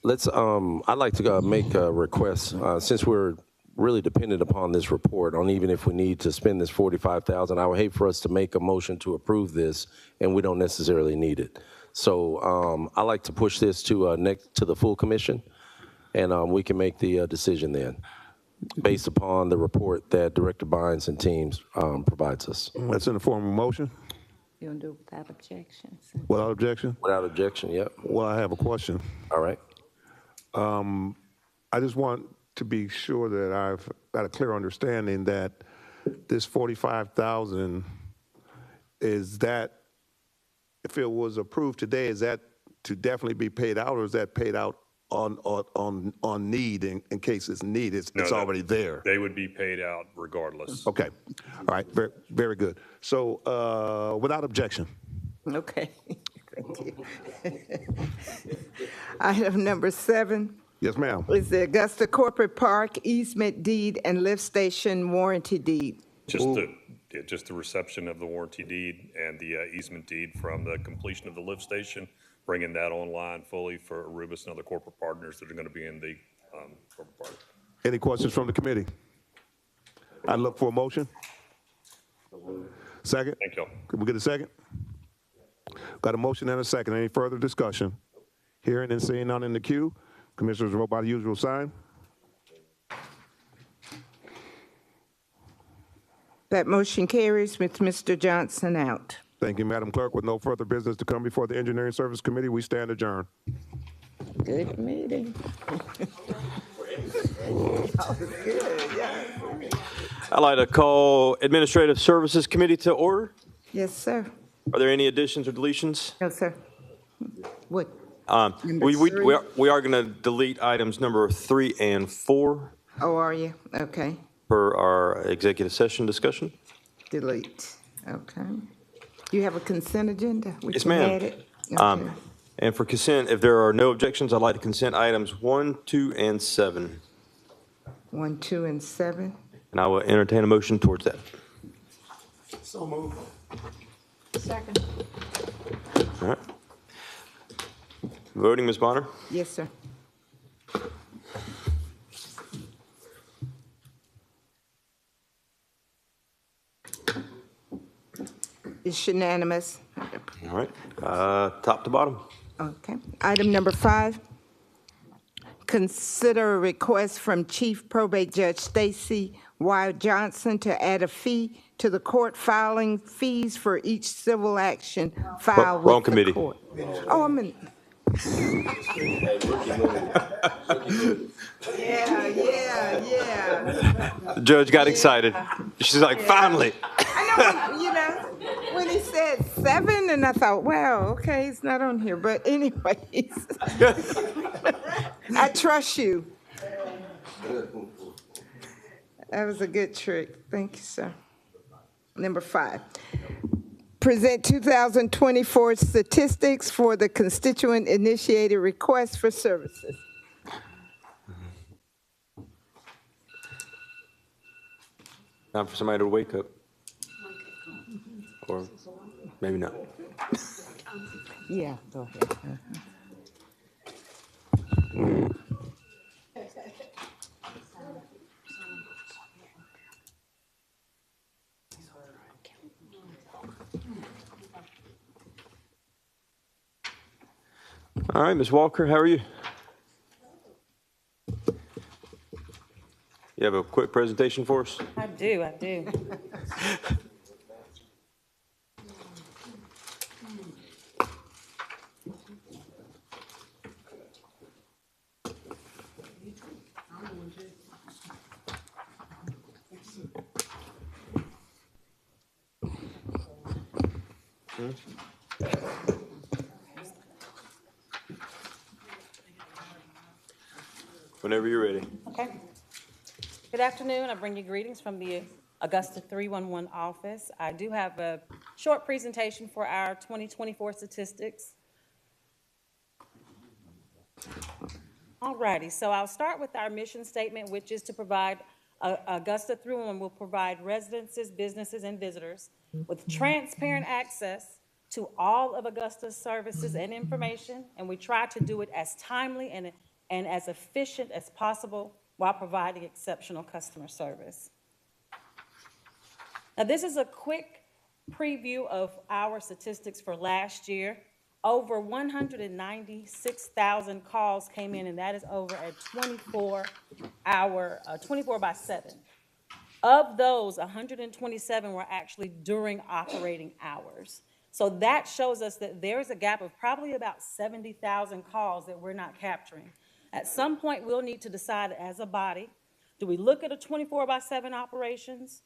let's. I'd like to make a request since we're really dependent upon this report on even if we need to spend this $45,000. I would hate for us to make a motion to approve this and we don't necessarily need it. So I like to push this to the full commission, and we can make the decision then, based upon the report that Director Bynes and teams provides us. That's in the form of a motion. You want to do it without objections? Without objection? Without objection, yep. Well, I have a question. All right. I just want to be sure that I've got a clear understanding that this $45,000 is that, if it was approved today, is that to definitely be paid out, or is that paid out on need in case it's needed? It's already there. They would be paid out regardless. Okay. All right. Very, very good. So without objection. Okay, thank you. Item number 7. Yes, ma'am. Is the Augusta Corporate Park easement deed and lift station warranty deed. Just the reception of the warranty deed and the easement deed from the completion of the lift station, bringing that online fully for Arubis and other corporate partners that are going to be in the corporate park. Any questions from the committee? I look for a motion. Second? Thank you. Can we get a second? Got a motion and a second. Any further discussion? Hearing and seeing none in the queue. Commissioners, vote by the usual sign. That motion carries with Mr. Johnson out. Thank you, Madam Clerk. With no further business to come before the Engineering Service Committee, we stand adjourned. Good meeting. I'd like to call Administrative Services Committee to order. Yes, sir. Are there any additions or deletions? No, sir. What? We are going to delete items number 3 and 4 Oh, are you? Okay. per our executive session discussion. Delete. Okay. You have a consent agenda? We Yes, can ma'am. add it? Okay. And for consent, if there are no objections, I'd like to consent items 1, 2, and 7. 1, 2, and 7. And I will entertain a motion towards that. So moved. Second. All right. Voting, Ms. Bonner? Yes, sir. It's unanimous. All right. Top to bottom. Okay. Item number 5, consider a request from Chief Probate Judge Stacy Y. Johnson to add a fee to the court filing fees for each civil action filed Wrong with the committee. court. Oh, I'm in. Yeah. The judge got excited. She's like, finally. I know, when he said 7, and I thought, wow, okay, it's not on here. But anyways, I trust you. That was a good trick. Thank you, sir. Number 5, present 2024 statistics for the constituent-initiated request for services. Time for somebody to wake up. Or maybe not. Yeah, go ahead. All right, Ms. Walker, how are you? You have a quick presentation for us? I do. Whenever you're ready. Okay. Good afternoon. I bring you greetings from the Augusta 311 office. I do have a short presentation for our 2024 statistics. All righty, so I'll start with our mission statement, which is to provide, Augusta 311 will provide residences, businesses, and visitors with transparent access to all of Augusta's services and information, and we try to do it as timely and as efficient as possible while providing exceptional customer service. Now, this is a quick preview of our statistics for last year. Over 196,000 calls came in, and that is over a 24 by 7. Of those, 127 were actually during operating hours. So that shows us that there's a gap of probably about 70,000 calls that we're not capturing. At some point, we'll need to decide as a body, do we look at a 24 by 7 operations?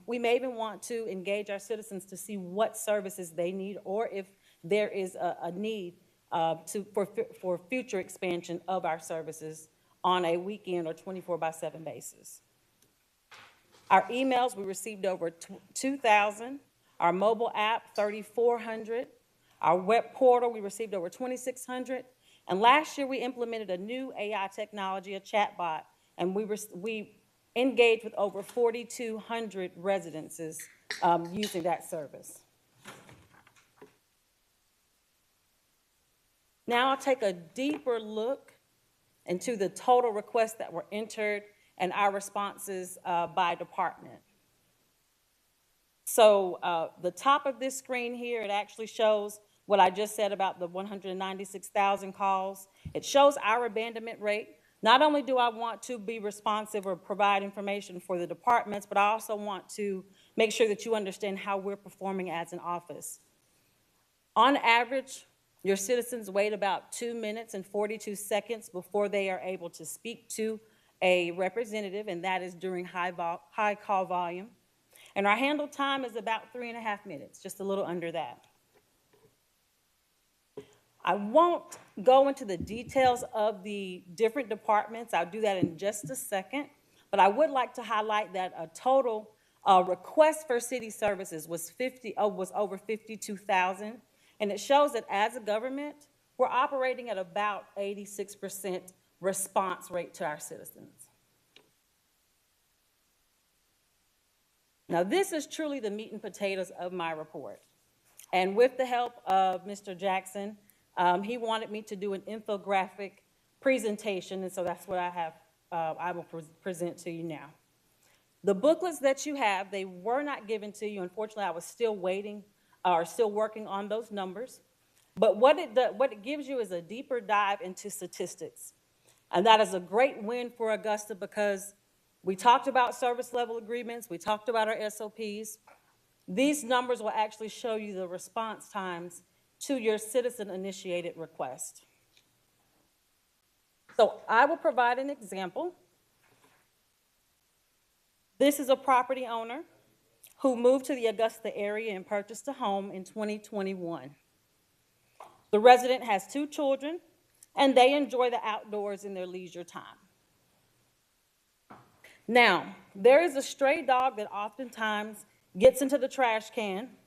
We may even want to engage our citizens to see what services they need, or if there is a need for future expansion of our services on a weekend or 24 by 7 basis. Our emails, we received over 2,000. Our mobile app, 3,400. Our web portal, we received over 2,600. And last year, we implemented a new AI technology, a chatbot, and we engaged with over 4,200 residences using that service. Now I'll take a deeper look into the total requests that were entered and our responses by department. So the top of this screen here, it actually shows what I just said about the 196,000 calls. It shows our abandonment rate. Not only do I want to be responsive or provide information for the departments, but I also want to make sure that you understand how we're performing as an office. On average, your citizens wait about 2 minutes and 42 seconds before they are able to speak to a representative, and that is during high call volume. And our handle time is about 3.5 minutes, just a little under that. I won't go into the details of the different departments. I'll do that in just a second. But I would like to highlight that a total request for city services was over 52,000. And it shows that as a government, we're operating at about 86% response rate to our citizens. Now, this is truly the meat and potatoes of my report. And with the help of Mr. Jackson, he wanted me to do an infographic presentation, and so that's what I will present to you now. The booklets that you have, they were not given to you. Unfortunately, I was still waiting or still working on those numbers. But what it gives you is a deeper dive into statistics. And that is a great win for Augusta because we talked about service level agreements, we talked about our SOPs. These numbers will actually show you the response times to your citizen-initiated request. So I will provide an example. This is a property owner who moved to the Augusta area and purchased a home in 2021. The resident has 2 children, and they enjoy the outdoors in their leisure time. Now, there is a stray dog that oftentimes gets into the trash can.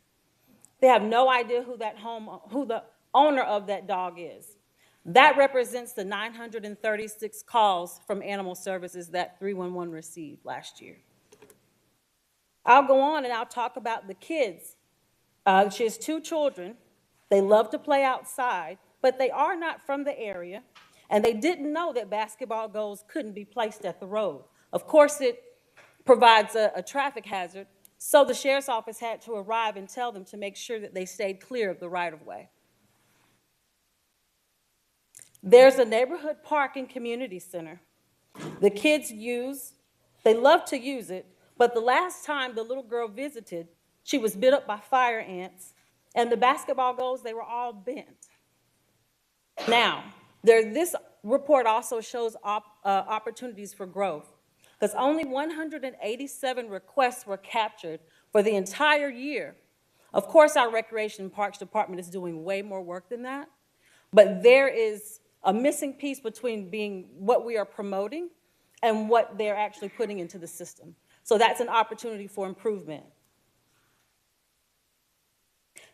They have no idea who the owner of that dog is. That represents the 936 calls from animal services that 311 received last year. I'll go on and I'll talk about the kids. She has 2 children. They love to play outside, but they are not from the area, and they didn't know that basketball goals couldn't be placed at the road. Of course, it provides a traffic hazard, so the sheriff's office had to arrive and tell them to make sure that they stayed clear of the right-of-way. There's a neighborhood park and community center. The kids they love to use it, but the last time the little girl visited, she was bit up by fire ants, and the basketball goals, they were all bent. Now, this report also shows opportunities for growth, because only 187 requests were captured for the entire year. Of course, our Recreation and Parks Department is doing way more work than that, but there is a missing piece between being what we are promoting and what they're actually putting into the system. So that's an opportunity for improvement.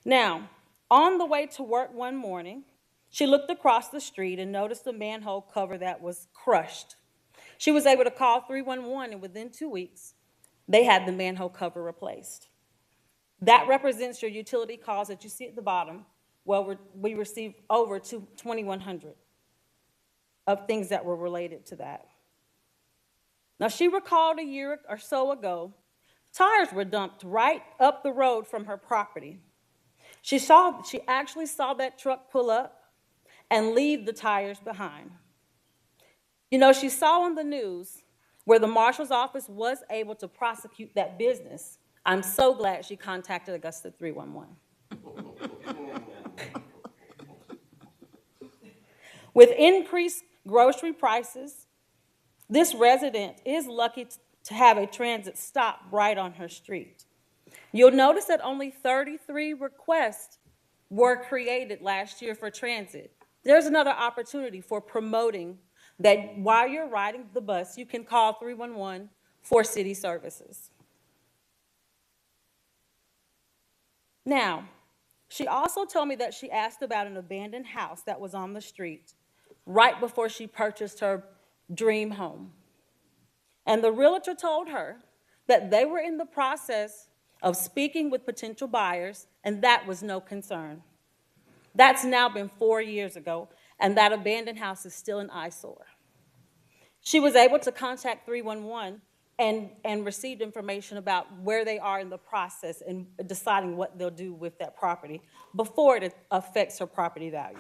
Now, on the way to work one morning, She looked across the street and noticed a manhole cover that was crushed. She was able to call 311, and within 2 weeks, they had the manhole cover replaced. That represents your utility calls that you see at the bottom. Well, we received over 2,100 of things that were related to that. Now, she recalled a year or so ago, tires were dumped right up the road from her property. She actually saw that truck pull up and leave the tires behind. You know, she saw on the news where the marshal's office was able to prosecute that business. I'm so glad she contacted Augusta 311. With increased grocery prices, this resident is lucky to have a transit stop right on her street. You'll notice that only 33 requests were created last year for transit. There's another opportunity for promoting that while you're riding the bus, you can call 311 for city services. Now, she also told me that she asked about an abandoned house that was on the street right before she purchased her dream home. And the realtor told her that they were in the process of speaking with potential buyers, and that was no concern. That's now been 4 years ago, and that abandoned house is still an eyesore. She was able to contact 311 and received information about where they are in the process and deciding what they'll do with that property before it affects her property value.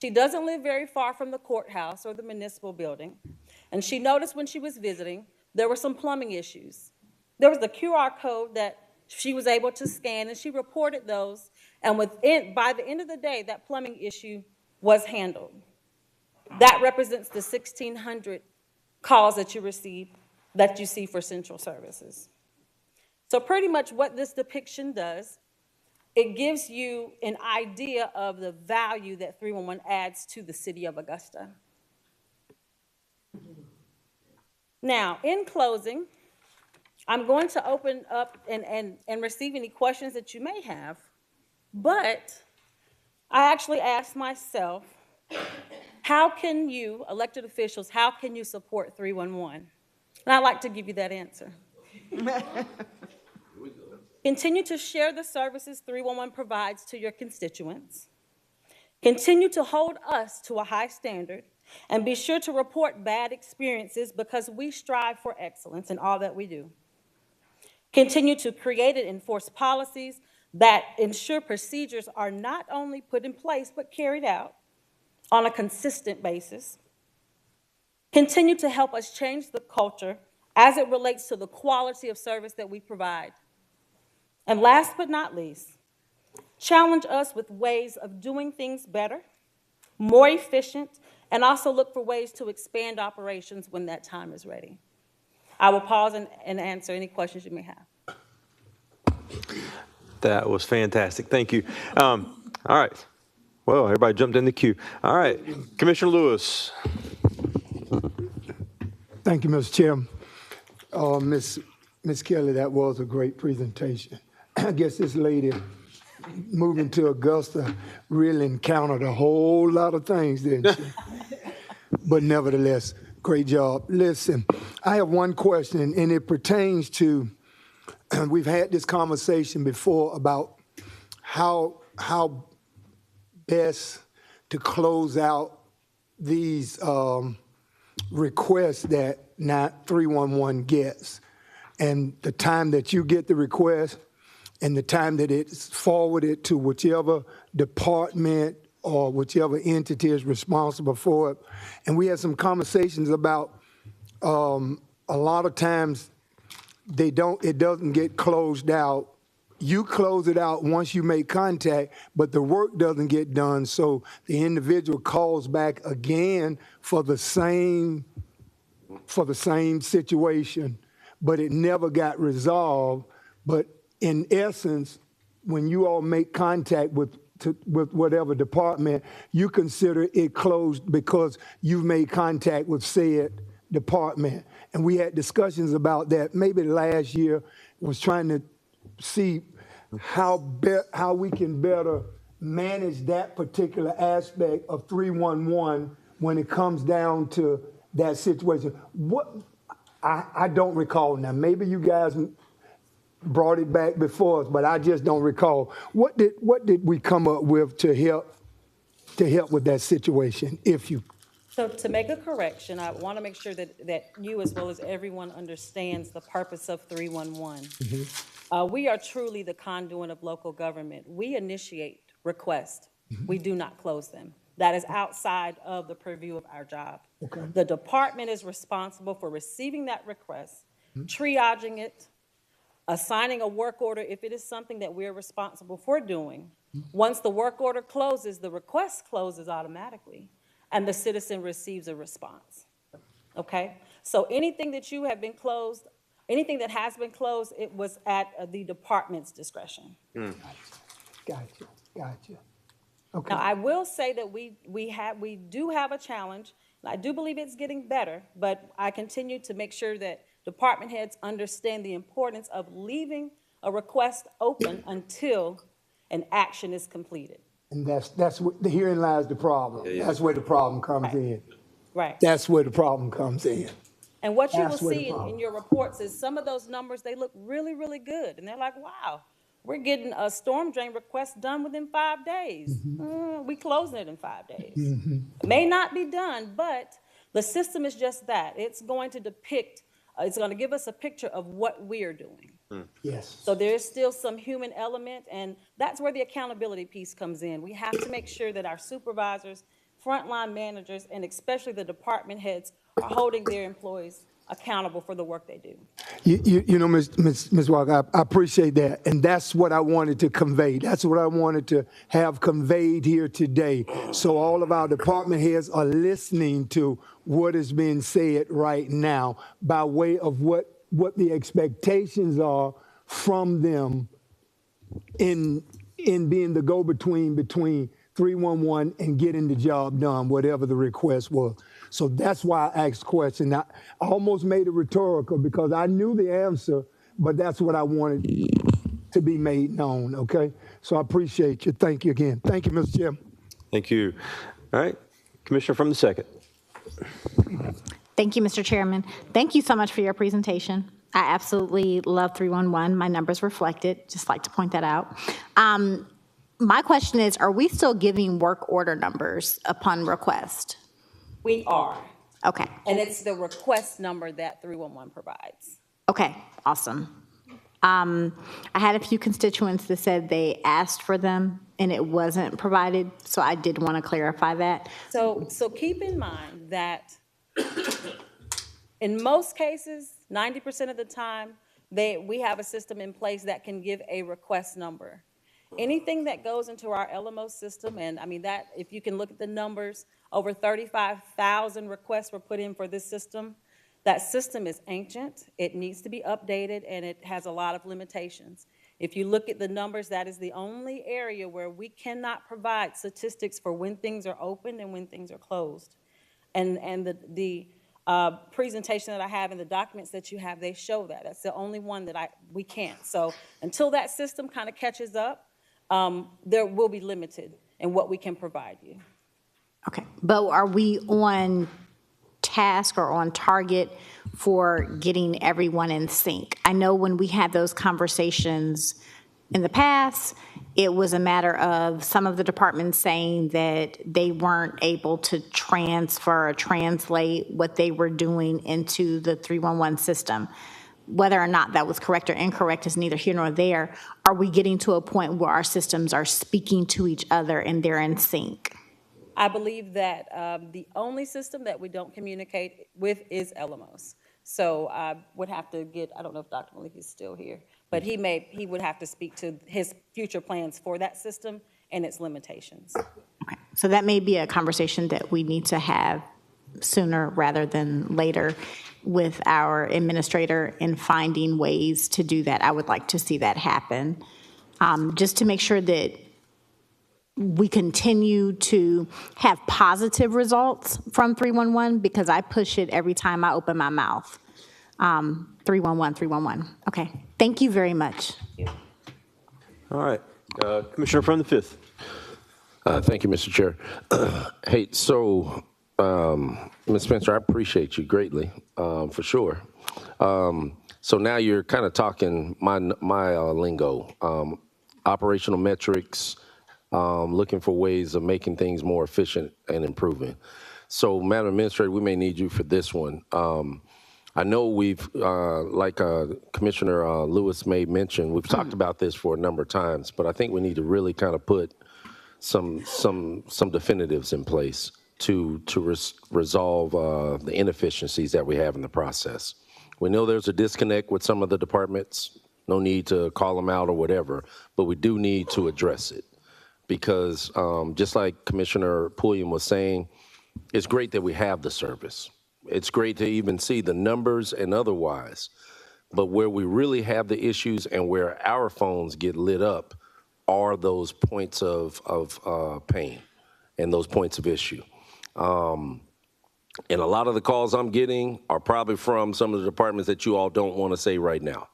She doesn't live very far from the courthouse or the municipal building, and she noticed when she was visiting there were some plumbing issues. There was the QR code that she was able to scan, and she reported those, and by the end of the day, that plumbing issue was handled. That represents the 1,600 calls that you see for central services. So pretty much what this depiction does, it gives you an idea of the value that 311 adds to the city of Augusta. Now, in closing, I'm going to open up and receive any questions that you may have, but I actually asked myself, how can you, elected officials, how can you support 311? And I'd like to give you that answer. Continue to share the services 311 provides to your constituents. Continue to hold us to a high standard, and be sure to report bad experiences because we strive for excellence in all that we do. Continue to create and enforce policies that ensure procedures are not only put in place but carried out on a consistent basis. Continue to help us change the culture as it relates to the quality of service that we provide. And last but not least, challenge us with ways of doing things better, more efficient, and also look for ways to expand operations when that time is ready. I will pause and answer any questions you may have. That was fantastic. Thank you. All right. Well, everybody jumped in the queue. All right. Commissioner Lewis. Thank you, Mr. Chair. Ms. Kelly, that was a great presentation. I guess this lady moving to Augusta really encountered a whole lot of things, didn't she? But nevertheless, great job. Listen, I have one question, and it pertains to, we've had this conversation before about how best to close out these requests that 311 gets, and the time that you get the request and the time that it's forwarded to whichever department or whichever entity is responsible for it. And we had some conversations about a lot of times it doesn't get closed out. You close it out once you make contact, but the work doesn't get done, so the individual calls back again for the same situation, but it never got resolved. But in essence, when you all make contact with whatever department, you consider it closed because you've made contact with said department. And we had discussions about that maybe last year, was trying to see how we can better manage that particular aspect of 311 when it comes down to that situation? What, I don't recall now. Maybe you guys brought it back before us, but I just don't recall. What did we come up with to help with that situation, if you? So to make a correction, I want to make sure that you, as well as everyone, understands the purpose of 311. We are truly the conduit of local government. We initiate requests. We do not close them. That is outside of the purview of our job. Okay. The department is responsible for receiving that request, triaging it, assigning a work order if it is something that we're responsible for doing. Once the work order closes, the request closes automatically, and the citizen receives a response. Okay? So anything that you have been closed, anything that has been closed, it was at the department's discretion. Gotcha. Okay. Now, I will say that we do have a challenge. I do believe it's getting better, but I continue to make sure that department heads understand the importance of leaving a request open until an action is completed. And that's what, herein lies the problem. That's where the problem comes in. Right. That's where the problem comes in. And what you will That's where the see problem. in your reports is some of those numbers, they look really, really good. And they're like, wow, we're getting a storm drain request done within 5 days. We closing it in 5 days. It may not be done, but the system is just that. It's going to depict, it's going to give us a picture of what we're doing. Yes. So there is still some human element, and that's where the accountability piece comes in. We have to make sure that our supervisors, frontline managers, and especially the department heads are holding their employees accountable for the work they do. You know, Ms. Walker, I appreciate that, and that's what I wanted to convey. That's what I wanted to have conveyed here today. So all of our department heads are listening to what is being said right now by way of what the expectations are from them in being the go-between between 311 and getting the job done, whatever the request was. So that's why I asked the question. I almost made it rhetorical because I knew the answer, but that's what I wanted to be made known, okay? So I appreciate you. Thank you again. Thank you, Mr. Chairman. Thank you. All right, Commissioner from the second. Thank you, Mr. Chairman. Thank you so much for your presentation. I absolutely love 311. My numbers reflect it. Just like to point that out. My question is, are we still giving work order numbers upon request? We are. Okay. And it's the request number that 311 provides. Okay, awesome. I had a few constituents that said they asked for them and it wasn't provided, so I did want to clarify that. So keep in mind that in most cases, 90% of the time, we have a system in place that can give a request number. Anything that goes into our LMO system, and I mean that, if you can look at the numbers, over 35,000 requests were put in for this system. That system is ancient, it needs to be updated, and it has a lot of limitations. If you look at the numbers, that is the only area where we cannot provide statistics for when things are open and when things are closed. And the presentation that I have and the documents that you have, they show that. That's the only one that we can't. So until that system kind of catches up, there will be limited in what we can provide you. Okay, but are we on task or on target for getting everyone in sync? I know when we had those conversations in the past, it was a matter of some of the departments saying that they weren't able to transfer or translate what they were doing into the 311 system. Whether or not that was correct or incorrect is neither here nor there. Are we getting to a point where our systems are speaking to each other and they're in sync? I believe that the only system that we don't communicate with is LMOs. So I would have to I don't know if Dr. Malik is still here, but he would have to speak to his future plans for that system and its limitations. Okay. So that may be a conversation that we need to have sooner rather than later with our administrator in finding ways to do that. I would like to see that happen, just to make sure that we continue to have positive results from 311, because I push it every time I open my mouth. 311, 311. Okay, thank you very much. All right, Commissioner from the fifth. Thank you, Mr. Chair. Hey, so, Ms. Spencer, I appreciate you greatly, for sure. So now you're kind of talking my lingo, operational metrics, looking for ways of making things more efficient and improving. So, Madam Administrator, we may need you for this one. I know we've, like Commissioner Lewis may mention, we've talked about this for a number of times, but I think we need to really kind of put some definitives in place to resolve the inefficiencies that we have in the process. We know there's a disconnect with some of the departments. No need to call them out or whatever, but we do need to address it because just like Commissioner Pulliam was saying, it's great that we have the service. It's great to even see the numbers and otherwise, but where we really have the issues and where our phones get lit up are those points of pain and those points of issue. And a lot of the calls I'm getting are probably from some of the departments that you all don't want to say right now.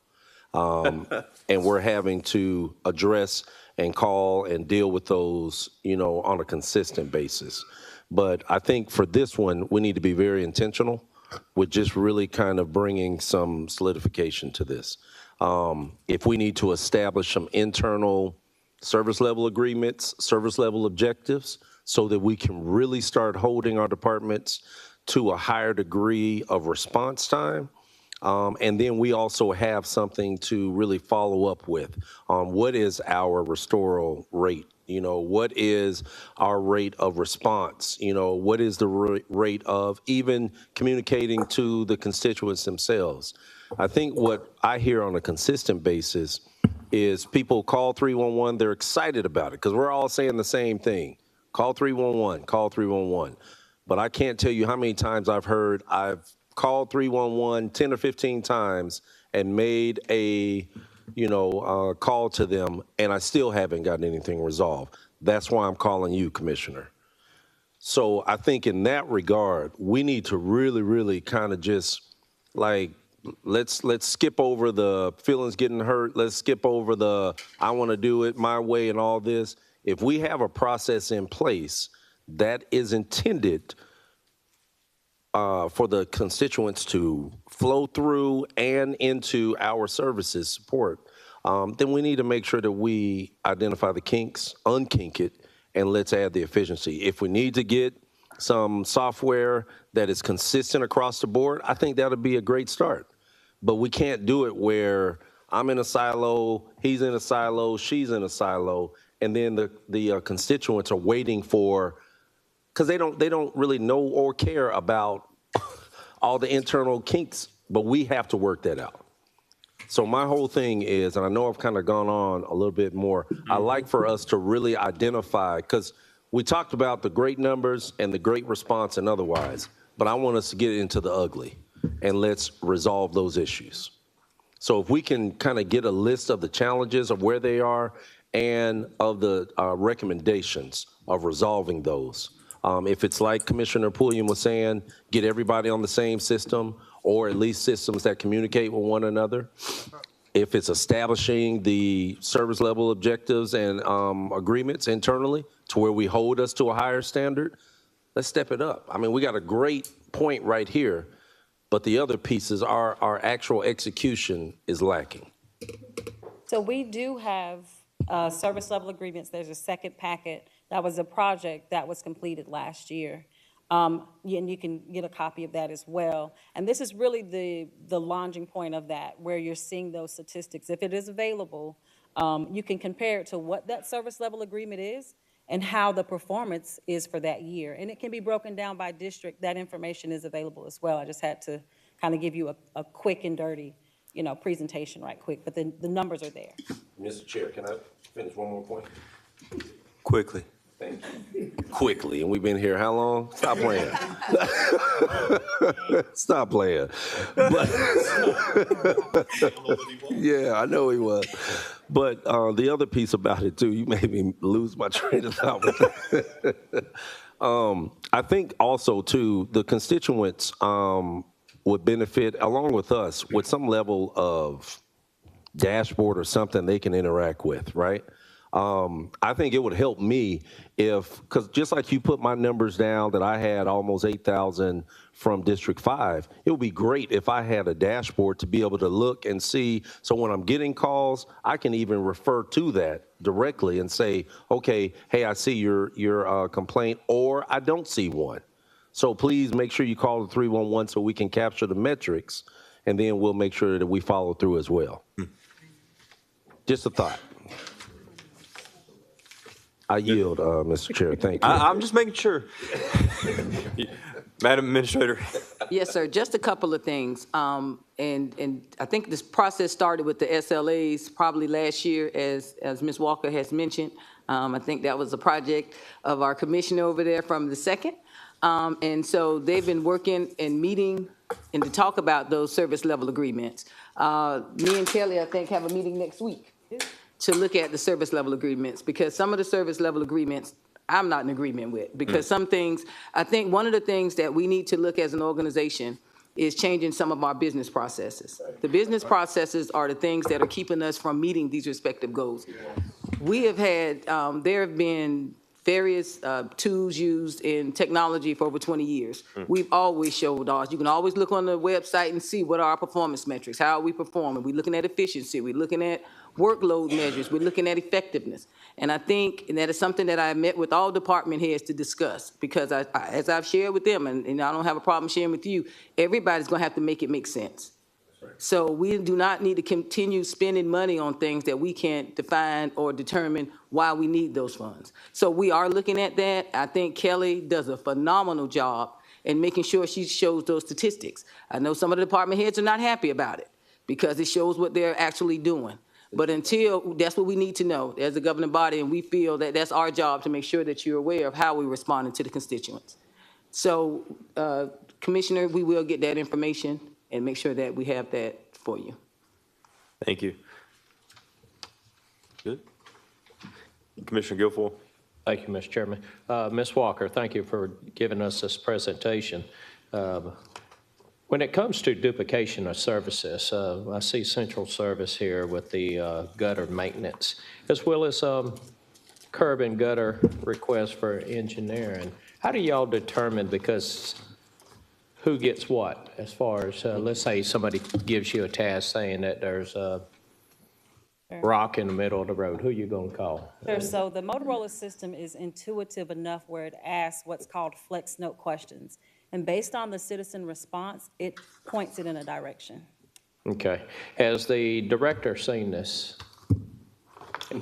And we're having to address and call and deal with those, you know, on a consistent basis. But I think for this one, we need to be very intentional with just really kind of bringing some solidification to this. If we need to establish some internal service level agreements, service level objectives, so that we can really start holding our departments to a higher degree of response time. And then we also have something to really follow up with on what is our restoral rate? You know, what is our rate of response? You know, what is the rate of even communicating to the constituents themselves? I think what I hear on a consistent basis is people call 311, they're excited about it because we're all saying the same thing. Call 311, call 311. But I can't tell you how many times I've heard I've called 311 10 or 15 times and made a, call to them, and I still haven't gotten anything resolved. That's why I'm calling you, Commissioner. So I think in that regard, we need to really, really kind of just like, let's skip over the feelings getting hurt. Let's skip over the I want to do it my way and all this. If we have a process in place that is intended for the constituents to flow through and into our services support, then we need to make sure that we identify the kinks, unkink it, and let's add the efficiency. If we need to get some software that is consistent across the board, I think that would be a great start. But we can't do it where I'm in a silo, he's in a silo, she's in a silo, and then the constituents are waiting for, because they don't really know or care about all the internal kinks, but we have to work that out. So my whole thing is, and I know I've kind of gone on a little bit more, I like for us to really identify, because we talked about the great numbers and the great response and otherwise, but I want us to get into the ugly, and let's resolve those issues. So if we can kind of get a list of the challenges of where they are and of the recommendations of resolving those. If it's like Commissioner Pulliam was saying, get everybody on the same system, or at least systems that communicate with one another. If it's establishing the service level objectives and agreements internally to where we hold us to a higher standard, let's step it up. I mean, we got a great point right here, but the other pieces, our actual execution is lacking. So we do have service level agreements. There's a second packet. That was a project that was completed last year. And you can get a copy of that as well. And this is really the launching point of that, where you're seeing those statistics. If it is available, you can compare it to what that service level agreement is and how the performance is for that year. And it can be broken down by district. That information is available as well. I just had to kind of give you a quick and dirty, presentation right quick, but the numbers are there. Mr. Chair, can I finish one more point? Quickly. Thank you. Quickly, and we've been here how long? Stop playing. Stop playing. But, yeah, I know he was. But the other piece about it, too, you made me lose my train of thought with that. I think also, too, the constituents would benefit, along with us, with some level of dashboard or something they can interact with, right? I think it would help me because just like you put my numbers down that I had almost 8,000 from District 5, it would be great if I had a dashboard to be able to look and see. So when I'm getting calls, I can even refer to that directly and say, okay, hey, I see your complaint, or I don't see one. So please make sure you call the 311 so we can capture the metrics, and then we'll make sure that we follow through as well. Just a thought. I yield, Mr. Chair. Thank you. I'm just making sure. Madam Administrator. Yes, sir. Just a couple of things. And I think this process started with the SLAs probably last year, as Ms. Walker has mentioned. I think that was a project of our commissioner over there from the second. And so they've been working and meeting and to talk about those service level agreements. Me and Kelly, I think, have a meeting next week to look at the service level agreements, because some of the service level agreements I'm not in agreement with, because some things, I think one of the things that we need to look as an organization is changing some of our business processes. The business processes are the things that are keeping us from meeting these respective goals. We have had, there have been various tools used in technology for over 20 years. We've always showed ours. You can always look on the website and see what are our performance metrics, how are we performing. We're looking at efficiency, we're looking at workload measures, we're looking at effectiveness. And I think that is something that I met with all department heads to discuss, because as I've shared with them, and I don't have a problem sharing with you, everybody's gonna have to make it make sense. So we do not need to continue spending money on things that we can't define or determine why we need those funds. So we are looking at that. I think Kelly does a phenomenal job in making sure she shows those statistics. I know some of the department heads are not happy about it because it shows what they're actually doing. But until, that's what we need to know as a governing body, and we feel that that's our job to make sure that you're aware of how we're responding to the constituents. So, Commissioner, we will get that information and make sure that we have that for you. Thank you. Good. Commissioner Guilfoyle. Thank you, Mr. Chairman. Ms. Walker, thank you for giving us this presentation. When it comes to duplication of services, I see central service here with the gutter maintenance, as well as curb and gutter requests for engineering. How do y'all determine, because who gets what, as far as, let's say somebody gives you a task saying that there's a rock in the middle of the road, who you gonna call? Sure, so the Motorola system is intuitive enough where it asks what's called flex note questions. And based on the citizen response, it points it in a direction. Okay. Has the director seen this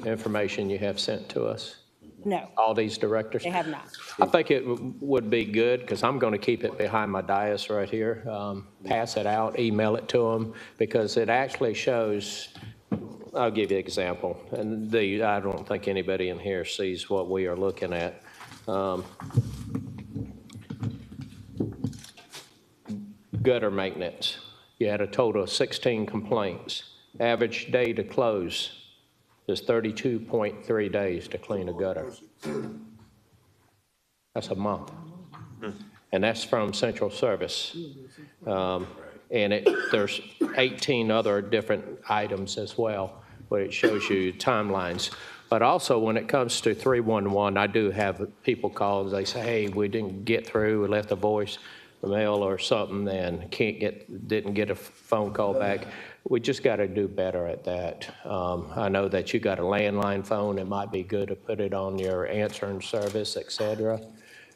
information you have sent to us? No. All these directors? They have not. I think it would be good, because I'm going to keep it behind my dais right here, pass it out, email it to them, because it actually shows, I'll give you an example, and I don't think anybody in here sees what we are looking at. Gutter maintenance, you had a total of 16 complaints. Average day to close is 32.3 days to clean a gutter. That's a month. And that's from central service. And there's 18 other different items as well, where it shows you timelines. But also, when it comes to 311, I do have people call, they say, hey, we didn't get through, we left a voice mail or something, and didn't get a phone call back. We just got to do better at that. I know that you got a landline phone. It might be good to put it on your answering service, et cetera.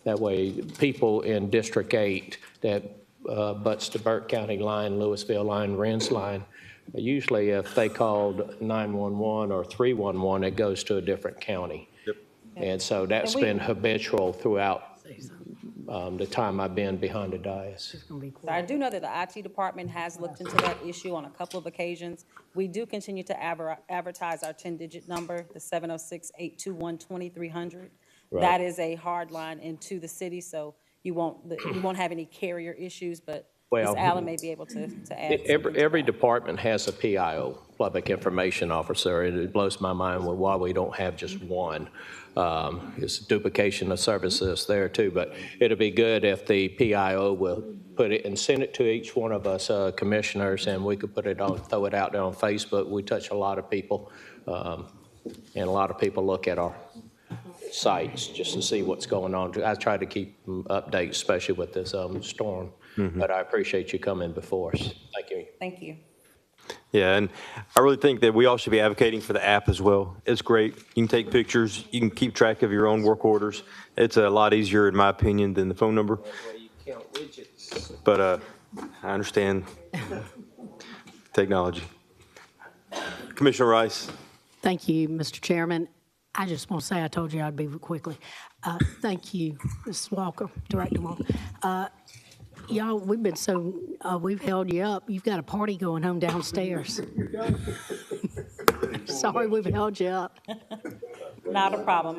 That way, people in District 8 that butts the Burke County line, Louisville line, Rennes line, usually if they called 911 or 311, it goes to a different county. Yep. And so that's been habitual throughout the time I've been behind the dais. So I do know that the IT department has looked into that issue on a couple of occasions. We do continue to advertise our 10-digit number, the 706-821-2300. Right. That is a hard line into the city, so you won't have any carrier issues, but Ms. Allen may be able to add. Every department has a PIO, Public Information Officer, and it blows my mind why we don't have just one. It's duplication of services there too, but it'll be good if the PIO will put it and send it to each one of us commissioners, and we could put it on, throw it out there on Facebook. We touch a lot of people. And a lot of people look at our sites just to see what's going on. I try to keep them updated, especially with this storm. But I appreciate you coming before us. Thank you. Thank you. Yeah, and I really think that we all should be advocating for the app as well. It's great. You can take pictures. You can keep track of your own work orders. It's a lot easier, in my opinion, than the phone number. But I understand technology. Commissioner Rice. Thank you, Mr. Chairman. I just want to say I told you I'd be quickly. Thank you, Mrs. Walker, Director Walker. Y'all, we've held you up. You've got a party going home downstairs. Sorry we've held you up. Not a problem.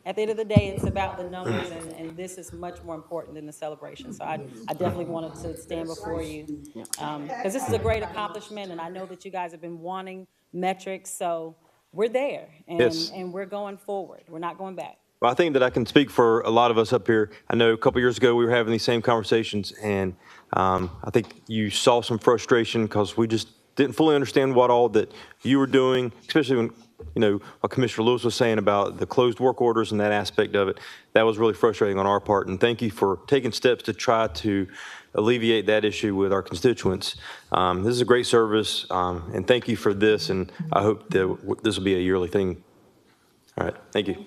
At the end of the day, it's about the numbers, and this is much more important than the celebration. So I definitely wanted to stand before you, because this is a great accomplishment, and I know that you guys have been wanting metrics, so we're there, and we're going forward. We're not going back. Well, I think that I can speak for a lot of us up here. I know a couple years ago we were having these same conversations, and I think you saw some frustration because we just didn't fully understand what all that you were doing, especially when, what Commissioner Lewis was saying about the closed work orders and that aspect of it. That was really frustrating on our part, and thank you for taking steps to try to alleviate that issue with our constituents. This is a great service, and thank you for this, and I hope that this will be a yearly thing. All right, thank you.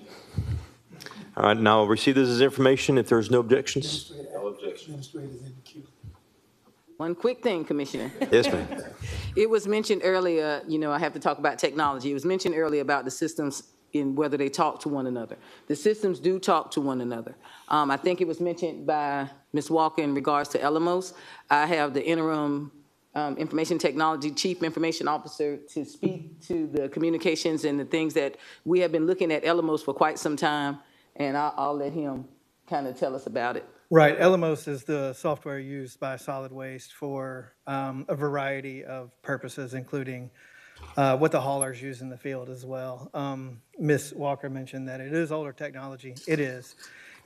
All right, now I'll receive this as information if there's no objections. No objections. One quick thing, Commissioner. Yes, ma'am. It was mentioned earlier, I have to talk about technology. It was mentioned earlier about the systems in whether they talk to one another. The systems do talk to one another. I think it was mentioned by Ms. Walker in regards to Elamos. I have the interim information technology chief information officer to speak to the communications and the things that we have been looking at Elamos for quite some time, and I'll let him kind of tell us about it. Right. Elamos is the software used by Solid Waste for a variety of purposes, including what the haulers use in the field as well. Ms. Walker mentioned that it is older technology. It is.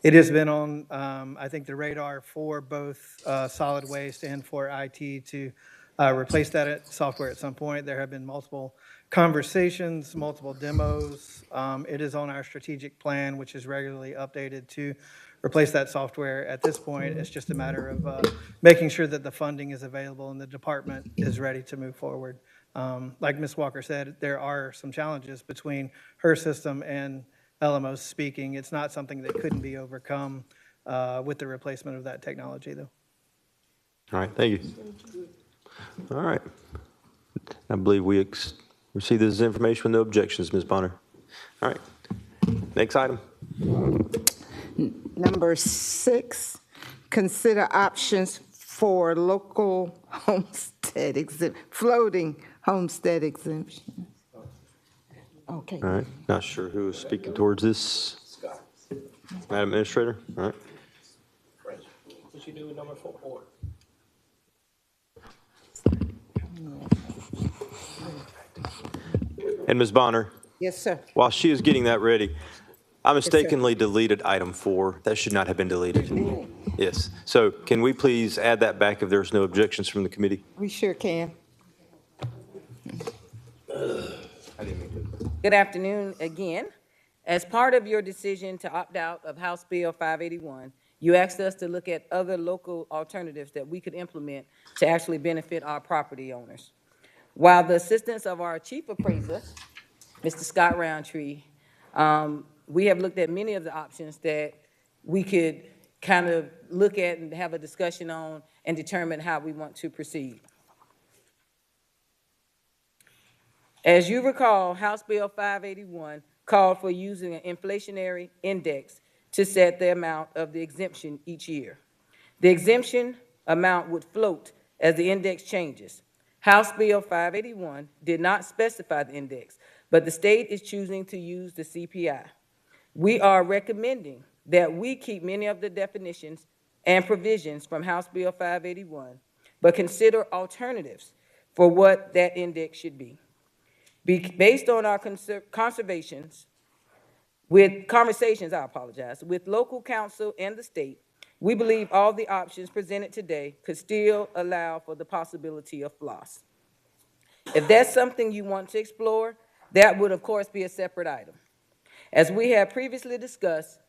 It has been on, I think, the radar for both Solid Waste and for IT to replace that software at some point. There have been multiple conversations, multiple demos. It is on our strategic plan, which is regularly updated to replace that software. At this point, it's just a matter of making sure that the funding is available and the department is ready to move forward. Like Ms. Walker said, there are some challenges between her system and Elamos speaking. It's not something that couldn't be overcome with the replacement of that technology, though. All right, thank you. All right. I believe we received this information with no objections, Ms. Bonner. All right. Next item. Number 6, consider options for local homestead floating homestead exemption. Okay. All right. Not sure who is speaking towards this. Madam Administrator. All right. What you do with number 4? And Ms. Bonner. Yes, sir. While she is getting that ready, I mistakenly deleted item 4. That should not have been deleted. Yes. So can we please add that back if there's no objections from the committee? We sure can. Good afternoon again. As part of your decision to opt out of House Bill 581, you asked us to look at other local alternatives that we could implement to actually benefit our property owners. While the assistance of our chief appraiser, Mr. Scott Roundtree, we have looked at many of the options that we could kind of look at and have a discussion on and determine how we want to proceed. As you recall, House Bill 581 called for using an inflationary index to set the amount of the exemption each year. The exemption amount would float as the index changes. House Bill 581 did not specify the index, but the state is choosing to use the CPI. We are recommending that we keep many of the definitions and provisions from House Bill 581, but consider alternatives for what that index should be. Based on our conversations with local council and the state, we believe all the options presented today could still allow for the possibility of floss. If that's something you want to explore, That would, of course, be a separate item. As we have previously discussed,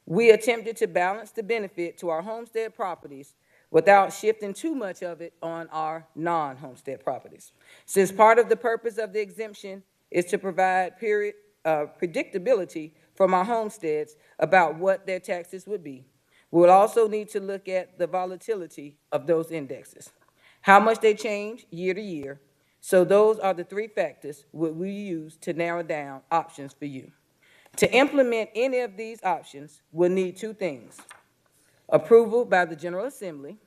we attempted to balance the benefit to our homestead properties without shifting too much of it on our non-homestead properties. Since part of the purpose of the exemption is to provide predictability from our homesteads about what their taxes would be, we will also need to look at the volatility of those indexes, how much they change year to year. So those are the three factors we use to narrow down options for you. To implement any of these options, we'll need two things: approval by the General Assembly,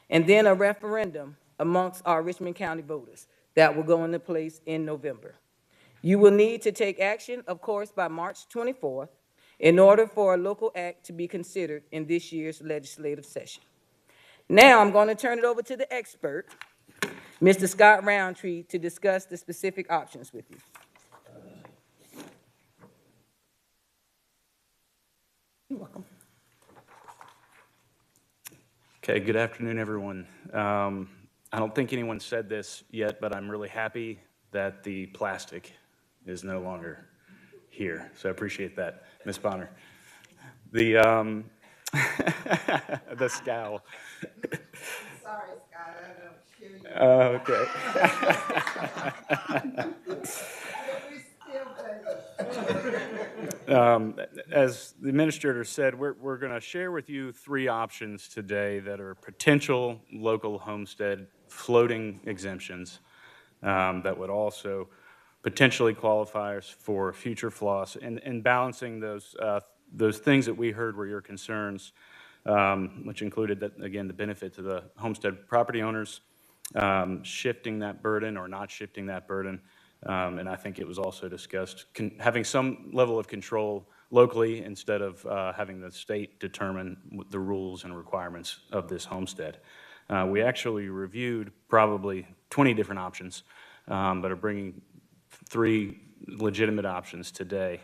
and then a referendum amongst our Richmond County voters that will go into place in November. You will need to take action, of course, by March 24th in order for a local act to be considered in this year's legislative session. Now I'm going to turn it over to the expert, Mr. Scott Roundtree, to discuss the specific options with you. You're welcome. Okay, good afternoon, everyone. I don't think anyone said this yet, but I'm really happy that the plastic is no longer here, so I appreciate that, Ms. Bonner. The the scowl. Sorry, Scott, I don't hear you. Okay. As the administrator said, we're going to share with you three options today that are potential local homestead floating exemptions that would also potentially qualify us for future floss, and balancing those things that we heard were your concerns, which included, that again, the benefit to the homestead property owners, shifting that burden or not shifting that burden. And I think it was also discussed having some level of control locally instead of having the state determine the rules and requirements of this homestead. We actually reviewed probably 20 different options, but are bringing three legitimate options today.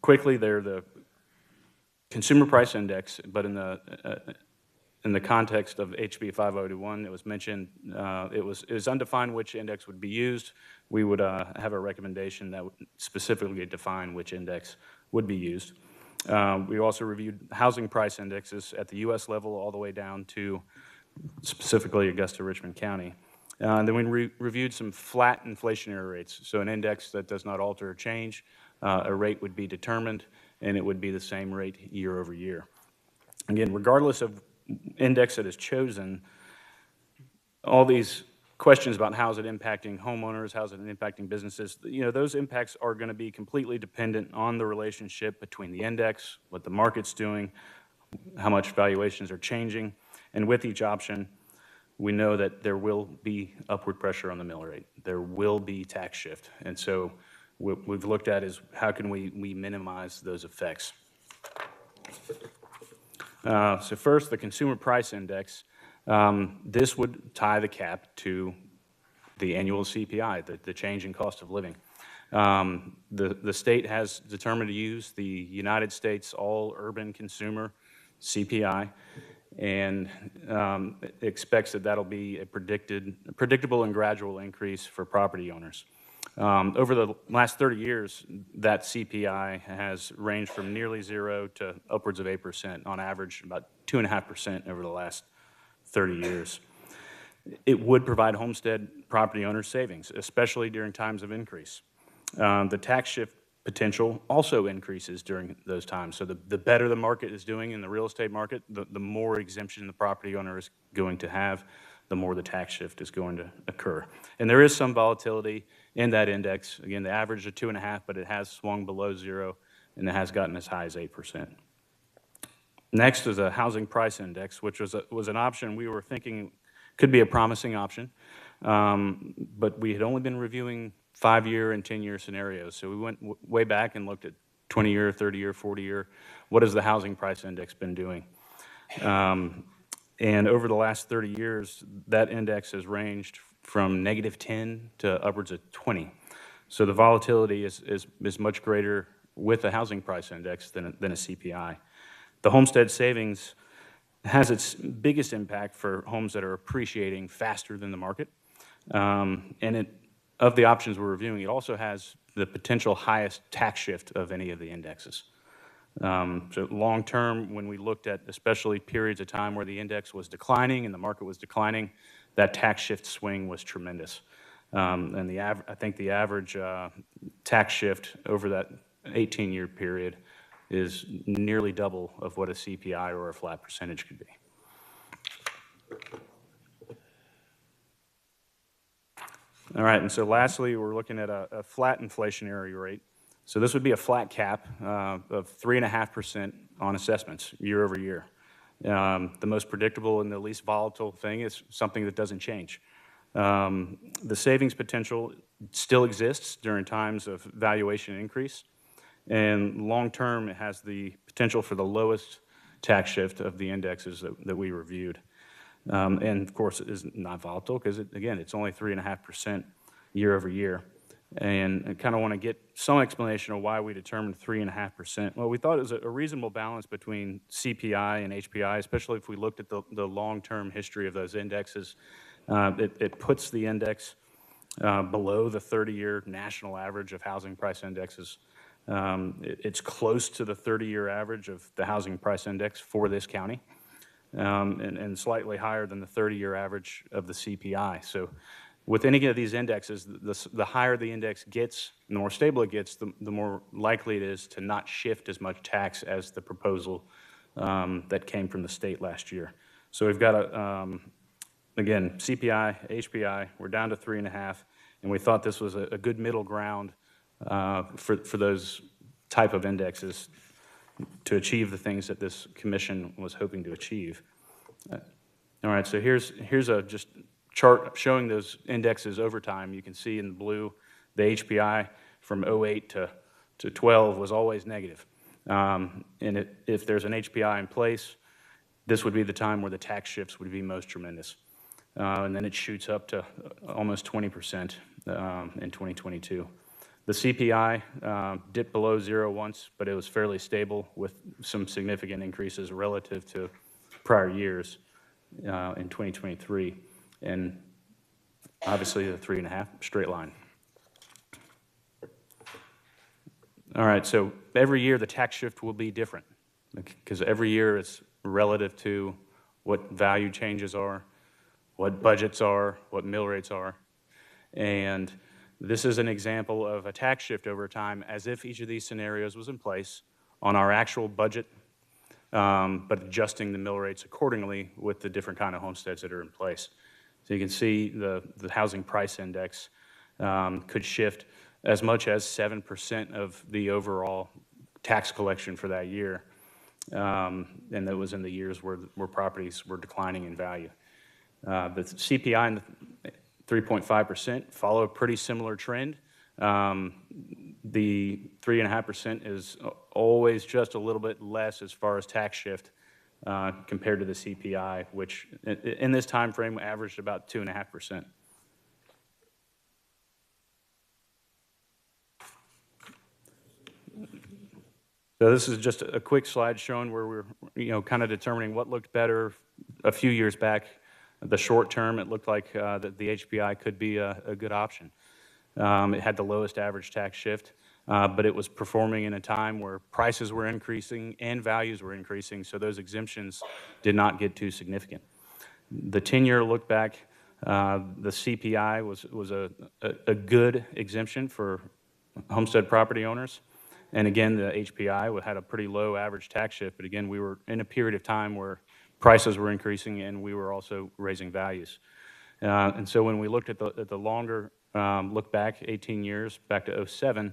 Quickly, they're the consumer price index, but in the context of HB 5021, it was mentioned, it was undefined which index would be used. We would have a recommendation that would specifically define which index would be used. We also reviewed housing price indexes at the U.S. level all the way down to specifically Augusta, Richmond County. And then we reviewed some flat inflationary rates, so an index that does not alter or change. A rate would be determined, and it would be the same rate year over year. Again, regardless of index that is chosen, all these questions about how is it impacting homeowners, how is it impacting businesses, those impacts are going to be completely dependent on the relationship between the index, what the market's doing, how much valuations are changing, and with each option, we know that there will be upward pressure on the mill rate. There will be tax shift, and so what we've looked at is how can we minimize those effects. So first, the consumer price index. This would tie the cap to the annual CPI, the change in cost of living. The state has determined to use the United States All Urban Consumer CPI, and expects that that'll be a predictable and gradual increase for property owners. Over the last 30 years, that CPI has ranged from nearly 0 to upwards of 8%, on average about 2.5% over the last 30 years. It would provide homestead property owners savings, especially during times of increase. The tax shift potential also increases during those times. So the better the market is doing in the real estate market, the more exemption the property owner is going to have, the more the tax shift is going to occur. And there is some volatility in that index. Again, the average is 2.5, but it has swung below 0, and it has gotten as high as 8%. Next is a housing price index, which was an option we were thinking could be a promising option, but we had only been reviewing 5-year and 10-year scenarios. So we went way back and looked at 20-year, 30-year, 40-year. What has the housing price index been doing? And over the last 30 years, that index has ranged from -10 to upwards of 20. So the volatility is much greater with the housing price index than a CPI. The homestead savings has its biggest impact for homes that are appreciating faster than the market. And of the options we're reviewing, it also has the potential highest tax shift of any of the indexes. So long-term, when we looked at especially periods of time where the index was declining and the market was declining, that tax shift swing was tremendous. And I think the average tax shift over that 18-year period is nearly double of what a CPI or a flat percentage could be. All right, and so lastly, we're looking at a flat inflationary rate. So this would be a flat cap of 3.5% on assessments year over year. The most predictable and the least volatile thing is something that doesn't change. The savings potential still exists during times of valuation increase, and long-term, it has the potential for the lowest tax shift of the indexes that we reviewed. And of course, it is not volatile because, again, it's only 3.5% year over year. And I kind of want to get some explanation of why we determined 3.5%. Well, we thought it was a reasonable balance between CPI and HPI, especially if we looked at the long-term history of those indexes. It puts the index below the 30-year national average of housing price indexes. It's close to the 30-year average of the housing price index for this county, and slightly higher than the 30-year average of the CPI. So with any of these indexes, the higher the index gets, the more stable it gets, the more likely it is to not shift as much tax as the proposal that came from the state last year. So we've got, again, CPI, HPI, we're down to 3.5, and we thought this was a good middle ground for those type of indexes to achieve the things that this commission was hoping to achieve. All right, so here's a just chart showing those indexes over time. You can see in the blue, the HPI from 08 to 12 was always negative. And if there's an HPI in place, this would be the time where the tax shifts would be most tremendous. And then it shoots up to almost 20% in 2022. The CPI dipped below zero once, but it was fairly stable with some significant increases relative to prior years in 2023. And obviously the 3.5 straight line. All right, so every year the tax shift will be different because every year it's relative to what value changes are, what budgets are, what mill rates are. And this is an example of a tax shift over time as if each of these scenarios was in place on our actual budget, but adjusting the mill rates accordingly with the different kind of homesteads that are in place. So you can see the housing price index could shift as much as 7% of the overall tax collection for that year. And that was in the years where properties were declining in value. The CPI and the 3.5% follow a pretty similar trend. The 3.5% is always just a little bit less as far as tax shift compared to the CPI, which in this time frame averaged about 2.5%. So this is just a quick slide showing where we're kind of determining what looked better a few years back. The short term, it looked like that the HPI could be a good option. It had the lowest average tax shift, but it was performing in a time where prices were increasing and values were increasing, so those exemptions did not get too significant. The 10-year look back, the CPI was a good exemption for homestead property owners. And again, the HPI had a pretty low average tax shift, but again, we were in a period of time where prices were increasing and we were also raising values. And so when we looked at the longer look back, 18 years, back to 07,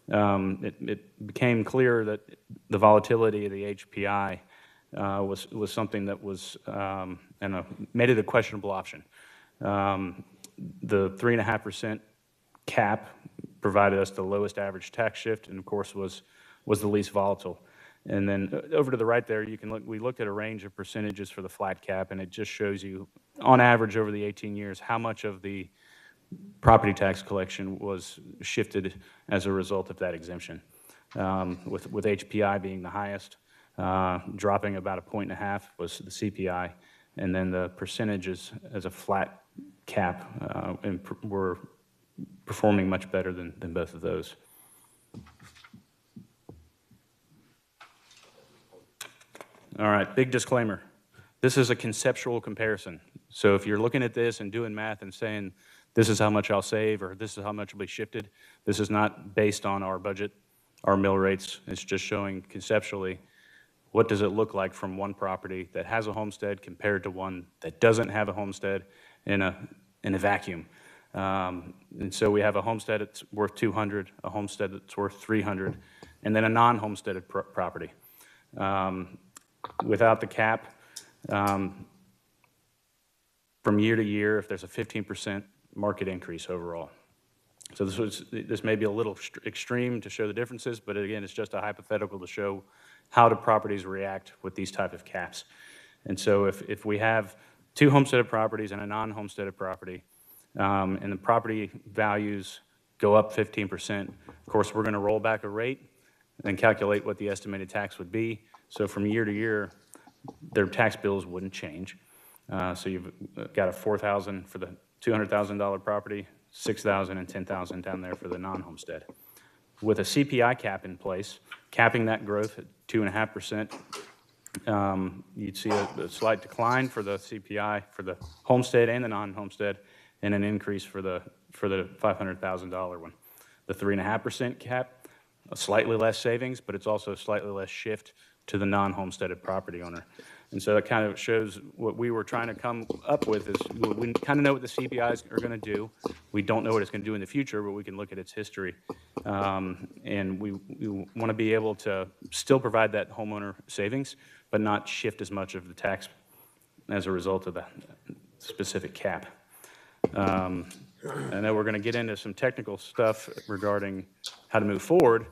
it became clear that the volatility of the HPI was something that was, made it a questionable option. The 3.5% cap provided us the lowest average tax shift and of course was the least volatile. And then over to the right there, we looked at a range of percentages for the flat cap, and it just shows you, on average over the 18 years, how much of the property tax collection was shifted as a result of that exemption. With HPI being the highest, dropping about 1.5 points was the CPI, and then the percentages as a flat cap were performing much better than both of those. All right, big disclaimer. This is a conceptual comparison. So if you're looking at this and doing math and saying, this is how much I'll save, or this is how much will be shifted, this is not based on our budget, our mill rates. It's just showing conceptually what does it look like from one property that has a homestead compared to one that doesn't have a homestead in a vacuum. And so we have a homestead that's worth 200, a homestead that's worth 300, and then a non-homesteaded property. Without the cap, from year to year, if there's a 15% market increase overall. So this may be a little extreme to show the differences, but again, it's just a hypothetical to show how do properties react with these type of caps. And so if we have two homesteaded properties and a non-homesteaded property, and the property values go up 15%, of course, we're going to roll back a rate and calculate what the estimated tax would be. So from year to year, their tax bills wouldn't change. So you've got a $4,000 for the $200,000 property, $6,000 and $10,000 down there for the non-homestead. With a CPI cap in place, capping that growth at 2.5%, you'd see a slight decline for the CPI for the homestead and the non-homestead, and an increase for the $500,000 one. The 3.5% cap, a slightly less savings, but it's also slightly less shift to the non-homesteaded property owner. And so that kind of shows what we were trying to come up with is we kind of know what the CPIs are going to do. We don't know what it's going to do in the future, but we can look at its history. And we want to be able to still provide that homeowner savings, but not shift as much of the tax as a result of the specific cap. I know we're going to get into some technical stuff regarding how to move forward,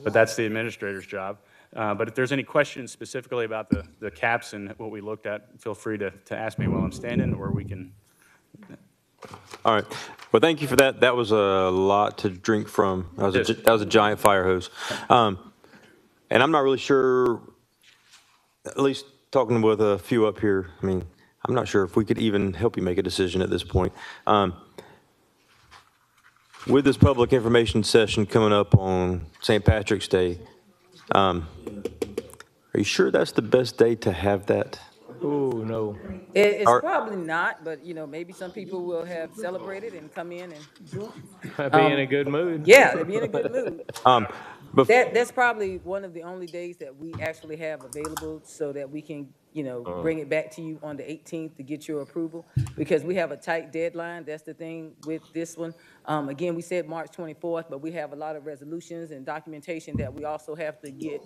but that's the administrator's job. But if there's any questions specifically about the caps and what we looked at, feel free to ask me while I'm standing, or we can. All right. Well, thank you for that. That was a lot to drink from. That was a giant fire hose. And I'm not really sure, at least talking with a few up here, I mean, I'm not sure if we could even help you make a decision at this point. With this public information session coming up on St. Patrick's Day, are you sure that's the best day to have that? Oh, no. It's probably not, but, you know, maybe some people will have celebrated and come in and. Be in a good mood. Yeah, they'll be in a good mood. But That's probably one of the only days that we actually have available so that we can, you know, bring it back to you on the 18th to get your approval, because we have a tight deadline. That's the thing with this one. Again, we said March 24th, but we have a lot of resolutions and documentation that we also have to get,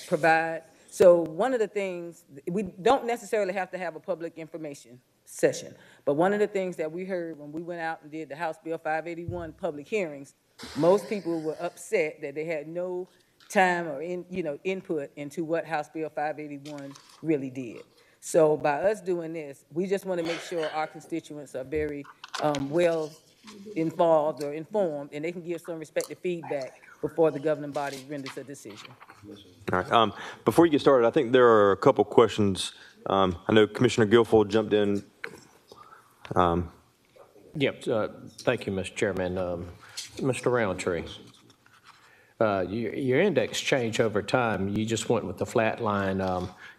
provide. So one of the things, we don't necessarily have to have a public information session, but one of the things that we heard when we went out and did the House Bill 581 public hearings, most people were upset that they had no time or input into what House Bill 581 really did. So by us doing this, we just want to make sure our constituents are very well involved or informed, and they can give some respective feedback before the governing body renders a decision. all right. Before you get started, I think there are a couple questions. I know Commissioner Guilfoyle jumped in. Yep. Thank you, Mr. Chairman. Mr. Roundtree, your index changed over time. You just went with the flat line,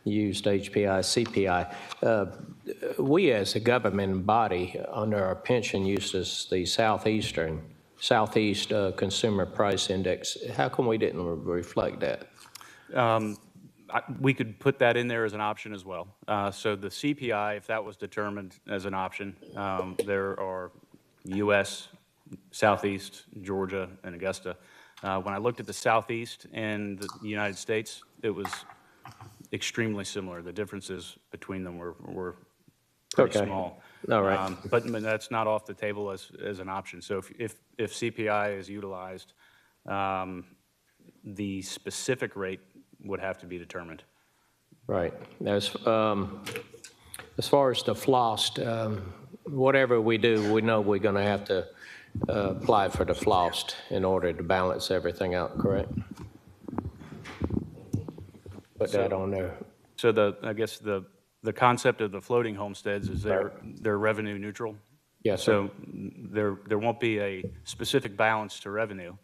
used HPI, CPI. We as a government body under our pension uses the Southeast Consumer Price Index. How come we didn't reflect that? We could put that in there as an option as well. So the CPI, if that was determined as an option, there are U.S., Southeast, Georgia, and Augusta. When I looked at the Southeast and the United States, it was extremely similar. The differences between them were pretty small. All right. But that's not off the table as an option. So if CPI is utilized, the specific rate would have to be determined. Right. As far as the flossed, whatever we do, we know we're going to have to apply for the flossed in order to balance everything out, correct? Put that on there. So I guess the concept of the floating homesteads is they're revenue neutral. Yes, sir. So there won't be a specific balance to revenue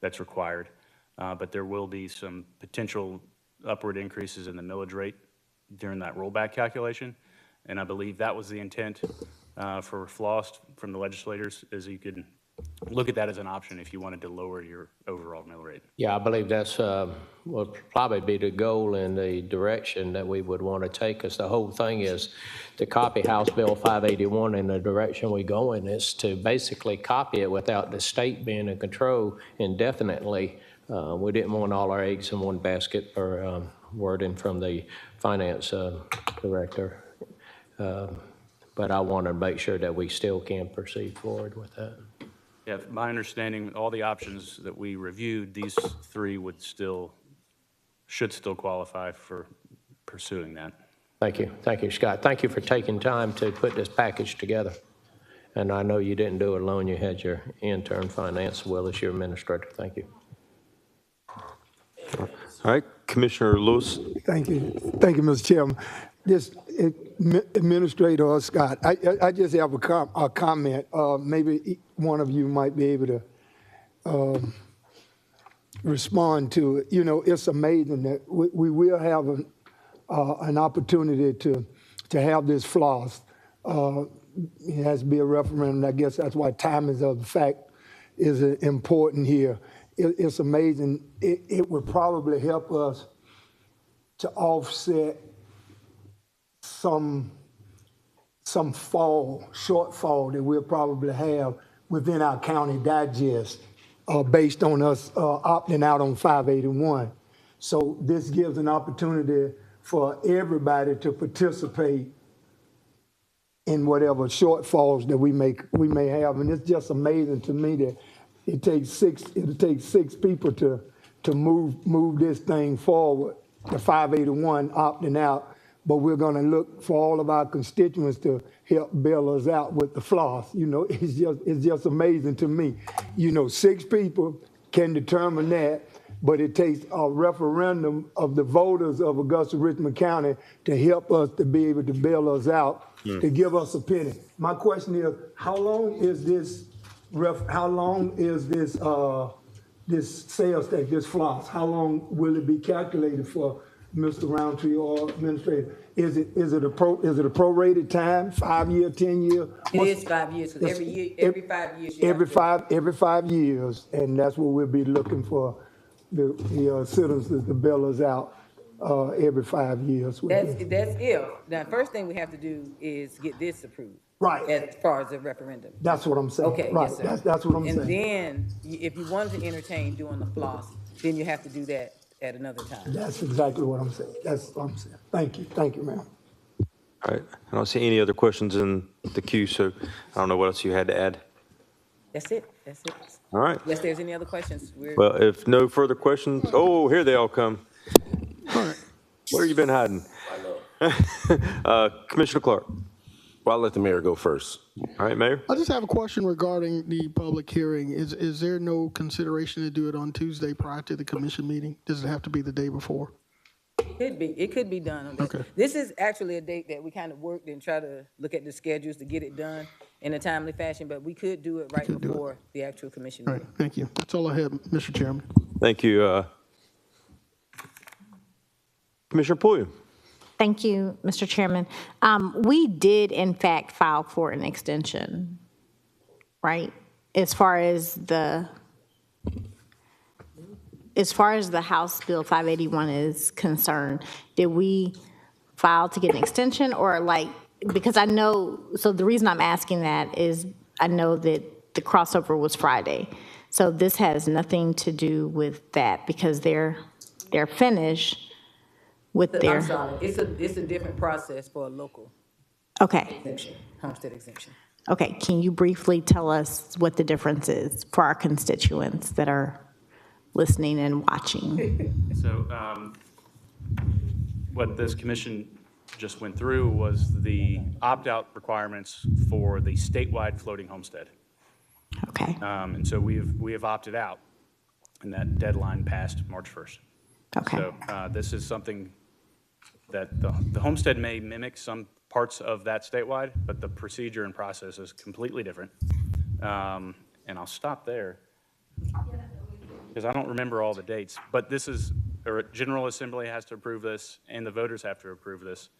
that's required, but there will be some potential upward increases in the millage rate during that rollback calculation. And I believe that was the intent for FLOST from the legislators, is you could look at that as an option if you wanted to lower your overall mill rate. Yeah, I believe that's, will probably be the goal and the direction that we would want to take, because the whole thing is to copy House Bill 581 in the direction we go in is to basically copy it without the state being in control indefinitely. We didn't want all our eggs in one basket, or wording from the finance director. But I want to make sure that we still can proceed forward with that. Yeah, my understanding, all the options that we reviewed, these three should still qualify for pursuing that. Thank you. Thank you, Scott. Thank you for taking time to put this package together. And I know you didn't do it alone. You had your intern finance as well as your administrator. Thank you. All right, Commissioner Lewis. Thank you. Thank you, Mr. Chairman. Just Administrator or Scott, I just have a comment. Maybe one of you might be able to respond to it. You know, it's amazing that we will have an opportunity to have this floss. It has to be a referendum. I guess that's why timing of the fact is important here. It's amazing. It would probably help us to offset some shortfall that we'll probably have within our county digest based on us opting out on 581. So this gives an opportunity for everybody to participate in whatever shortfalls that we may have. And it's just amazing to me that it'll take six people to move this thing forward, the 581 opting out. But we're going to look for all of our constituents to help bail us out with the floss. You know, it's just amazing to me. You know, 6 people can determine that, but it takes a referendum of the voters of Augusta, Richmond County to help us to be able to bail us out, to give us a penny. My question is, how long is this this sales tax, this floss? How long will it be calculated for, Mr. Roundtree or Administrator? Is it a prorated time, 5 year, 10 year? It is 5 years, because every 5 years. Every 5 years, and that's what we'll be looking for, the citizens to bail us out every 5 years. That's if. Now, first thing we have to do is get this approved. Right. As far as the referendum. That's what I'm saying. Okay, right. Yes, sir. That's what I'm saying. And then, if you wanted to entertain doing the floss, then you have to do that at another time. That's exactly what I'm saying. That's what I'm saying. Thank you, ma'am. All right, I don't see any other questions in the queue, so I don't know what else you had to add. That's it. All right. Unless there's any other questions. Well, if no further questions, oh, here they all come. Where have you been hiding? Commissioner Clark. Well, I'll let the mayor go first. All right, Mayor. I just have a question regarding the public hearing. Is there no consideration to do it on Tuesday prior to the commission meeting? Does it have to be the day before? It could be done on this. Okay. This is actually a date that we kind of worked and try to look at the schedules to get it done in a timely fashion, but we could do it right before the actual commission All meeting. right, thank you. That's all I have, Mr. Chairman. Thank you. Commissioner Pulliam. Thank you, Mr. Chairman. We did, in fact, file for an extension, right? As far as the House Bill 581 is concerned, did we file to get an extension, or because I know, so the reason I'm asking that is I know that the crossover was Friday. So this has nothing to do with that because they're finished with their. I'm sorry, it's a different process for a local Okay. exemption, homestead exemption. Okay, can you briefly tell us what the difference is for our constituents that are listening and watching? So what this commission just went through was the opt-out requirements for the statewide floating homestead. Okay. And so we have opted out, and that deadline passed March 1st. Okay. So this is something that the homestead may mimic some parts of that statewide, but the procedure and process is completely different. And I'll stop there because I don't remember all the dates, but this is, or General Assembly has to approve this and the voters have to approve this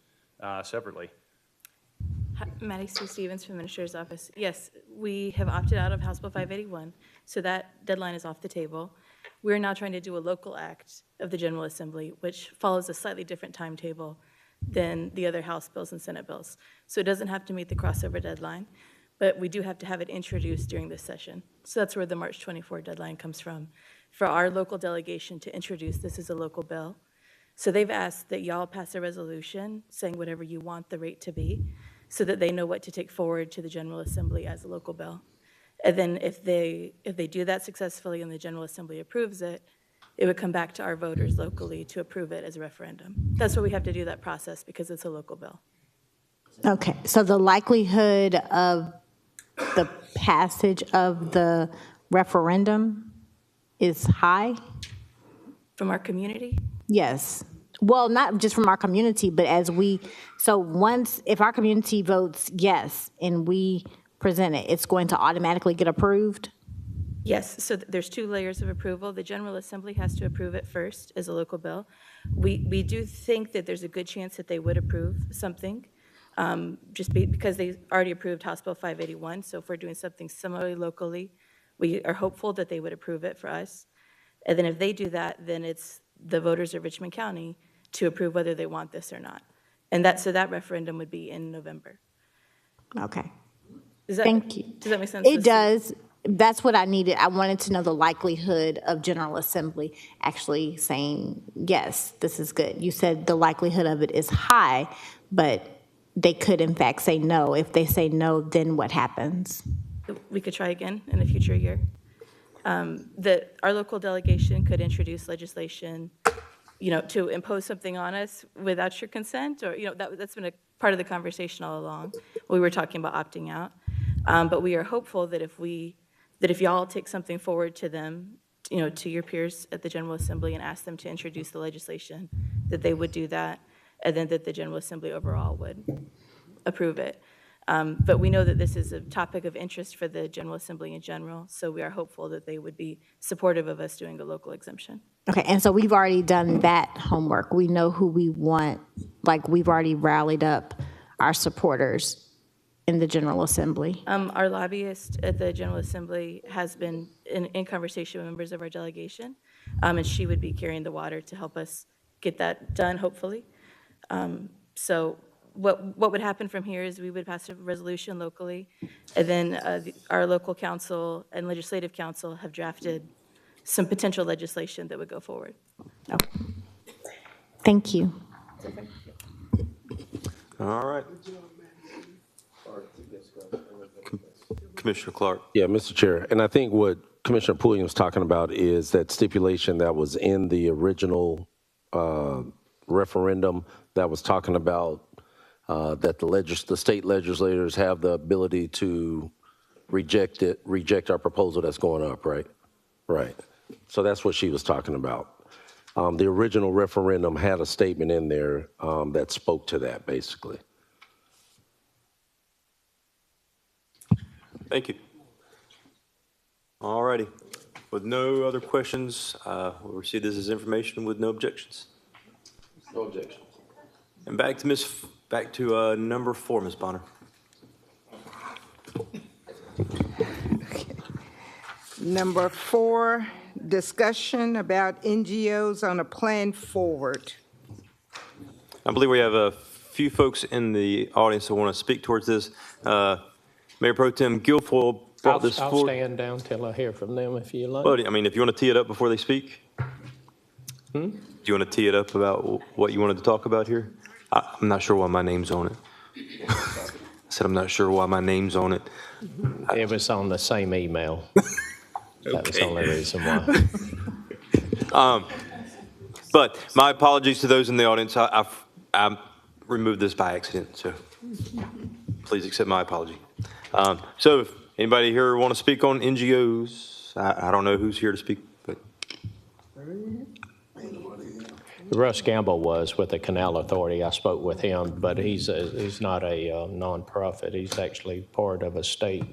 separately. Maddie Sue Stevens from Minister's Office. Yes, we have opted out of House Bill 581, so that deadline is off the table. We're now trying to do a local act of the General Assembly, which follows a slightly different timetable than the other House bills and Senate bills. So it doesn't have to meet the crossover deadline, but we do have to have it introduced during this session. So that's where the March 24 deadline comes from, for our local delegation to introduce this as a local bill. So they've asked that y'all pass a resolution saying whatever you want the rate to be, so that they know what to take forward to the General Assembly as a local bill. And then if they do that successfully and the General Assembly approves it, it would come back to our voters locally to approve it as a referendum. That's why we have to do that process, because it's a local bill. Okay, so the likelihood of the passage of the referendum is high? From our community? Yes. Well, not just from our community, but if our community votes yes and we present it, it's going to automatically get approved? Yes, so there's two layers of approval. The General Assembly has to approve it first as a local bill. We do think that there's a good chance that they would approve something, because they already approved House Bill 581. So if we're doing something similarly locally, we are hopeful that they would approve it for us. And then if they do that, then it's the voters of Richmond County to approve whether they want this or not. And so that referendum would be in November. Okay. Thank you. Does that make sense? It does. That's what I needed. I wanted to know the likelihood of General Assembly actually saying, yes, this is good. You said the likelihood of it is high, but they could in fact say no. If they say no, then what happens? We could try again in a future year. That our local delegation could introduce legislation, to impose something on us without your consent, or, that's been a part of the conversation all along. We were talking about opting out. But we are hopeful that if y'all take something forward to them, to your peers at the General Assembly and ask them to introduce the legislation, that they would do that, and then that the General Assembly overall would approve it. But we know that this is a topic of interest for the General Assembly in general, so we are hopeful that they would be supportive of us doing a local exemption. Okay, and so we've already done that homework. We know who we want, we've already rallied up our supporters in the General Assembly. Our lobbyist at the General Assembly has been in conversation with members of our delegation, and she would be carrying the water to help us get that done, hopefully. So what would happen from here is we would pass a resolution locally, and then our local council and legislative council have drafted some potential legislation that would go forward. Okay. Thank you. All right. Commissioner Clark. Yeah, Mr. Chair, and I think what Commissioner Pulliam was talking about is that stipulation that was in the original referendum that was talking about that the state legislators have the ability to reject our proposal that's going up, right? Right. So that's what she was talking about. The original referendum had a statement in there that spoke to that, basically. Thank you. All righty. With no other questions, we'll receive this as information with no objections. No objections. And back to number 4, Ms. Bonner. Number 4, discussion about NGOs on a plan forward. I believe we have a few folks in the audience that want to speak towards this. Mayor Pro Tem Guilfoyle brought this I'll forward. stand down till I hear from them if you like. Well, I mean, if you want to tee it up before they speak. Do you want to tee it up about what you wanted to talk about here? I'm not sure why my name's on it. I said I'm not sure why my name's on it. It was on the same email. That was the only reason why. But my apologies to those in the audience. I removed this by accident, so please accept my apology. So if anybody here want to speak on NGOs, I don't know who's here to speak, but Russ Gamble was with the Canal Authority. I spoke with him, but he's not a nonprofit. He's actually part of a state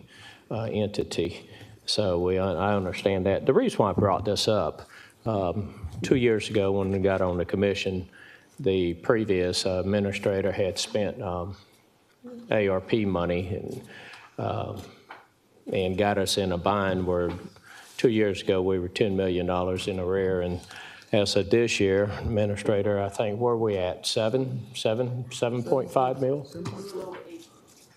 entity. So I understand that. The reason why I brought this up, 2 years ago when we got on the commission, the previous administrator had spent ARP money and got us in a bind where 2 years ago we were $10 million in arrear. And as of this year, administrator, I think, where are we at? 7.5 mil?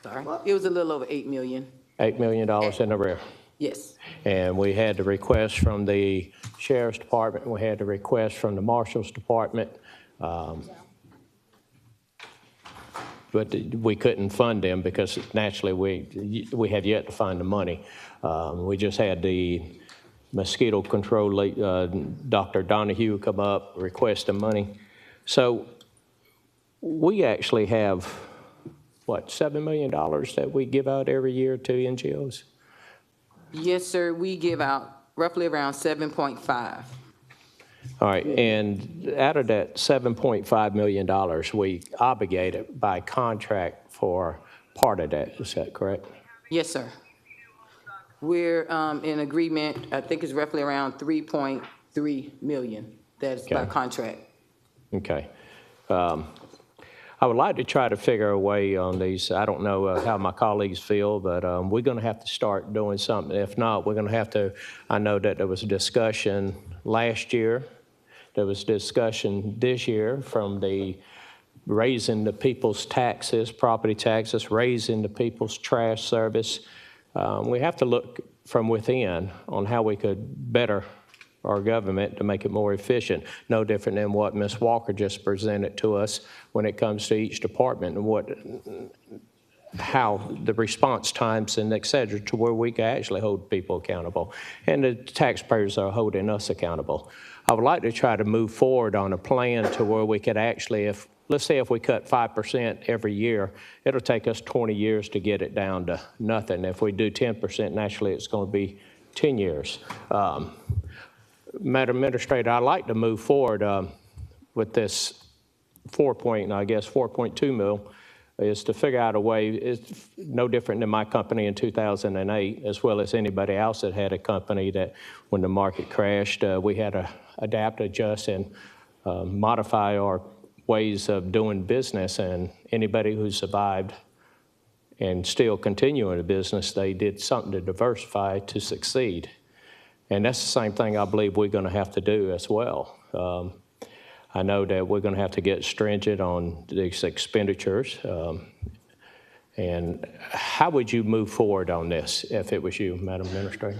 Sorry, it was a little over 8 million. $8 million in arrear. Yes. And we had the request from the Sheriff's Department, we had the request from the Marshal's Department, but we couldn't fund them because naturally we have yet to find the money. We just had the Mosquito control Dr. Donahue come up, request the money. So we actually have, what, $7 million that we give out every year to NGOs? Yes, sir. We give out roughly around 7.5. All right, and out of that $7.5 million, we obligated by contract for part of that. Is that correct? Yes, sir. We're in agreement, I think it's roughly around 3.3 million. That's by contract. Okay. I would like to try to figure a way on these. I don't know how my colleagues feel, but we're going to have to start doing something. If not, we're going to have to, I know that there was a discussion last year. There was discussion this year from the raising the people's taxes, property taxes, raising the people's trash service. We have to look from within on how we could better our government to make it more efficient, no different than what Ms. Walker just presented to us when it comes to each department and how the response times and et cetera, to where we can actually hold people accountable. And the taxpayers are holding us accountable. I would like to try to move forward on a plan to where we could actually, let's say if we cut 5% every year, it'll take us 20 years to get it down to nothing. If we do 10%, naturally it's going to be 10 years. Madam Administrator, I'd like to move forward with this 4.2 mil, is to figure out a way. It's no different than my company in 2008, as well as anybody else that had a company that when the market crashed, we had to adapt, adjust, and modify our ways of doing business. And anybody who survived and still continuing the business, they did something to diversify to succeed. And that's the same thing I believe we're going to have to do as well. I know that we're going to have to get stringent on these expenditures. And how would you move forward on this if it was you, Madam Administrator?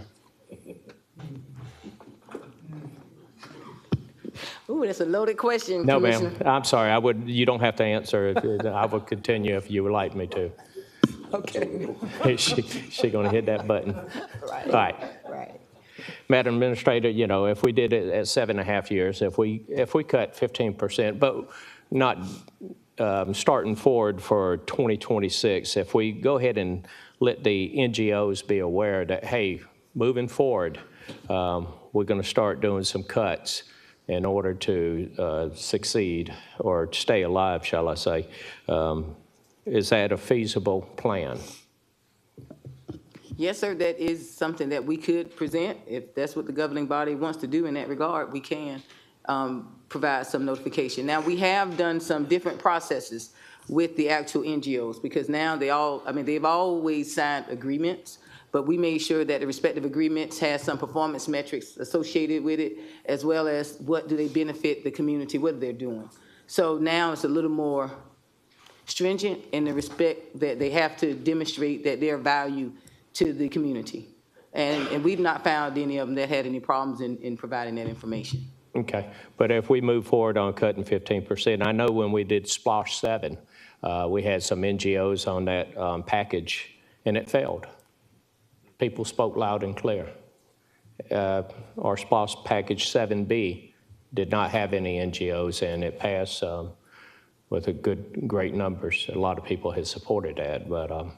Ooh, that's a loaded question, No, Commissioner. ma'am. I'm sorry. You don't have to answer. I would continue if you would like me to. Okay. She's going to hit that button. Right. All right. Right. Madam Administrator, you know, if we did it at 7.5 years, if we cut 15%, but not starting forward for 2026, if we go ahead and let the NGOs be aware that, hey, moving forward, we're going to start doing some cuts in order to succeed or stay alive, shall I say. Is that a feasible plan? Yes, sir, that is something that we could present. If that's what the governing body wants to do in that regard, we can provide some notification. Now, we have done some different processes with the actual NGOs because now they've always signed agreements, but we made sure that the respective agreements has some performance metrics associated with it, as well as what do they benefit the community, what they're doing. So now it's a little more stringent in the respect that they have to demonstrate that their value to the community. And we've not found any of them that had any problems in providing that information. Okay, but if we move forward on cutting 15%, I know when we did Splosh 7, we had some NGOs on that package, and it failed. People spoke loud and clear. Our Splosh package 7B did not have any NGOs, and it passed with great numbers. A lot of people had supported that, but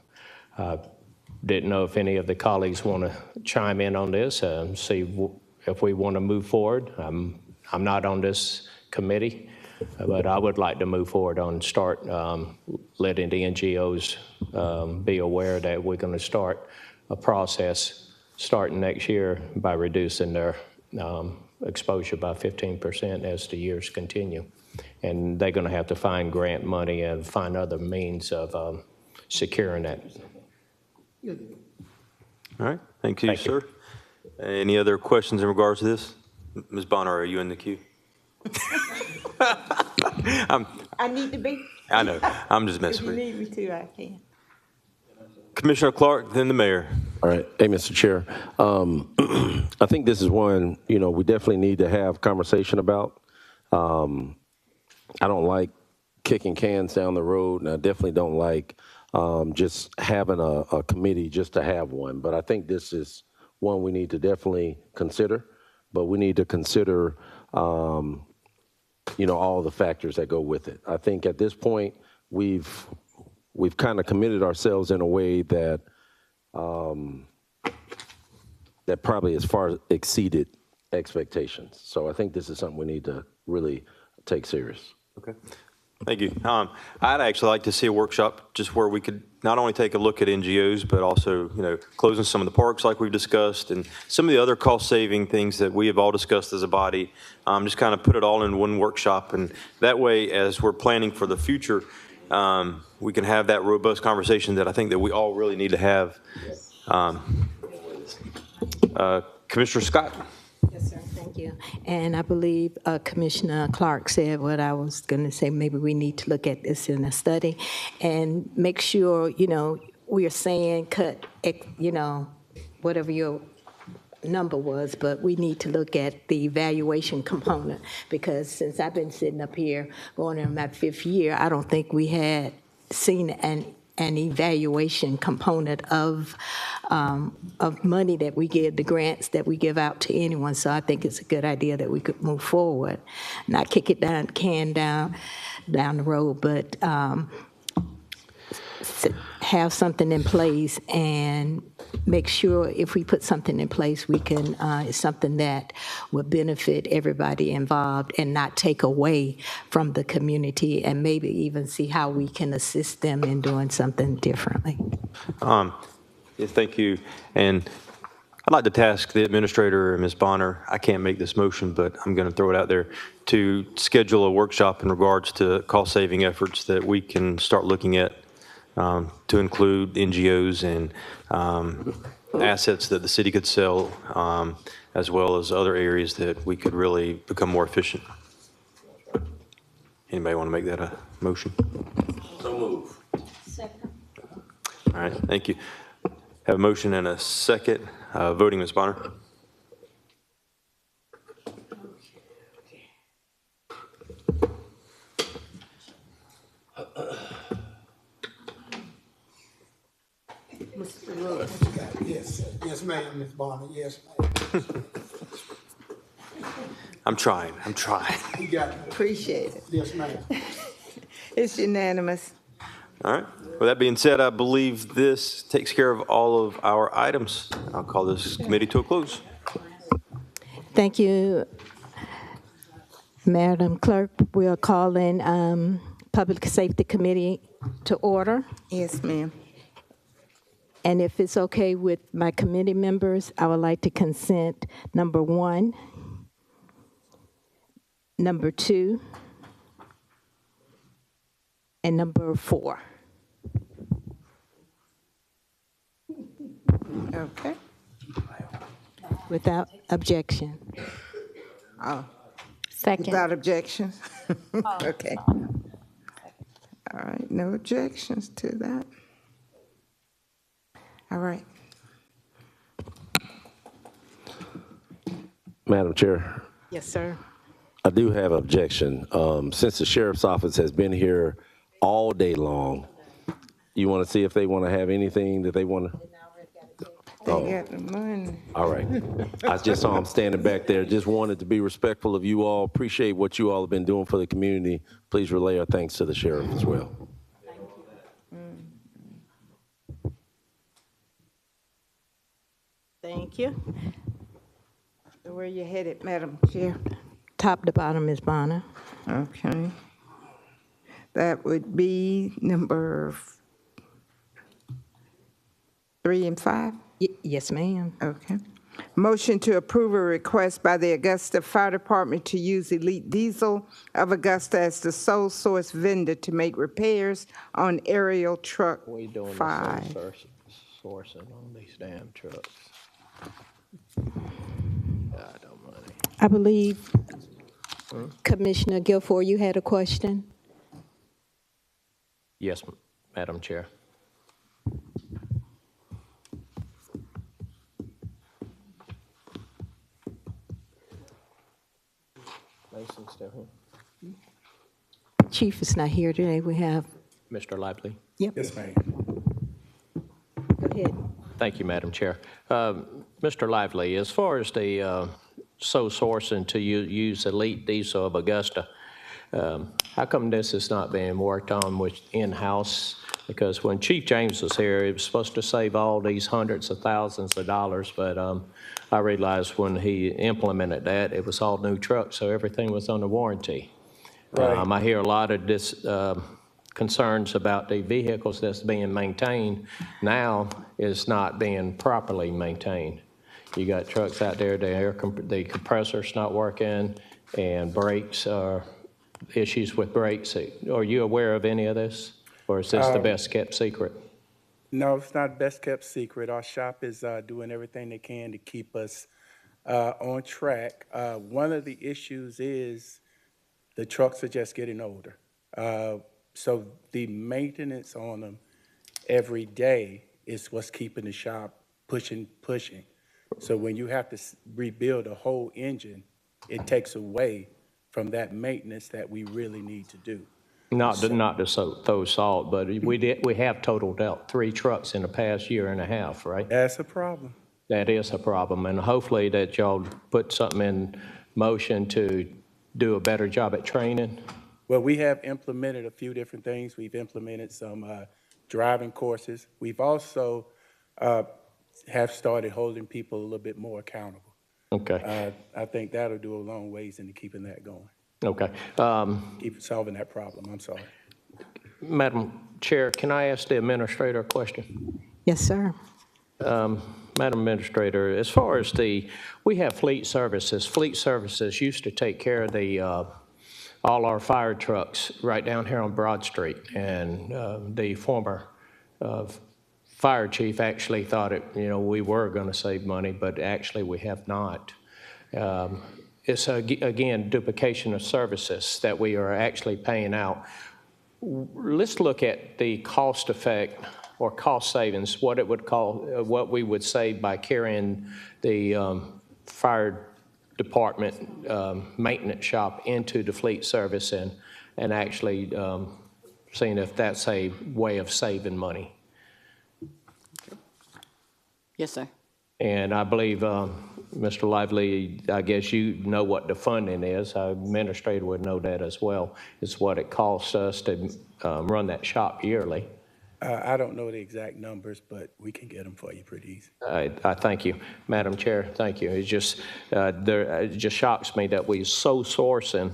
didn't know if any of the colleagues want to chime in on this, see if we want to move forward. I'm not on this committee. But I would like to move forward on start letting the NGOs be aware that we're going to start a process starting next year by reducing their exposure by 15% as the years continue. And they're going to have to find grant money and find other means of securing that. All right, thank you, sir. Any other questions in regards to this? Ms. Bonner, are you in the queue? I need to be. I know, I'm just If messing you with you. need me to, I can. Commissioner Clark, then the mayor. All right. Hey, Mr. Chair. I think this is one, we definitely need to have conversation about. I don't like kicking cans down the road, and I definitely don't like just having a committee just to have one. But I think this is one we need to definitely consider. But we need to consider, all the factors that go with it. I think at this point, we've kind of committed ourselves in a way that that probably as far exceeded expectations. So I think this is something we need to really take serious. Okay. Thank you. I'd actually like to see a workshop just where we could not only take a look at NGOs, but also, closing some of the parks like we've discussed and some of the other cost-saving things that we have all discussed as a body, just kind of put it all in one workshop. And that way, as we're planning for the future, we can have that robust conversation that I think that we all really need to have. Commissioner Scott. Yes, sir. Thank you. And I believe Commissioner Clark said what I was going to say. Maybe we need to look at this in a study and make sure, we are saying cut, whatever your number was, but we need to look at the evaluation component, because since I've been sitting up here going in my 5th year, I don't think we had seen an evaluation component of money that we give, the grants that we give out to anyone. So I think it's a good idea that we could move forward, not kick it down the road, but have something in place and make sure if we put something in place, we can, it's something that would benefit everybody involved and not take away from the community, and maybe even see how we can assist them in doing something differently. Yes, thank you. And I'd like to task the administrator, Ms. Bonner, I can't make this motion, but I'm going to throw it out there, to schedule a workshop in regards to cost-saving efforts that we can start looking at, to include NGOs and assets that the city could sell, as well as other areas that we could really become more efficient. Anybody want to make that a motion? So move. Second. All right, thank you. Have a motion and a second. Voting, Ms. Bonner. Yes, ma'am, Ms. Bonner, yes, ma'am. I'm trying. You got it. Appreciate it. Yes, ma'am. It's unanimous. All right. With that being said, I believe this takes care of all of our items. I'll call this committee to a close. Thank you, Madam Clerk. We are calling Public Safety Committee to order. Yes, ma'am. And if it's okay with my committee members, I would like to consent number 1, number 2, and number 4. Okay. Without objection. Oh, Second. without objection? Okay. All right, no objections to that. All right. Madam Chair, Yes, sir. I do have an objection. Since the sheriff's office has been here all day long, you want to see if they want to have anything that they want to? They got the money. All right. I just saw them standing back there. Just wanted to be respectful of you all. Appreciate what you all have been doing for the community. Please relay our thanks to the sheriff as well. Thank you. Where you headed, Madam Chair? Top to bottom, Ms. Bonner. Okay. That would be number 3 and 5? Yes, ma'am. Okay. Motion to approve a request by the Augusta Fire Department to use Elite Diesel of Augusta as the sole source vendor to make repairs on aerial truck We doing 5. the sourcing on these damn trucks. God almighty. I believe Commissioner Guilfoyle, you had a question? Yes, Madam Chair. Mason's still here. Chief is not here today. We have, Mr. Lively. yep, Yes, ma'am. go ahead. Thank you, Madam Chair. Mr. Lively, as far as the sole sourcing to use Elite Diesel of Augusta, how come this is not being worked on with in-house? Because when Chief James was here, he was supposed to save all these hundreds of thousands of dollars, but I realized when he implemented that, it was all new trucks, so everything was under warranty. Right. I hear a lot of concerns about the vehicles that's being maintained now is not being properly maintained. You got trucks out there, the compressor's not working, and brakes are issues with brakes. Are you aware of any of this, or is this the best kept secret? No, it's not best kept secret. Our shop is doing everything they can to keep us on track. One of the issues is the trucks are just getting older. So the maintenance on them every day is what's keeping the shop pushing. So when you have to rebuild a whole engine, it takes away from that maintenance that we really need to do. Not to throw salt, but we have totaled out 3 trucks in the past year and a half, right? That's a problem. That is a problem, and hopefully that y'all put something in motion to do a better job at training. Well, we have implemented a few different things. We've implemented some driving courses. We've also have started holding people a little bit more accountable. Okay. I think that'll do a long ways into keeping that going. Okay. Keep solving that problem. I'm sorry. Madam Chair, can I ask the administrator a question? Yes, sir. Madam Administrator, as far as we have fleet services. Fleet services used to take care of all our fire trucks right down here on Broad Street, and the former fire chief actually thought we were going to save money, but actually we have not. It's again duplication of services that we are actually paying out. Let's look at the cost effect or cost savings, what we would save by carrying the fire department maintenance shop into the fleet service and actually seeing if that's a way of saving money. Yes, sir. And I believe, Mr. Lively, I guess you know what the funding is. Our administrator would know that as well. It's what it costs us to run that shop yearly. I don't know the exact numbers, but we can get them for you pretty easy. I thank you, Madam Chair. Thank you. It's just it just shocks me that we're so sourcing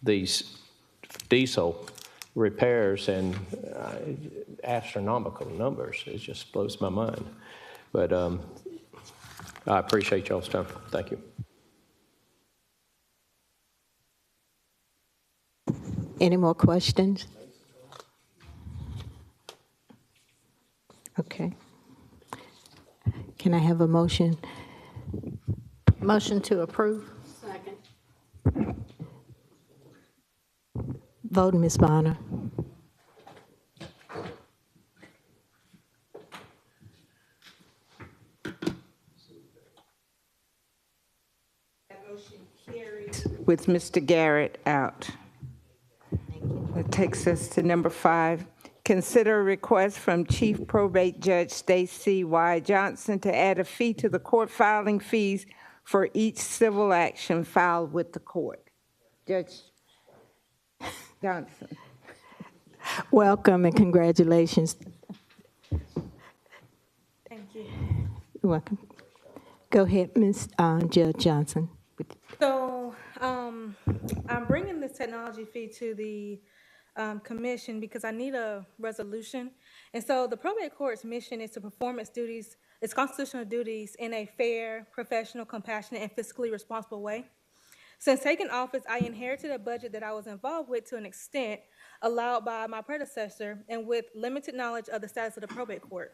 these diesel repairs and astronomical numbers. It just blows my mind. But I appreciate y'all's time. Thank you. Any more questions? Okay. Can I have a motion? Motion to approve. Second. Vote, Ms. Bonner. That motion carries with Mr. Garrett out. That takes us to number 5. Consider a request from Chief Probate Judge Stacy Y. Johnson to add a fee to the court filing fees for each civil action filed with the court. Judge Johnson. Welcome and congratulations. Thank you. You're welcome. Go ahead, Ms. Judge Johnson. So, I'm bringing this technology fee to the commission because I need a resolution. And so the probate court's mission is to perform its constitutional duties in a fair, professional, compassionate, and fiscally responsible way. Since taking office, I inherited a budget that I was involved with to an extent allowed by my predecessor and with limited knowledge of the status of the probate court.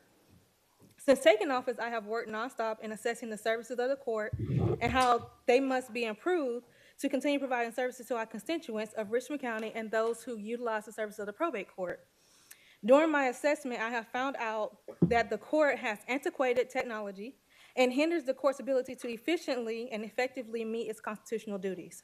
Since taking office, I have worked nonstop in assessing the services of the court and how they must be improved to continue providing services to our constituents of Richmond County and those who utilize the services of the probate court. During my assessment, I have found out that the court has antiquated technology and hinders the court's ability to efficiently and effectively meet its constitutional duties.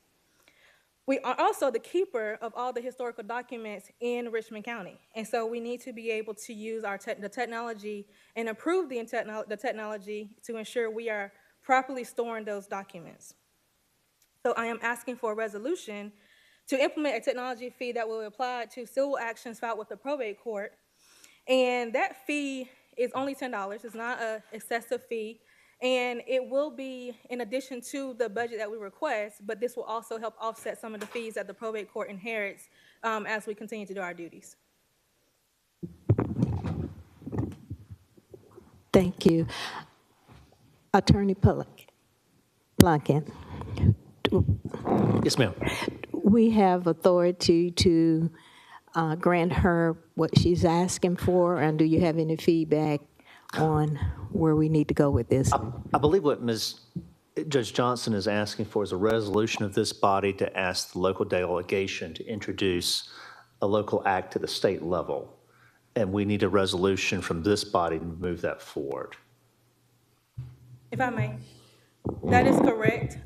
We are also the keeper of all the historical documents in Richmond County. And so we need to be able to use the technology and improve the technology to ensure we are properly storing those documents. So I am asking for a resolution to implement a technology fee that will apply to civil actions filed with the probate court. And that fee is only $10. It's not an excessive fee. And it will be in addition to the budget that we request, but this will also help offset some of the fees that the probate court inherits as we continue to do our duties. Thank you. Attorney Plunkett. Yes, ma'am. We have authority to grant her what she's asking for, and do you have any feedback on where we need to go with this? I believe what Judge Johnson is asking for is a resolution of this body to ask the local delegation to introduce a local act to the state level. And we need a resolution from this body to move that forward. If I may. That is correct.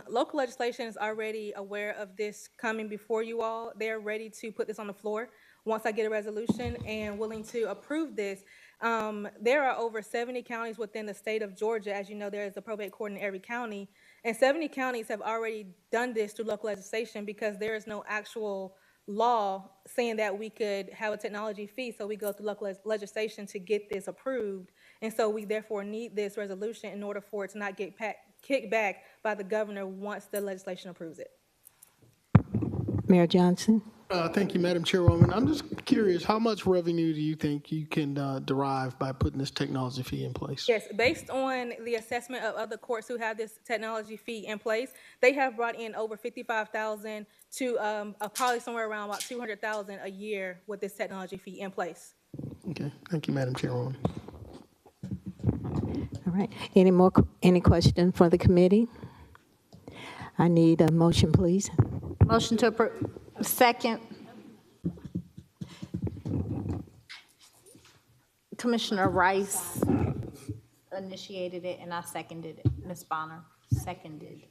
Local legislation is already aware of this coming before you all. They're ready to put this on the floor once I get a resolution and willing to approve this. There are over 70 counties within the state of Georgia. As you know, there is a probate court in every county. And 70 counties have already done this through local legislation because there is no actual law saying that we could have a technology fee. So we go through local legislation to get this approved. And so we therefore need this resolution in order for it to not get kicked back by the governor once the legislation approves it. Mayor Johnson? Thank you, Madam Chairwoman. I'm just curious, how much revenue do you think you can derive by putting this technology fee in place? Yes, based on the assessment of other courts who have this technology fee in place, they have brought in over $55,000 to probably somewhere around about $200,000 a year with this technology fee in place. Okay, thank you, Madam Chairwoman. All right. Any questions for the committee? I need a motion, please. Motion to approve. Second. Commissioner Rice initiated it, and I seconded it. Ms. Bonner seconded.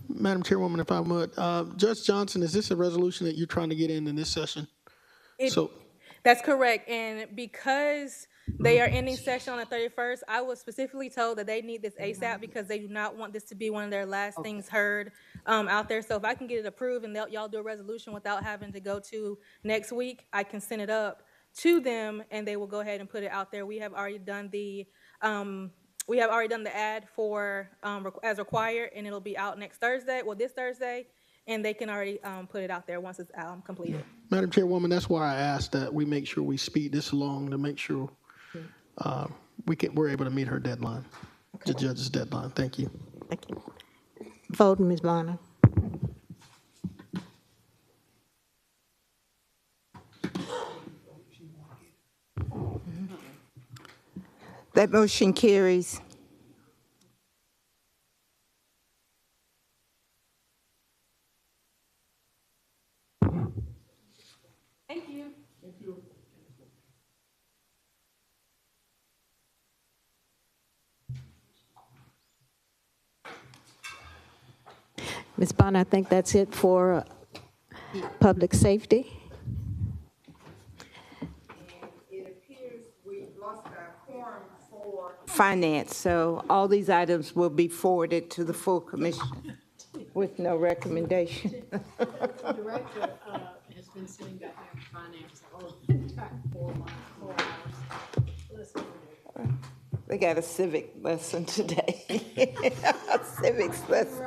Madam Chairwoman, if I would, Judge Johnson, is this a resolution that you're trying to get in this session? That's correct. And because they are ending session on the 31st, I was specifically told that they need this ASAP because they do not want this to be one of their last things heard out there. So if I can get it approved and y'all do a resolution without having to go to next week, I can send it up to them and they will go ahead and put it out there. We have already done the ad for as required, and it'll be out next Thursday, well, this Thursday, and they can already put it out there once it's completed. Madam Chairwoman, that's why I asked that we make sure we speed this along to make sure we're able to meet her deadline, the judge's deadline. Thank you. Thank you. Vote, Ms. Bonner. That motion carries. Thank you. Thank you. Ms. Bonner, I think that's it for public safety. It appears we lost our quorum for finance, so all these items will be forwarded to the full commission with no recommendation. The director has been sitting back there in finance all the time for 4 hours. They got a civic lesson today. A civics lesson.